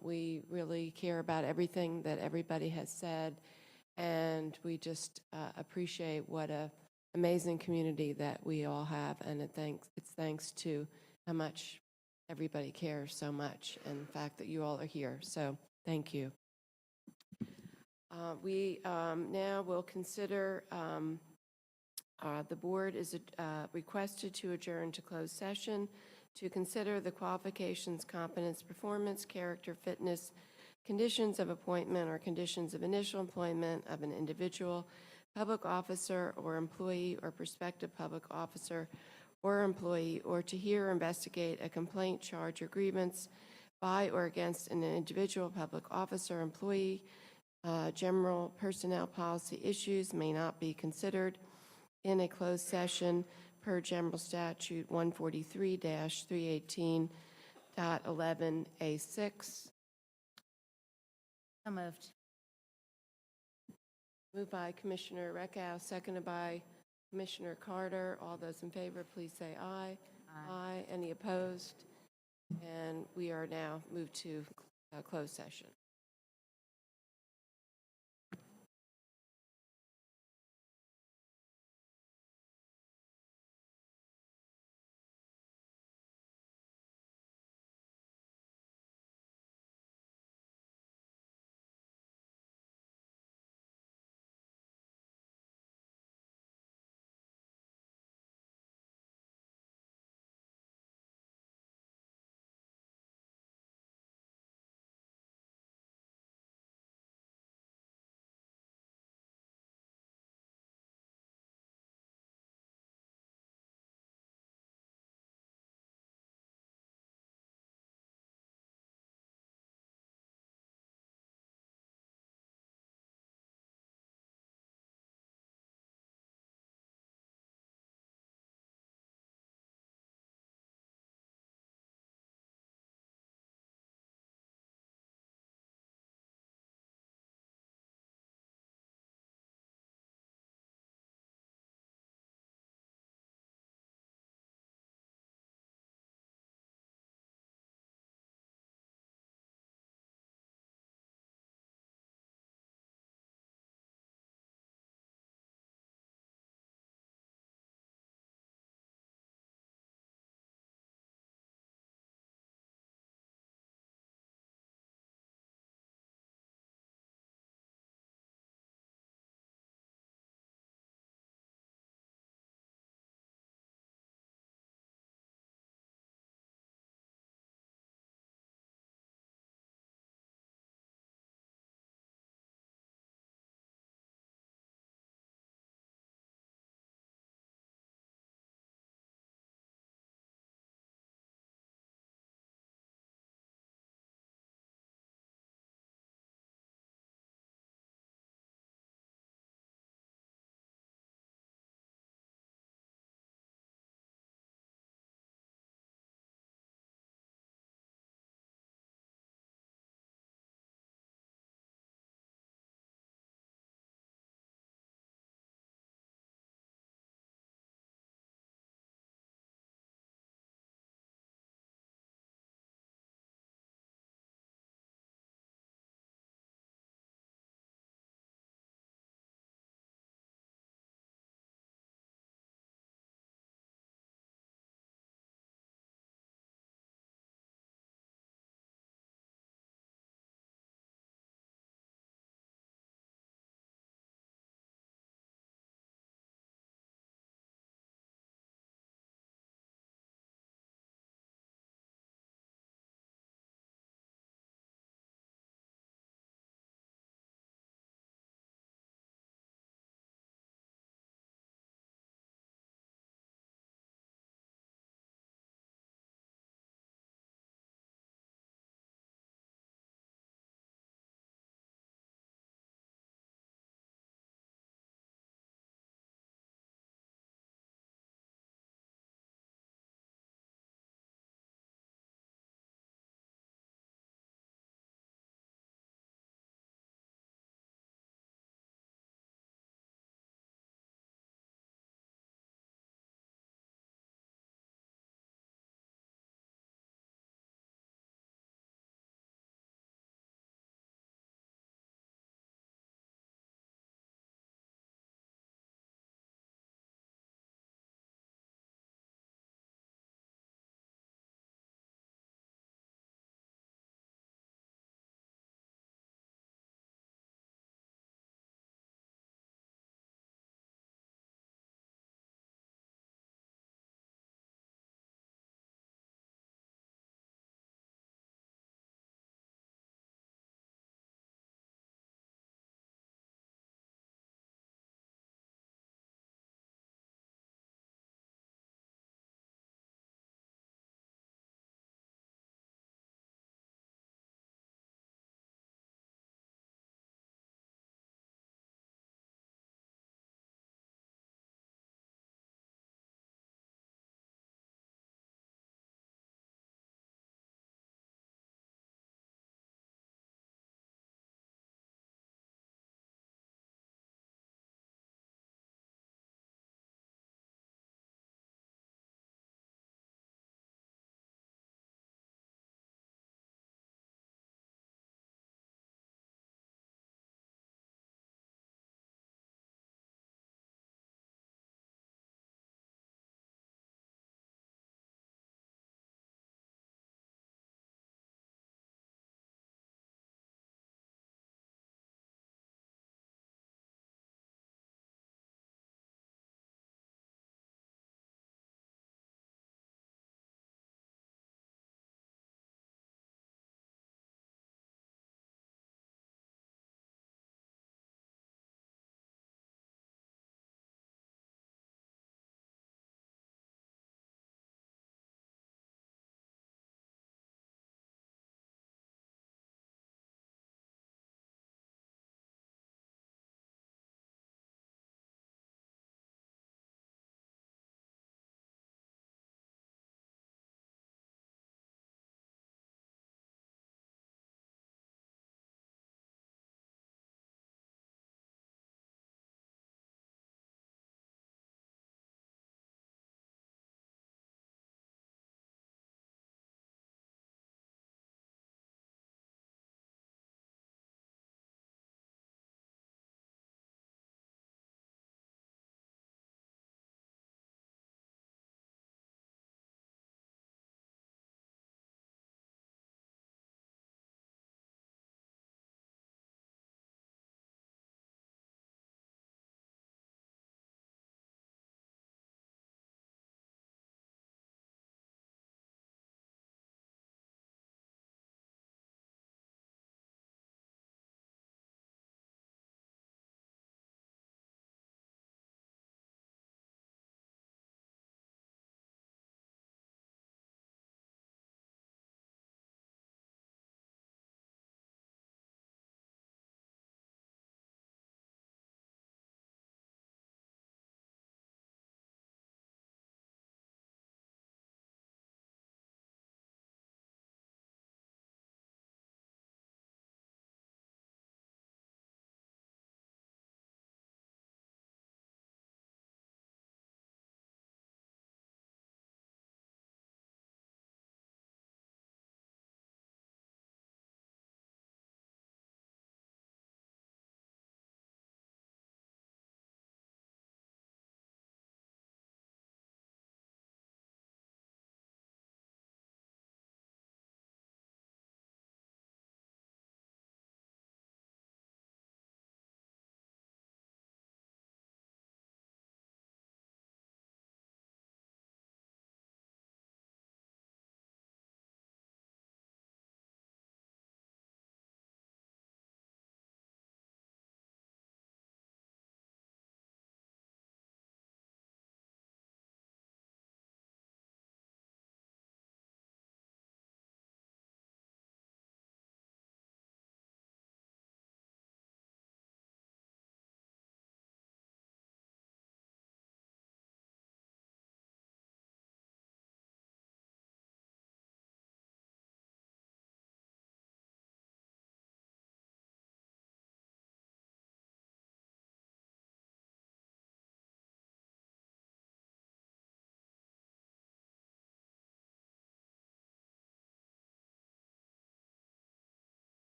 we really care about everything that everybody has said, and we just appreciate what an amazing community that we all have, and it's thanks to how much everybody cares so much, and the fact that you all are here, so thank you. We now will consider, the board is requested to adjourn to closed session to consider the qualifications, competence, performance, character, fitness, conditions of appointment or conditions of initial employment of an individual, public officer or employee or prospective public officer or employee, or to hear or investigate a complaint, charge, or grievance by or against an individual public officer or employee. General personnel policy issues may not be considered in a closed session per General Statute 143-318.11A6. So moved. Moved by Commissioner Reckow, seconded by Commissioner Carter. All those in favor, please say aye. Aye. Any opposed? And we are now moved to closed session.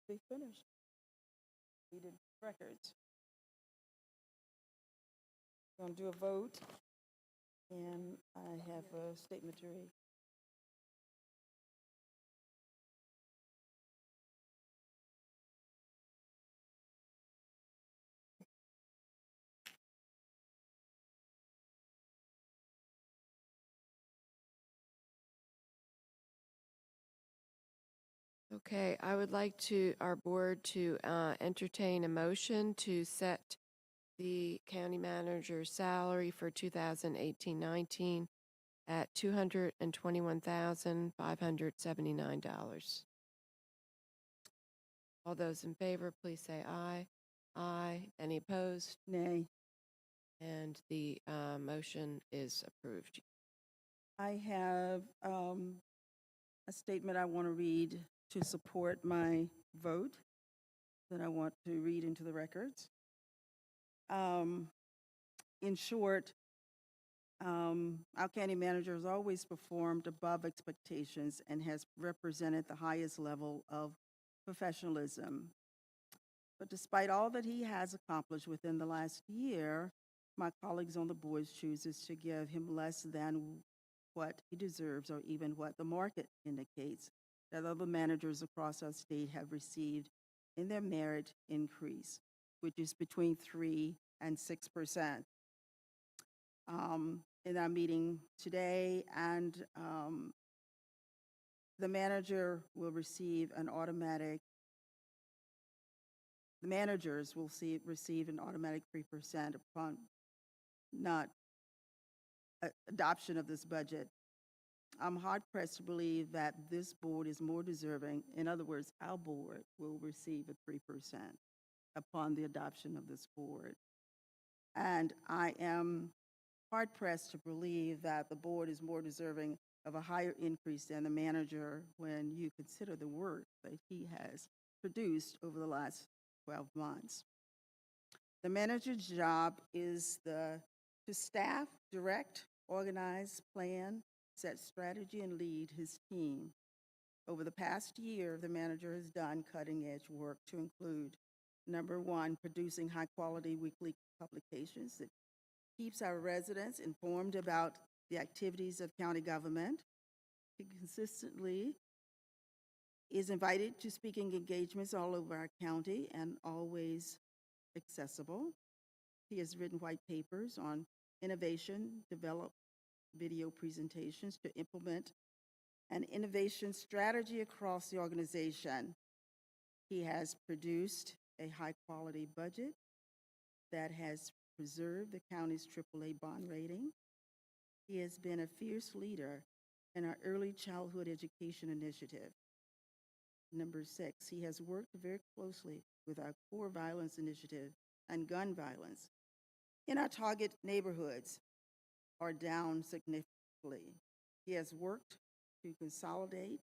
be finished. We did records. Going to do a vote, and I have a statement to read. Okay, I would like our board to entertain a motion to set the county manager's salary for 2018-19 at $221,579. All those in favor, please say aye. Aye. Any opposed? Nay. And the motion is approved. I have a statement I want to read to support my vote that I want to read into the records. In short, our county manager has always performed above expectations and has represented the highest level of professionalism. But despite all that he has accomplished within the last year, my colleagues on the board chooses to give him less than what he deserves or even what the market indicates that other managers across our state have received in their merit increase, which is between 3% and 6%. In our meeting today, and the manager will receive an automatic, the managers will receive an automatic 3% upon not adoption of this budget. I'm hard pressed to believe that this board is more deserving. In other words, our board will receive a 3% upon the adoption of this board. And I am hard pressed to believe that the board is more deserving of a higher increase than the manager when you consider the work that he has produced over the last 12 months. The manager's job is to staff, direct, organize, plan, set strategy, and lead his team. Over the past year, the manager has done cutting-edge work to include, number one, producing high-quality weekly publications that keeps our residents informed about the activities of county government. He consistently is invited to speaking engagements all over our county and always accessible. He has written white papers on innovation, developed video presentations to implement an innovation strategy across the organization. He has produced a high-quality budget that has preserved the county's AAA bond rating. He has been a fierce leader in our early childhood education initiative. Number 6, he has worked very closely with our core violence initiative and gun violence in our target neighborhoods are down significantly. He has worked to consolidate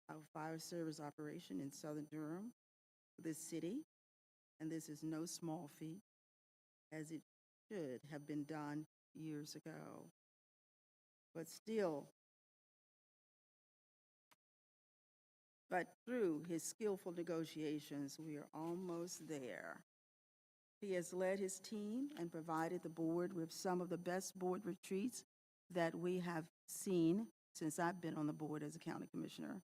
our fire service operation in southern Durham, this city, and this is no small feat, as it should have been done years ago. But through his skillful negotiations, we are almost there. He has led his team and provided the board with some of the best board retreats that we have seen since I've been on the board as a county commissioner.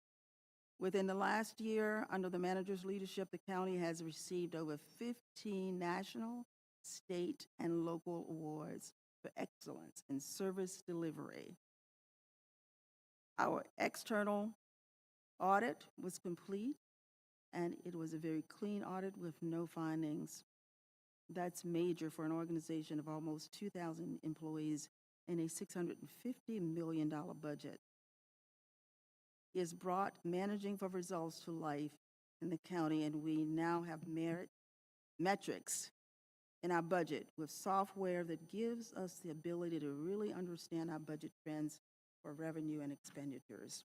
Within the last year, under the manager's leadership, the county has received over 15 national, state, and local awards for excellence in service delivery. Our external audit was complete, and it was a very clean audit with no findings. That's major for an organization of almost 2,000 employees and a $650 million budget. He has brought managing for results to life in the county, and we now have metrics in our budget with software that gives us the ability to really understand our budget trends for revenue and expenditures.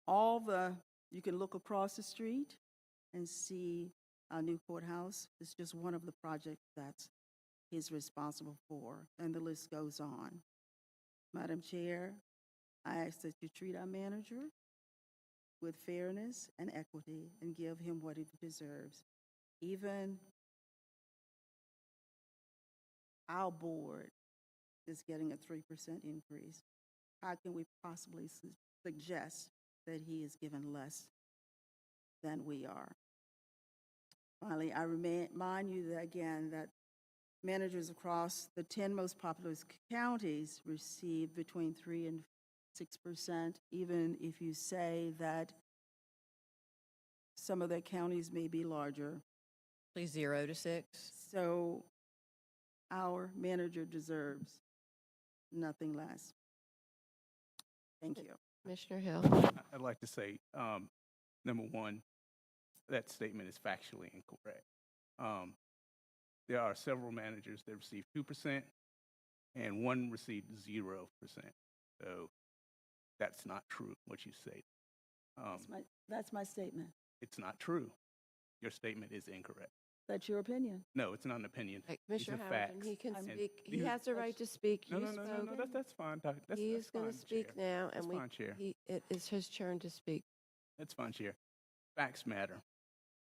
You can look across the street and see our new courthouse. It's just one of the projects that he's responsible for, and the list goes on. Madam Chair, I ask that you treat our manager with fairness and equity and give him what he deserves. Even our board is getting a 3% increase. How can we possibly suggest that he is given less than we are? Finally, I remind you that again that managers across the 10 most populous counties receive between 3 and 6%, even if you say that some of the counties may be larger. Please 0 to 6. So our manager deserves nothing less. Thank you. Commissioner Hill. I'd like to say, number one, that statement is factually incorrect. There are several managers that receive 2%, and one received 0%. So that's not true, what you say. That's my statement. It's not true. Your statement is incorrect. That's your opinion. No, it's not an opinion. Commissioner These are Hamilton, facts. he can And speak. He these- has a right to speak. No, You no, no, no, no, spoke. that's fine, Doc. He's going to fine, speak Chair. now, That's and fine, Chair. it is his turn to speak. That's fine, Chair. Facts matter,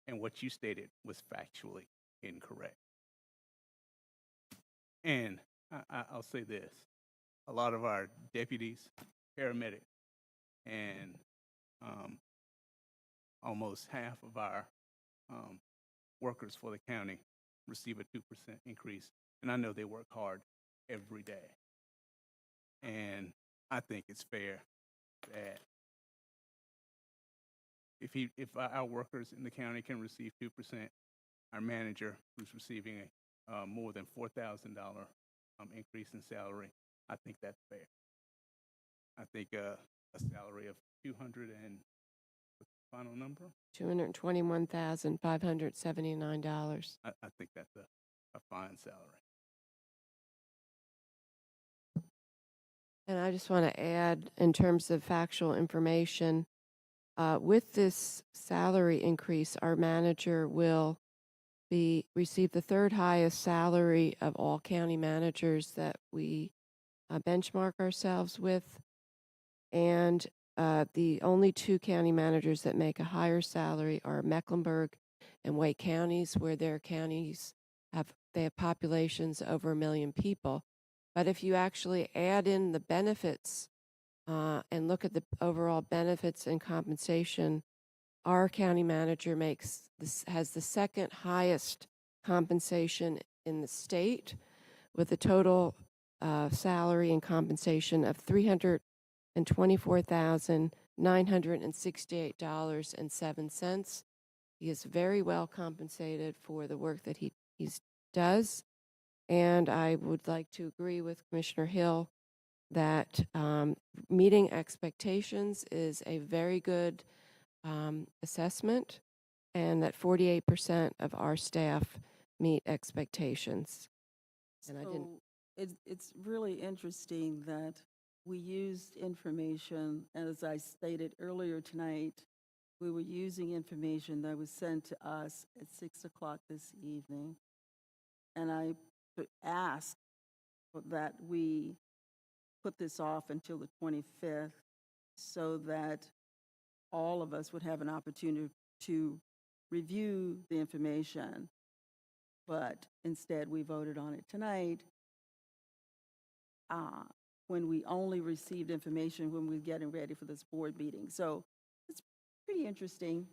and what you stated was factually incorrect. And I'll say this. A lot of our deputies, paramedics, and almost half of our workers for the county receive a 2% increase. And I know they work hard every day. And I think it's fair that if our workers in the county can receive 2%, our manager, who's receiving a more than $4,000 increase in salary, I think that's fair. I think a salary of 200 and what's the final number? $221,579. I think that's a fine salary. And I just want to add, in terms of factual information, with this salary increase, our manager will receive the third highest salary of all county managers that we benchmark ourselves with. And the only two county managers that make a higher salary are Mecklenburg and Wake counties, where their counties have populations over 1 million people. But if you actually add in the benefits and look at the overall benefits and compensation, our county manager has the second highest compensation in the state, with a total salary and compensation of $324,968.07. He is very well compensated for the work that he does. And I would like to agree with Commissioner Hill that meeting expectations is a very good assessment, and that 48% of our staff meet expectations. And I didn't. It's really interesting that we used information, as I stated earlier tonight, we were using information that was sent to us at 6 o'clock this evening. And I asked that we put this off until the 25th so that all of us would have an opportunity to review the information. But instead, we voted on it tonight when we only received information when we were getting ready for this board meeting. So it's pretty interesting.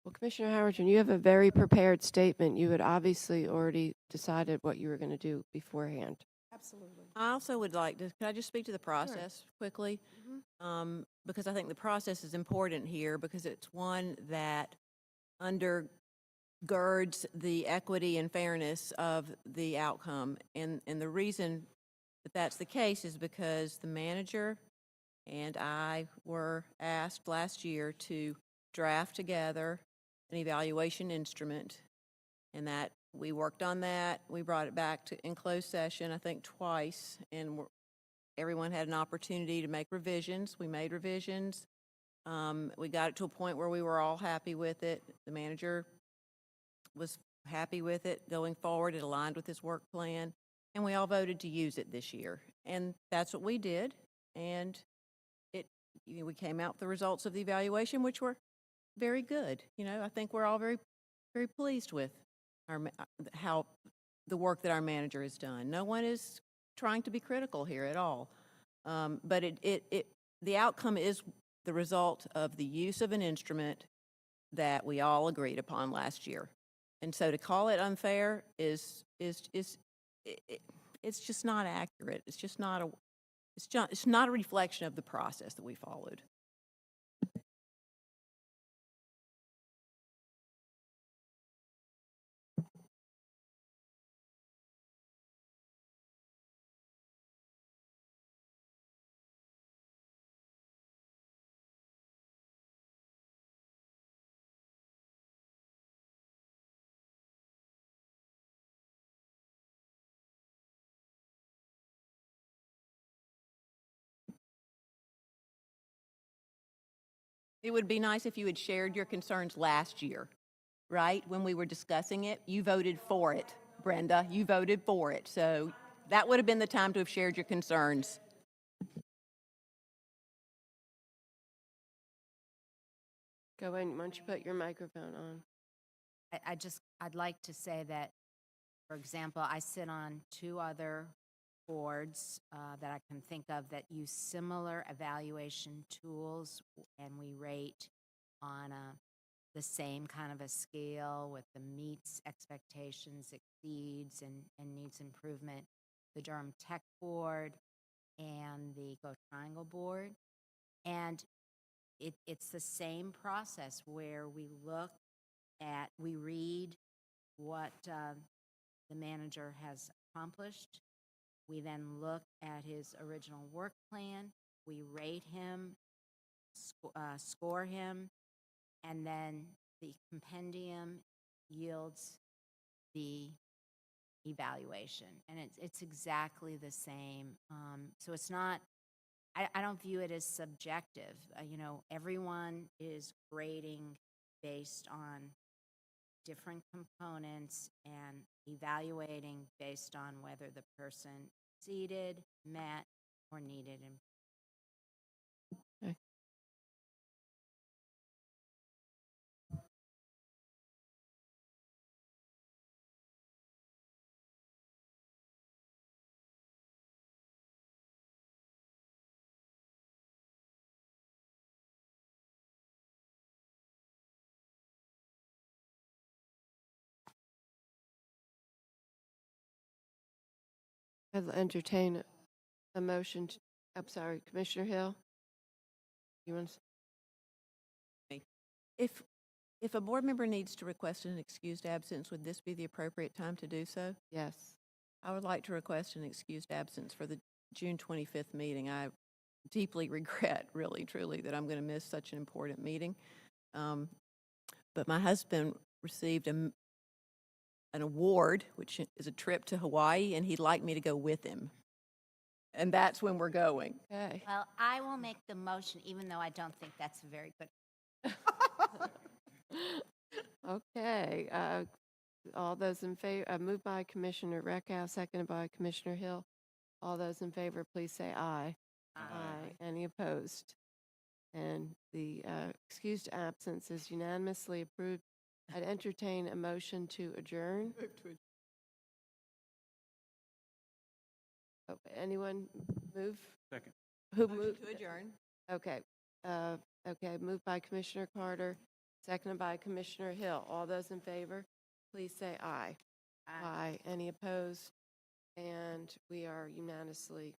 Well, Commissioner Howerton, you have a very prepared statement. You had obviously already decided what you were going to do beforehand. Absolutely. I also would like to, can I just speak to the process quickly? Because I think the process is important here, because it's one that undergirds the equity and fairness of the outcome. And the reason that that's the case is because the manager and I were asked last year to draft together an evaluation instrument, and that we worked on that. We brought it back in closed session, I think twice, and everyone had an opportunity to make revisions. We made revisions. We got it to a point where we were all happy with it. The manager was happy with it going forward. It aligned with his work plan, and we all voted to use it this year. And that's what we did, and we came out with the results of the evaluation, which were very good. I think we're all very, very pleased with how the work that our manager has done. No one is trying to be critical here at all. But the outcome is the result of the use of an instrument that we all agreed upon last year. And so to call it unfair it's just not accurate. It's not a reflection of the process that we followed. It would be nice if you had shared your concerns last year, right? When we were discussing it, you voted for it, Brenda. You voted for it. So that would have been the time to have shared your concerns. Go in, why don't you put your microphone on? I'd like to say that, for example, I sit on 2 other boards that I can think of that use similar evaluation tools, and we rate on the same kind of a scale with the meets expectations, exceeds, and needs improvement. The Durham Tech Board and the Go Triangle Board. And it's the same process where we read what the manager has accomplished. We then look at his original work plan, we rate him, score him, and then the compendium yields the evaluation. And it's exactly the same. So it's not, I don't view it as subjective. Everyone is grading based on different components and evaluating based on whether the person exceeded, met, or needed improvement. Okay. I'll entertain a motion. I'm sorry, Commissioner Hill? You want to? If a board member needs to request an excused absence, would this be the appropriate time to do so? Yes. I would like to request an excused absence for the June 25th meeting. I deeply regret, really, truly, that I'm going to miss such an important meeting. But my husband received an award, which is a trip to Hawaii, and he'd like me to go with him. And that's when we're going. Okay. Well, I will make the motion, even though I don't think that's a very good. Okay. All those in favor, moved by Commissioner Reckow, seconded by Commissioner Hill. All those in favor, please say aye. Aye. Any opposed? And the excused absence is unanimously approved. I'd entertain a motion to adjourn. Oh, anyone move? Second. Who Motion moved? to adjourn. Okay. Okay, moved by Commissioner Carter, seconded by Commissioner Hill. All those in favor, please say aye. Aye. Any opposed? And we are unanimously